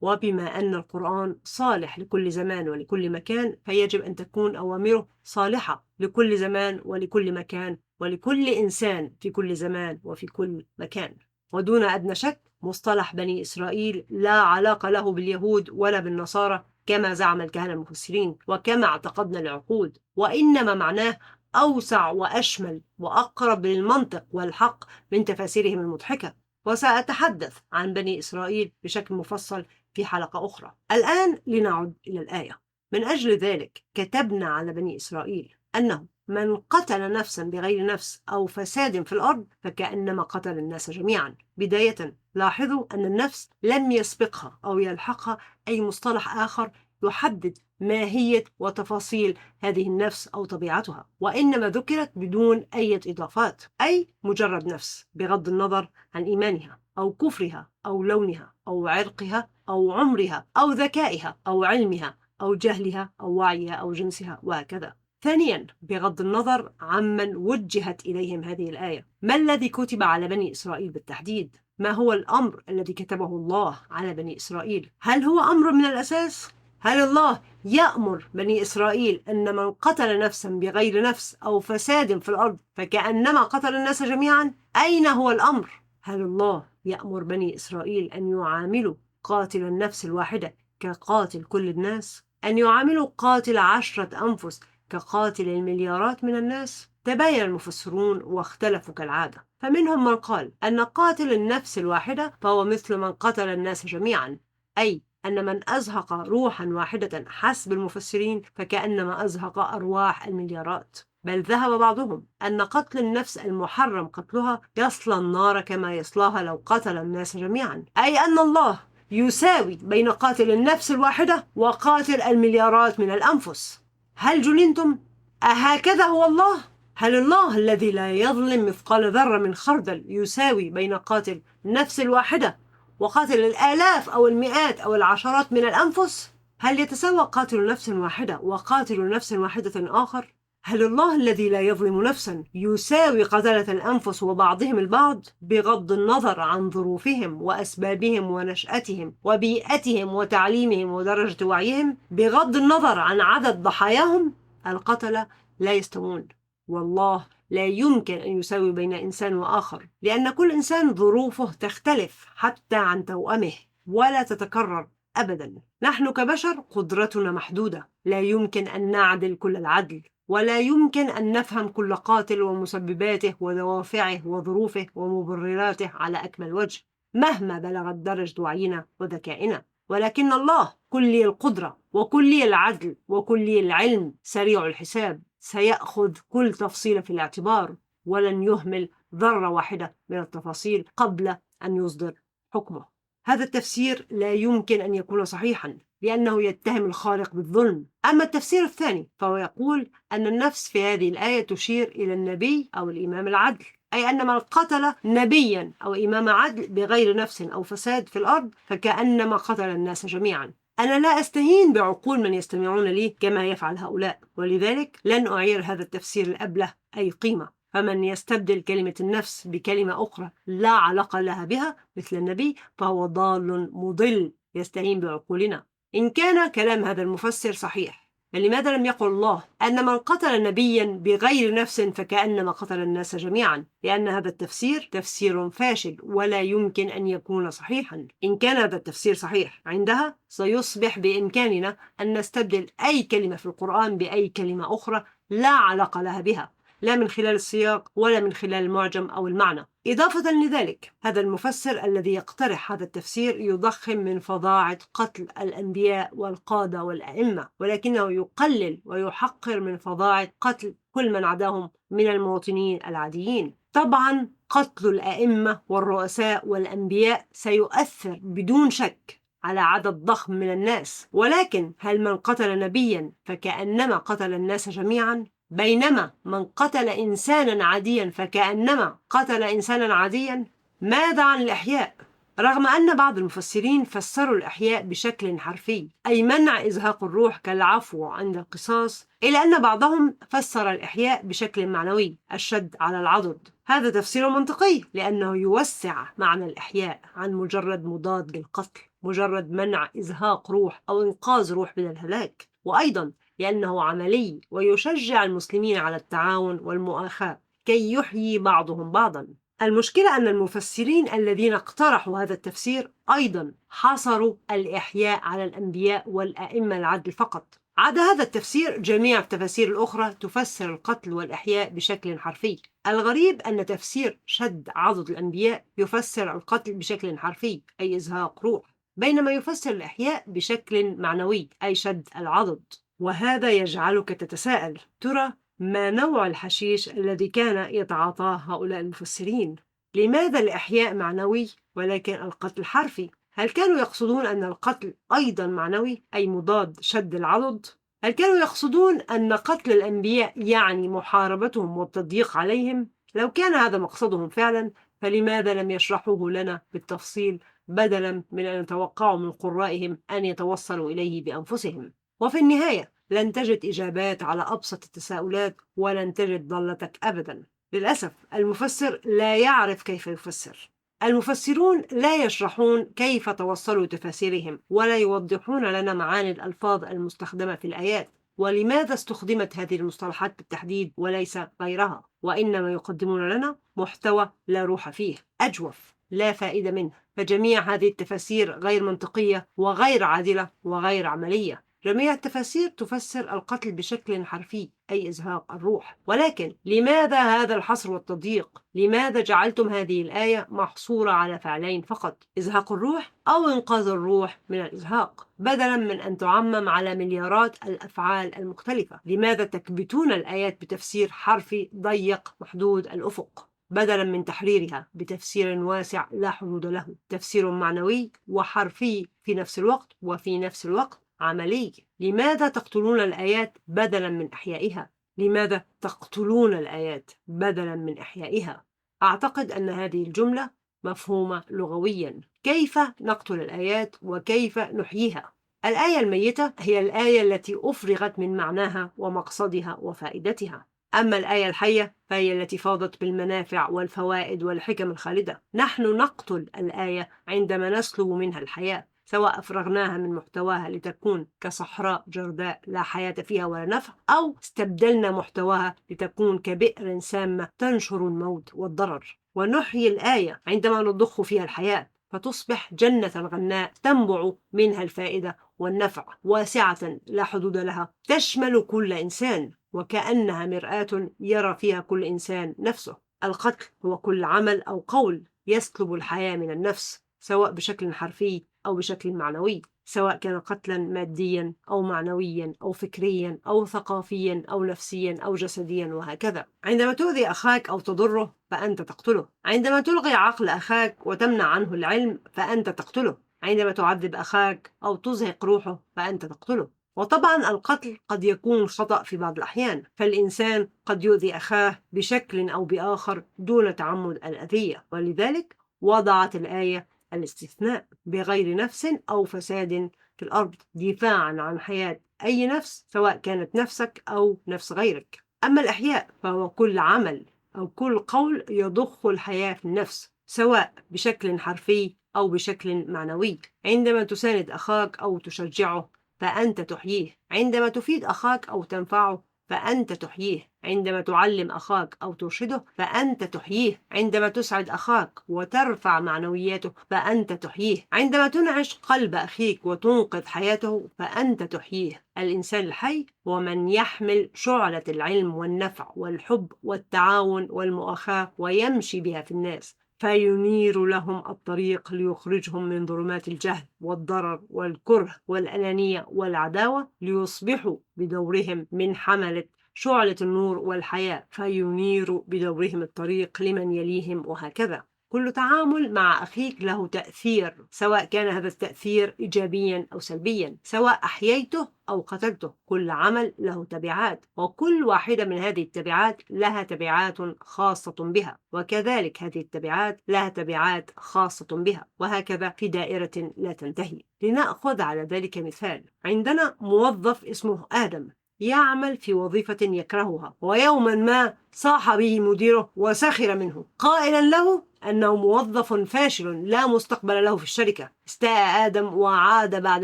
وبما أن القرآن صالح لكل زمان ولكل مكان، فيجب أن تكون أوامره صالحة لكل زمان ولكل مكان ولكل إنسان في كل زمان وفي كل مكان. ودون أدنى شك مصطلح بني إسرائيل لا علاقة له باليهود ولا بالنصارى كما زعم الكهنة المفسرين وكما اعتقدنا العقود، وإنما معناه أوسع وأشمل وأقرب للمنطق والحق من تفاسيرهم المضحكة. وسأتحدث عن بني إسرائيل بشكل مفصل في حلقة أخرى. الآن لنعد إلى الآية. من أجل ذلك كتبنا على بني إسرائيل أنه من قتل نفسا بغير نفس أو فساد في الأرض فكأنما قتل الناس جميعا. بداية لاحظوا أن النفس لم يسبقها أو يلحقها أي مصطلح آخر يحدد ماهية وتفاصيل هذه النفس أو طبيعتها، وإنما ذكرت بدون أي إضافات، أي مجرد نفس بغض النظر عن إيمانها أو كفرها أو لونها أو عرقها أو عمرها أو ذكائها أو علمها أو جهلها أو وعيها أو جنسها وهكذا. ثانيا، بغض النظر عمن وجهت إليهم هذه الآية، ما الذي كتب على بني إسرائيل بالتحديد؟ ما هو الأمر الذي كتبه الله على بني إسرائيل؟ هل هو أمر من الأساس؟ هل الله يأمر بني إسرائيل أن من قتل نفسا بغير نفس أو فساد في الأرض فكأنما قتل الناس جميعا؟ أين هو الأمر؟ هل الله يأمر بني إسرائيل أن يعاملوا قاتل النفس الواحدة كقاتل كل الناس؟ أن يعاملوا قاتل 10 أنفس كقاتل المليارات من الناس؟ تباين المفسرون واختلفوا كالعادة، فمنهم من قال أن قاتل النفس الواحدة فهو مثل من قتل الناس جميعا، أي أن من أزهق روحا واحدة حسب المفسرين فكأنما أزهق أرواح المليارات. بل ذهب بعضهم أن قتل النفس المحرم قتلها يصلى النار كما يصلاها لو قتل الناس جميعا، أي أن الله يساوي بين قاتل النفس الواحدة وقاتل المليارات من الأنفس. هل جننتم؟ أهكذا هو الله؟ هل الله الذي لا يظلم مثقال ذرة من خردل يساوي بين قاتل النفس الواحدة وقاتل الآلاف أو المئات أو العشرات من الأنفس؟ هل يتساوى قاتل نفس واحدة وقاتل نفس واحدة آخر؟ هل الله الذي لا يظلم نفسا يساوي قتلة الأنفس وبعضهم البعض بغض النظر عن ظروفهم وأسبابهم ونشأتهم وبيئتهم وتعليمهم ودرجة وعيهم، بغض النظر عن عدد ضحاياهم؟ القتلة لا يستوون، والله لا يمكن أن يساوي بين إنسان وآخر، لأن كل إنسان ظروفه تختلف حتى عن توأمه ولا تتكرر أبدا. نحن كبشر قدرتنا محدودة، لا يمكن أن نعدل كل العدل، ولا يمكن أن نفهم كل قاتل ومسبباته ودوافعه وظروفه ومبرراته على أكمل وجه مهما بلغت درجة وعينا وذكائنا. ولكن الله كلي القدرة وكلي العدل وكلي العلم سريع الحساب، سيأخذ كل تفصيلة في الاعتبار ولن يهمل ذرة واحدة من التفاصيل قبل أن يصدر حكمه. هذا التفسير لا يمكن أن يكون صحيحا لأنه يتهم الخالق بالظلم. أما التفسير الثاني فهو يقول أن النفس في هذه الآية تشير إلى النبي أو الإمام العدل، أي أن من قتل نبيا أو إمام عدل بغير نفس أو فساد في الأرض فكأنما قتل الناس جميعا. أنا لا أستهين بعقول من يستمعون لي كما يفعل هؤلاء، ولذلك لن أعير هذا التفسير الأبله أي قيمة. فمن يستبدل كلمة النفس بكلمة أخرى لا علاقة لها بها مثل النبي فهو ضال مضل يستهين بعقولنا. إن كان كلام هذا المفسر صحيح، فلماذا لم يقل الله أن من قتل نبيا بغير نفس فكأنما قتل الناس جميعا؟ لأن هذا التفسير تفسير فاشل ولا يمكن أن يكون صحيحا. إن كان هذا التفسير صحيح عندها سيصبح بإمكاننا أن نستبدل أي كلمة في القرآن بأي كلمة أخرى لا علاقة لها بها، لا من خلال السياق ولا من خلال المعجم أو المعنى. إضافة لذلك هذا المفسر الذي يقترح هذا التفسير يضخم من فظاعة قتل الأنبياء والقادة والأئمة، ولكنه يقلل ويحقر من فظاعة قتل كل من عداهم من المواطنين العاديين. طبعا قتل الأئمة والرؤساء والأنبياء سيؤثر بدون شك على عدد ضخم من الناس، ولكن هل من قتل نبيا فكأنما قتل الناس جميعا؟ بينما من قتل إنسانا عاديا فكأنما قتل إنسانا عاديا. ماذا عن الإحياء؟ رغم أن بعض المفسرين فسروا الإحياء بشكل حرفي، أي منع إزهاق الروح كالعفو عند القصاص، إلا أن بعضهم فسر الإحياء بشكل معنوي، الشد على العضد. هذا تفسير منطقي لأنه يوسع معنى الإحياء عن مجرد مضاد للقتل، مجرد منع إزهاق روح أو إنقاذ روح من الهلاك، وأيضا لأنه عملي ويشجع المسلمين على التعاون والمؤاخاة كي يحيي بعضهم بعضا. المشكلة أن المفسرين الذين اقترحوا هذا التفسير أيضا حصروا الإحياء على الأنبياء والأئمة العدل فقط. عدا هذا التفسير، جميع التفاسير الأخرى تفسر القتل والإحياء بشكل حرفي. الغريب أن تفسير شد عضد الأنبياء يفسر القتل بشكل حرفي، أي إزهاق روح، بينما يفسر الإحياء بشكل معنوي، أي شد العضد. وهذا يجعلك تتساءل، ترى ما نوع الحشيش الذي كان يتعاطاه هؤلاء المفسرين؟ لماذا الإحياء معنوي ولكن القتل حرفي؟ هل كانوا يقصدون أن القتل أيضا معنوي، أي مضاد شد العضد؟ هل كانوا يقصدون أن قتل الأنبياء يعني محاربتهم والتضييق عليهم؟ لو كان هذا مقصدهم فعلا، فلماذا لم يشرحوه لنا بالتفصيل بدلا من أن يتوقعوا من قرائهم أن يتوصلوا إليه بأنفسهم؟ وفي النهاية لن تجد إجابات على أبسط التساؤلات، ولن تجد ضالتك أبدا. للأسف المفسر لا يعرف كيف يفسر. المفسرون لا يشرحون كيف توصلوا تفاسيرهم، ولا يوضحون لنا معاني الألفاظ المستخدمة في الآيات، ولماذا استخدمت هذه المصطلحات بالتحديد وليس غيرها، وإنما يقدمون لنا محتوى لا روح فيه، أجوف لا فائدة منه. فجميع هذه التفاسير غير منطقية وغير عادلة وغير عملية. جميع التفاسير تفسر القتل بشكل حرفي، أي إزهاق الروح، ولكن لماذا هذا الحصر والتضييق؟ لماذا جعلتم هذه الآية محصورة على فعلين فقط، إزهاق الروح أو إنقاذ الروح من الإزهاق، بدلا من أن تعمم على مليارات الأفعال المختلفة؟ لماذا تكبتون الآيات بتفسير حرفي ضيق محدود الأفق، بدلا من تحريرها بتفسير واسع لا حدود له، تفسير معنوي وحرفي في نفس الوقت، وفي نفس الوقت عملي؟ لماذا تقتلون الآيات بدلا من إحيائها؟ لماذا تقتلون الآيات بدلا من إحيائها؟ أعتقد أن هذه الجملة مفهومة لغويا. كيف نقتل الآيات وكيف نحييها؟ الآية الميتة هي الآية التي أفرغت من معناها ومقصدها وفائدتها، أما الآية الحية فهي التي فاضت بالمنافع والفوائد والحكم الخالدة. نحن نقتل الآية عندما نسلب منها الحياة، سواء أفرغناها من محتواها لتكون كصحراء جرداء لا حياة فيها ولا نفع، أو استبدلنا محتواها لتكون كبئر سامة تنشر الموت والضرر. ونحيي الآية عندما نضخ فيها الحياة فتصبح جنة غناء تنبع منها الفائدة والنفع، واسعة لا حدود لها، تشمل كل إنسان، وكأنها مرآة يرى فيها كل إنسان نفسه. القتل هو كل عمل أو قول يسلب الحياة من النفس، سواء بشكل حرفي أو بشكل معنوي، سواء كان قتلا ماديا أو معنويا أو فكريا أو ثقافيا أو نفسيا أو جسديا وهكذا. عندما تؤذي أخاك أو تضره فأنت تقتله. عندما تلغي عقل أخاك وتمنع عنه العلم فأنت تقتله. عندما تعذب أخاك أو تزهق روحه فأنت تقتله. وطبعا القتل قد يكون خطأ في بعض الأحيان، فالإنسان قد يؤذي أخاه بشكل أو بآخر دون تعمد الأذية، ولذلك وضعت الآية الاستثناء بغير نفس أو فساد في الأرض، دفاعا عن حياة أي نفس، سواء كانت نفسك أو نفس غيرك. أما الإحياء فهو كل عمل أو كل قول يضخ الحياة في النفس، سواء بشكل حرفي أو بشكل معنوي. عندما تساند أخاك أو تشجعه فأنت تحييه. عندما تفيد أخاك أو تنفعه فأنت تحييه. عندما تعلم أخاك أو ترشده فأنت تحييه. عندما تسعد أخاك وترفع معنوياته فأنت تحييه. عندما تنعش قلب أخيك وتنقذ حياته فأنت تحييه. الإنسان الحي هو من يحمل شعلة العلم والنفع والحب والتعاون والمؤاخاة ويمشي بها في الناس، فينير لهم الطريق ليخرجهم من ظلمات الجهل والضرر والكره والأنانية والعداوة، ليصبحوا بدورهم من حملة شعلة النور والحياة، فينير بدورهم الطريق لمن يليهم وهكذا. كل تعامل مع أخيك له تأثير، سواء كان هذا التأثير إيجابيا أو سلبيا، سواء أحييته أو قتلته. كل عمل له تبعات، وكل واحدة من هذه التبعات لها تبعات خاصة بها، وكذلك هذه التبعات لها تبعات خاصة بها، وهكذا في دائرة لا تنتهي. لنأخذ على ذلك مثال. عندنا موظف اسمه آدم يعمل في وظيفة يكرهها، ويوما ما صاح به مديره وسخر منه قائلا له أنه موظف فاشل لا مستقبل له في الشركة. استاء آدم وعاد بعد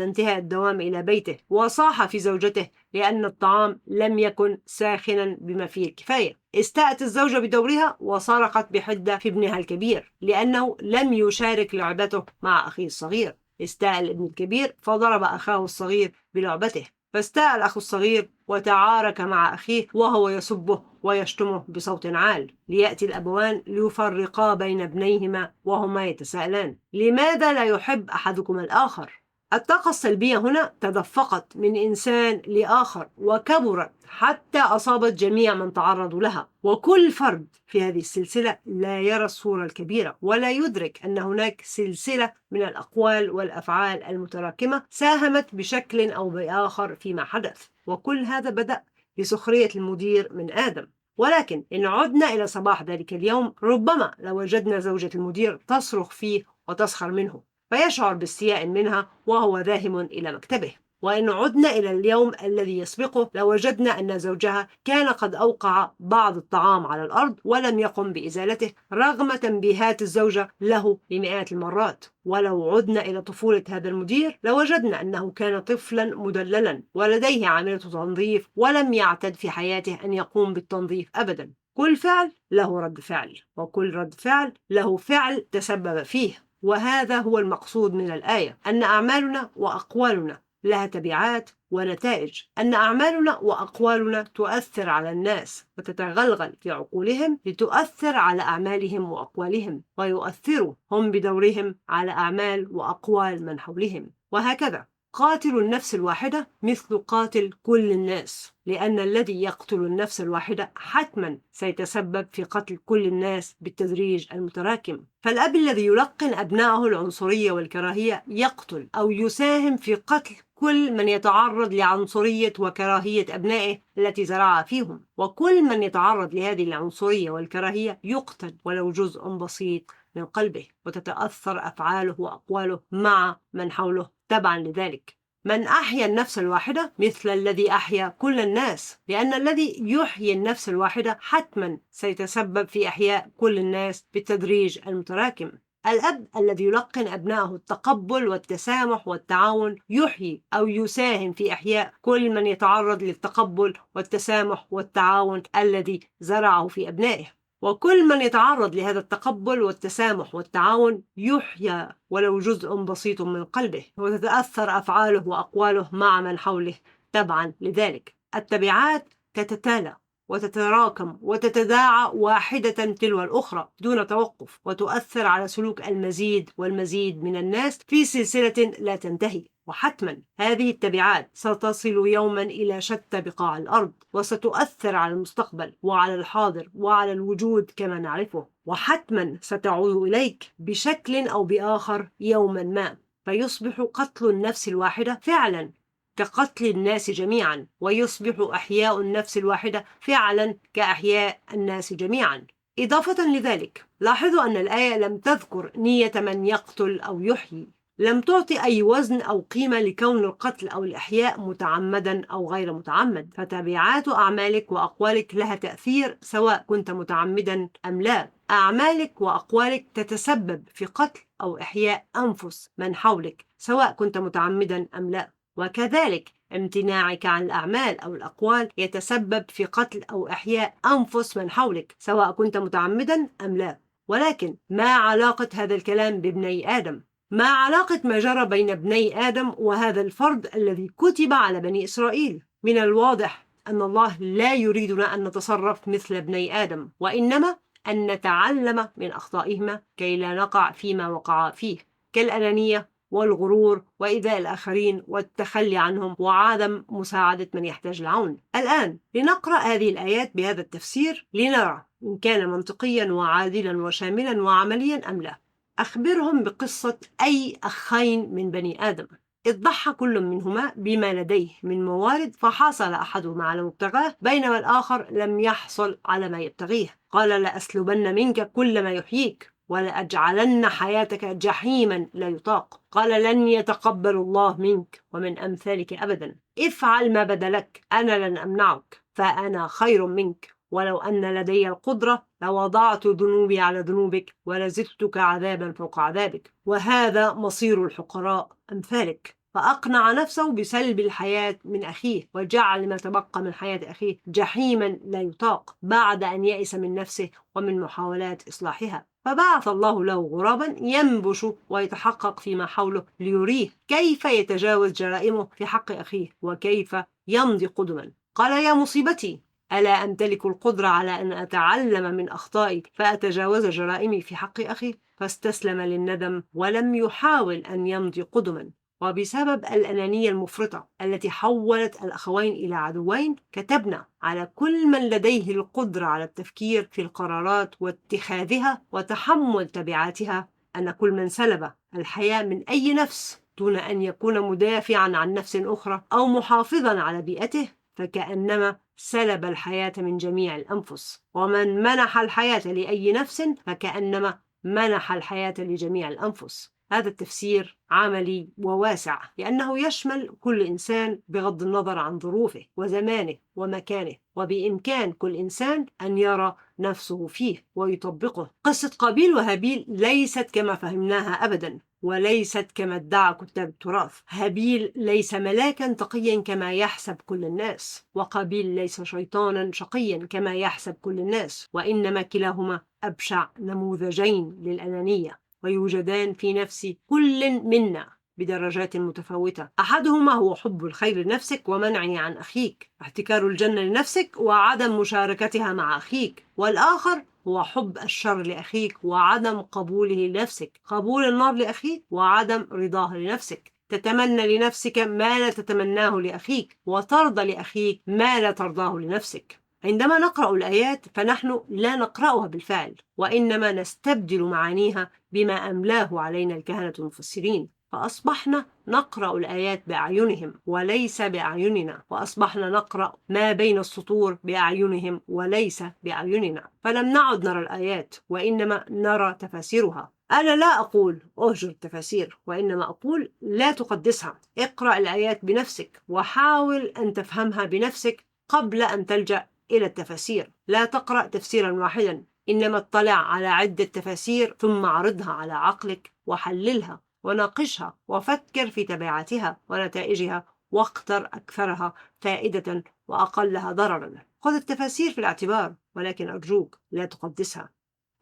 انتهاء الدوام إلى بيته، وصاح في زوجته لأن الطعام لم يكن ساخنا بما فيه الكفاية. استاءت الزوجة بدورها وصرخت بحدة في ابنها الكبير لأنه لم يشارك لعبته مع أخيه الصغير. استاء الابن الكبير فضرب أخاه الصغير بلعبته، فاستاء الأخ الصغير وتعارك مع أخيه وهو يسبه ويشتمه بصوت عال. ليأتي الأبوان ليفرقا بين ابنيهما وهما يتساءلان: لماذا لا يحب أحدكما الآخر؟ الطاقة السلبية هنا تدفقت من إنسان لآخر وكبرت حتى أصابت جميع من تعرضوا لها، وكل فرد في هذه السلسلة لا يرى الصورة الكبيرة ولا يدرك أن هناك سلسلة من الأقوال والأفعال المتراكمة ساهمت بشكل أو بآخر فيما حدث. وكل هذا بدأ بسخرية المدير من آدم. ولكن إن عدنا إلى صباح ذلك اليوم، ربما لوجدنا زوجة المدير تصرخ فيه وتسخر منه، فيشعر باستياء منها وهو ذاهب إلى مكتبه. وإن عدنا إلى اليوم الذي يسبقه، لوجدنا أن زوجها كان قد أوقع بعض الطعام على الأرض ولم يقم بإزالته رغم تنبيهات الزوجة له بمئات المرات. ولو عدنا إلى طفولة هذا المدير، لوجدنا أنه كان طفلا مدللا ولديه عاملة تنظيف ولم يعتد في حياته أن يقوم بالتنظيف أبدا. كل فعل له رد فعل، وكل رد فعل له فعل تسبب فيه. وهذا هو المقصود من الآية، أن أعمالنا وأقوالنا لها تبعات ونتائج، أن أعمالنا وأقوالنا تؤثر على الناس وتتغلغل في عقولهم لتؤثر على أعمالهم وأقوالهم، ويؤثروا هم بدورهم على أعمال وأقوال من حولهم. وهكذا قاتل النفس الواحدة مثل قاتل كل الناس، لأن الذي يقتل النفس الواحدة حتما سيتسبب في قتل كل الناس بالتدريج المتراكم. فالأب الذي يلقن أبنائه العنصرية والكراهية يقتل أو يساهم في قتل كل من يتعرض لعنصرية وكراهية أبنائه التي زرعها فيهم، وكل من يتعرض لهذه العنصرية والكراهية يقتل ولو جزء بسيط من قلبه، وتتأثر أفعاله وأقواله مع من حوله تبعا لذلك. من أحيا النفس الواحدة مثل الذي أحيا كل الناس، لأن الذي يحيي النفس الواحدة حتما سيتسبب في إحياء كل الناس بالتدريج المتراكم. الأب الذي يلقن أبنائه التقبل والتسامح والتعاون يحيي أو يساهم في إحياء كل من يتعرض للتقبل والتسامح والتعاون الذي زرعه في أبنائه. وكل من يتعرض لهذا التقبل والتسامح والتعاون يحيى ولو جزء بسيط من قلبه، وتتأثر أفعاله وأقواله مع من حوله تبعا لذلك. التبعات تتتالى وتتراكم وتتداعى واحدة تلو الأخرى دون توقف، وتؤثر على سلوك المزيد والمزيد من الناس في سلسلة لا تنتهي. وحتما هذه التبعات ستصل يوما إلى شتى بقاع الأرض، وستؤثر على المستقبل وعلى الحاضر وعلى الوجود كما نعرفه، وحتما ستعود إليك بشكل أو بآخر يوما ما، فيصبح قتل النفس الواحدة فعلا كقتل الناس جميعا، ويصبح أحياء النفس الواحدة فعلا كأحياء الناس جميعا. إضافة لذلك، لاحظوا أن الآية لم تذكر نية من يقتل أو يحيي، لم تعطي أي وزن أو قيمة لكون القتل أو الإحياء متعمدا أو غير متعمد. فتبعات أعمالك وأقوالك لها تأثير سواء كنت متعمدا أم لا. أعمالك وأقوالك تتسبب في قتل أو إحياء أنفس من حولك سواء كنت متعمدا أم لا. وكذلك امتناعك عن الأعمال أو الأقوال يتسبب في قتل أو إحياء أنفس من حولك سواء كنت متعمدا أم لا. ولكن ما علاقة هذا الكلام بابني آدم؟ ما علاقة ما جرى بين ابني آدم وهذا الفرض الذي كتب على بني إسرائيل؟ من الواضح أن الله لا يريدنا أن نتصرف مثل ابني آدم، وإنما أن نتعلم من أخطائهما كي لا نقع فيما وقع فيه كالأنانية والغرور وإيذاء الآخرين والتخلي عنهم وعدم مساعدة من يحتاج العون. الآن لنقرأ هذه الآيات بهذا التفسير لنرى إن كان منطقيا وعادلا وشاملا وعمليا أم لا. أخبرهم بقصة أي أخين من بني آدم، إذ ضحى كل منهما بما لديه من موارد فحصل أحدهما على مبتغاه بينما الآخر لم يحصل على ما يبتغيه. قال لأسلبن منك كل ما يحييك ولأجعلن حياتك جحيما لا يطاق. قال لن يتقبل الله منك ومن أمثالك أبدا، افعل ما بدا لك أنا لن أمنعك فأنا خير منك ولو أن لدي القدرة لوضعت ذنوبي على ذنوبك ولزدتك عذابا فوق عذابك، وهذا مصير الحقراء أمثالك. فأقنع نفسه بسلب الحياة من أخيه وجعل ما تبقى من حياة أخيه جحيما لا يطاق بعد أن يئس من نفسه ومن محاولات إصلاحها. فبعث الله له غرابا ينبش ويتحقق فيما حوله ليريه كيف يتجاوز جرائمه في حق أخيه وكيف يمضي قدما. قال يا مصيبتي ألا أمتلك القدرة على أن أتعلم من أخطائي فأتجاوز جرائمي في حق أخي؟ فاستسلم للندم ولم يحاول أن يمضي قدما. وبسبب الأنانية المفرطة التي حولت الأخوين إلى عدوين كتبنا على كل من لديه القدرة على التفكير في القرارات واتخاذها وتحمل تبعاتها أن كل من سلب الحياة من أي نفس دون أن يكون مدافعا عن نفس أخرى أو محافظا على بيئته فكأنما سلب الحياة من جميع الأنفس، ومن منح الحياة لأي نفس فكأنما منح الحياة لجميع الأنفس. هذا التفسير عملي وواسع لأنه يشمل كل إنسان بغض النظر عن ظروفه وزمانه ومكانه، وبإمكان كل إنسان أن يرى نفسه فيه ويطبقه. قصة قابيل وهابيل ليست كما فهمناها أبدا، وليست كما ادعى كتاب التراث. هابيل ليس ملاكا تقيا كما يحسب كل الناس، وقابيل ليس شيطانا شقيا كما يحسب كل الناس، وإنما كلاهما أبشع نموذجين للأنانية ويوجدان في نفس كل منا بدرجات متفاوتة. أحدهما هو حب الخير لنفسك ومنعه عن أخيك، احتكار الجنة لنفسك وعدم مشاركتها مع أخيك، والآخر هو حب الشر لأخيك وعدم قبوله لنفسك، قبول النار لأخيك وعدم رضاه لنفسك. تتمنى لنفسك ما لا تتمناه لأخيك وترضى لأخيك ما لا ترضاه لنفسك. عندما نقرأ الآيات فنحن لا نقرأها بالفعل وإنما نستبدل معانيها بما أملاه علينا الكهنة المفسرين، فأصبحنا نقرأ الآيات بأعينهم وليس بأعيننا، وأصبحنا نقرأ ما بين السطور بأعينهم وليس بأعيننا، فلم نعد نرى الآيات وإنما نرى تفاسيرها. أنا لا أقول أهجر التفاسير وإنما أقول لا تقدسها. اقرأ الآيات بنفسك وحاول أن تفهمها بنفسك قبل أن تلجأ إلى التفاسير. لا تقرأ تفسيرا واحدا، إنما اطلع على عدة تفاسير ثم عرضها على عقلك وحللها وناقشها وفكر في تبعاتها ونتائجها واختر أكثرها فائدة وأقلها ضررا. خذ التفاسير في الاعتبار ولكن أرجوك لا تقدسها.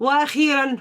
وأخيرا،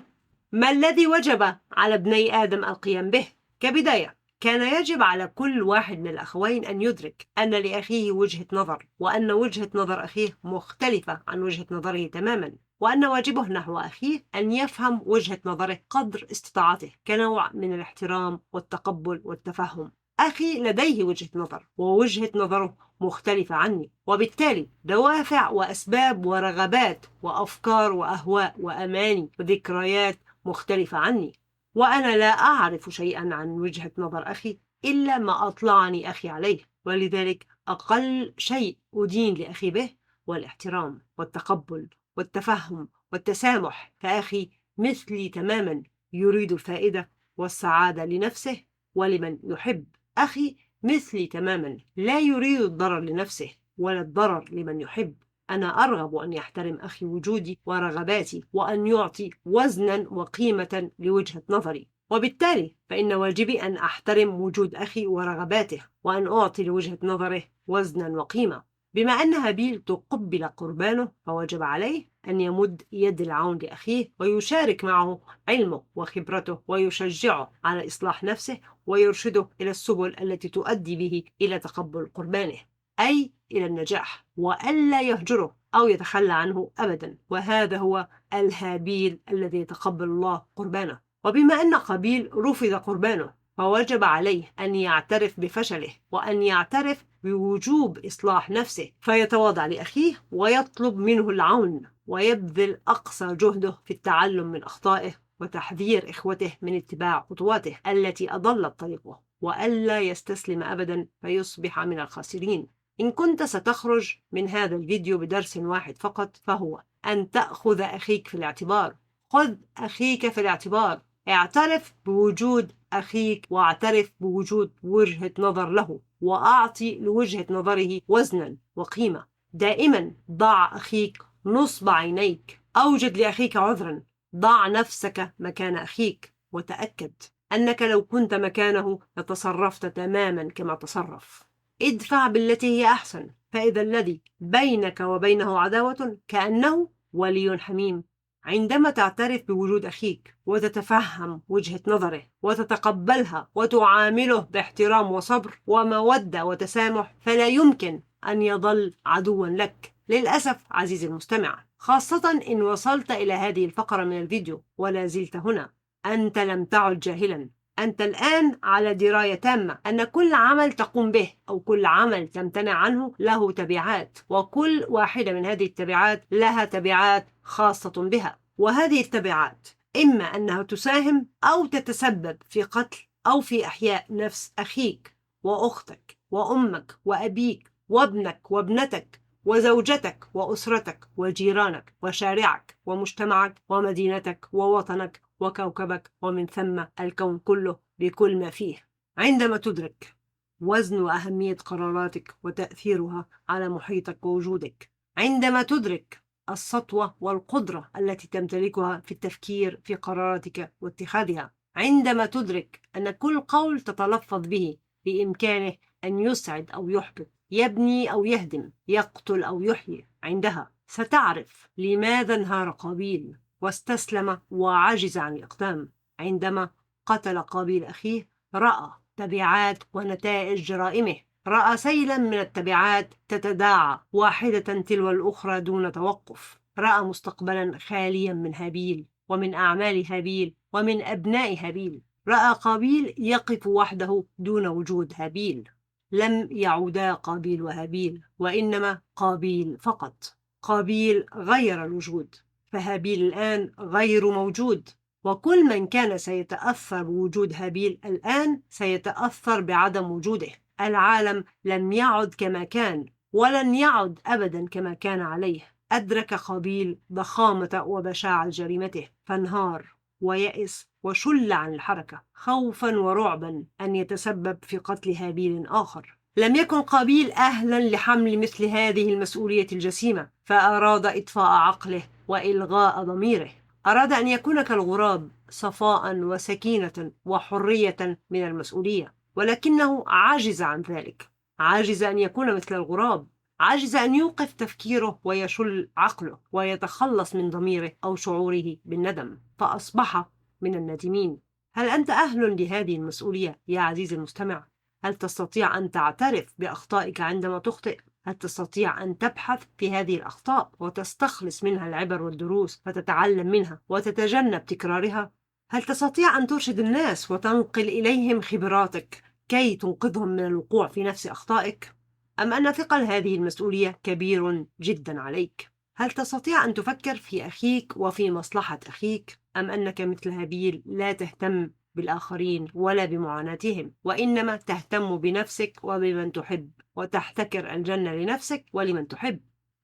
ما الذي وجب على ابني آدم القيام به؟ كبداية كان يجب على كل واحد من الأخوين أن يدرك أن لأخيه وجهة نظر، وأن وجهة نظر أخيه مختلفة عن وجهة نظره تماما، وأن واجبه نحو أخيه أن يفهم وجهة نظره قدر استطاعته كنوع من الاحترام والتقبل والتفهم. أخي لديه وجهة نظر ووجهة نظره مختلفة عني، وبالتالي دوافع وأسباب ورغبات وأفكار وأهواء وأماني وذكريات مختلفة عني، وأنا لا أعرف شيئا عن وجهة نظر أخي إلا ما أطلعني أخي عليه، ولذلك أقل شيء أدين لأخي به والاحترام والتقبل والتفهم والتسامح. فأخي مثلي تماما يريد الفائدة والسعادة لنفسه ولمن يحب. أخي مثلي تماما لا يريد الضرر لنفسه ولا الضرر لمن يحب. أنا أرغب أن يحترم أخي وجودي ورغباتي وأن يعطي وزنا وقيمة لوجهة نظري، وبالتالي فإن واجبي أن أحترم وجود أخي ورغباته وأن أعطي لوجهة نظره وزنا وقيمة. بما أن هابيل تقبل قربانه فوجب عليه أن يمد يد العون لأخيه ويشارك معه علمه وخبرته ويشجعه على إصلاح نفسه ويرشده إلى السبل التي تؤدي به إلى تقبل قربانه، أي إلى النجاح، وألا يهجره أو يتخلى عنه أبدا. وهذا هو الهابيل الذي يتقبل الله قربانه. وبما أن قابيل رفض قربانه فوجب عليه أن يعترف بفشله وأن يعترف بوجوب إصلاح نفسه، فيتواضع لأخيه ويطلب منه العون ويبذل أقصى جهده في التعلم من أخطائه وتحذير إخوته من اتباع خطواته التي أضلت طريقه، وألا يستسلم أبدا فيصبح من الخاسرين. إن كنت ستخرج من هذا الفيديو بدرس واحد فقط، فهو أن تأخذ أخيك في الاعتبار. خذ أخيك في الاعتبار، اعترف بوجود أخيك واعترف بوجود وجهة نظر له، وأعطي لوجهة نظره وزنا وقيمة. دائما ضع أخيك نصب عينيك، أوجد لأخيك عذرا، ضع نفسك مكان أخيك، وتأكد أنك لو كنت مكانه لتصرفت تماما كما تصرف. ادفع بالتي هي أحسن، فإذا الذي بينك وبينه عداوة كأنه ولي حميم. عندما تعترف بوجود أخيك وتتفهم وجهة نظره وتتقبلها وتعامله باحترام وصبر ومودة وتسامح، فلا يمكن أن يظل عدوا لك. للأسف عزيزي المستمع، خاصة إن وصلت إلى هذه الفقرة من الفيديو ولا زلت هنا، أنت لم تعد جاهلا. أنت الآن على دراية تامة أن كل عمل تقوم به أو كل عمل تمتنع عنه له تبعات، وكل واحدة من هذه التبعات لها تبعات خاصة بها، وهذه التبعات إما أنها تساهم أو تتسبب في قتل أو في إحياء نفس أخيك وأختك وأمك وأبيك وابنك وابنتك وزوجتك وأسرتك وجيرانك وشارعك ومجتمعك ومدينتك ووطنك وكوكبك، ومن ثم الكون كله بكل ما فيه. عندما تدرك وزن وأهمية قراراتك وتأثيرها على محيطك ووجودك، عندما تدرك السطوة والقدرة التي تمتلكها في التفكير في قراراتك واتخاذها، عندما تدرك أن كل قول تتلفظ به بإمكانه أن يسعد أو يحبط، يبني أو يهدم، يقتل أو يحيي، عندها ستعرف لماذا انهار قابيل واستسلم وعجز عن الإقدام. عندما قتل قابيل أخيه رأى تبعات ونتائج جرائمه، رأى سيلا من التبعات تتداعى واحدة تلو الأخرى دون توقف، رأى مستقبلا خاليا من هابيل ومن أعمال هابيل ومن أبناء هابيل، رأى قابيل يقف وحده دون وجود هابيل. لم يعودا قابيل وهابيل، وإنما قابيل فقط. قابيل غير الوجود، فهابيل الآن غير موجود، وكل من كان سيتأثر بوجود هابيل الآن سيتأثر بعدم وجوده. العالم لم يعد كما كان ولن يعد أبدا كما كان عليه. أدرك قابيل ضخامة وبشاعة جريمته فانهار ويأس وشل عن الحركة، خوفا ورعبا أن يتسبب في قتل هابيل آخر. لم يكن قابيل أهلا لحمل مثل هذه المسؤولية الجسيمة، فأراد إطفاء عقله وإلغاء ضميره. أراد أن يكون كالغراب، صفاء وسكينة وحرية من المسؤولية، ولكنه عجز عن ذلك. عجز أن يكون مثل الغراب، عجز أن يوقف تفكيره ويشل عقله ويتخلص من ضميره أو شعوره بالندم، فأصبح من النادمين. هل أنت أهل لهذه المسؤولية يا عزيزي المستمع؟ هل تستطيع أن تعترف بأخطائك عندما تخطئ؟ هل تستطيع أن تبحث في هذه الأخطاء وتستخلص منها العبر والدروس فتتعلم منها وتتجنب تكرارها؟ هل تستطيع أن ترشد الناس وتنقل إليهم خبراتك كي تنقذهم من الوقوع في نفس أخطائك؟ أم أن ثقل هذه المسؤولية كبير جدا عليك؟ هل تستطيع أن تفكر في أخيك وفي مصلحة أخيك؟ أم أنك مثل هابيل لا تهتم بالآخرين ولا بمعاناتهم، وإنما تهتم بنفسك وبمن تحب، وتحتكر الجنة لنفسك ولمن تحب؟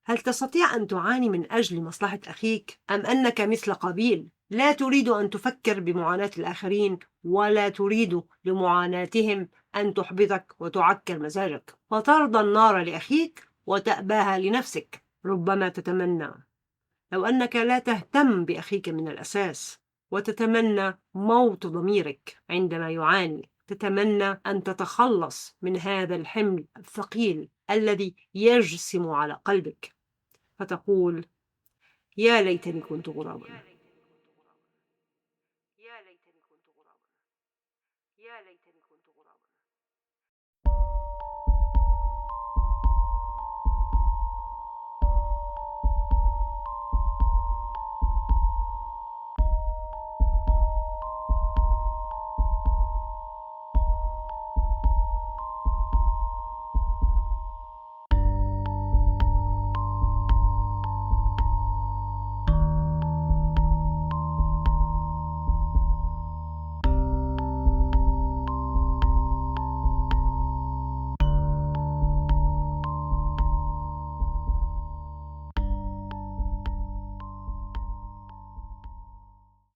هل تستطيع أن تعاني من أجل مصلحة أخيك؟ أم أنك مثل قابيل لا تريد أن تفكر بمعاناة الآخرين ولا تريد لمعاناتهم أن تحبطك وتعكر مزاجك، فترضى النار لأخيك وتأباها لنفسك؟ ربما تتمنى لو أنك لا تهتم بأخيك من الأساس، وتتمنى موت ضميرك عندما يعاني، تتمنى أن تتخلص من هذا الحمل الثقيل الذي يجسم على قلبك، فتقول يا ليتني كنت غرابا، يا ليتني كنت غرابا، يا ليتني كنت غرابا.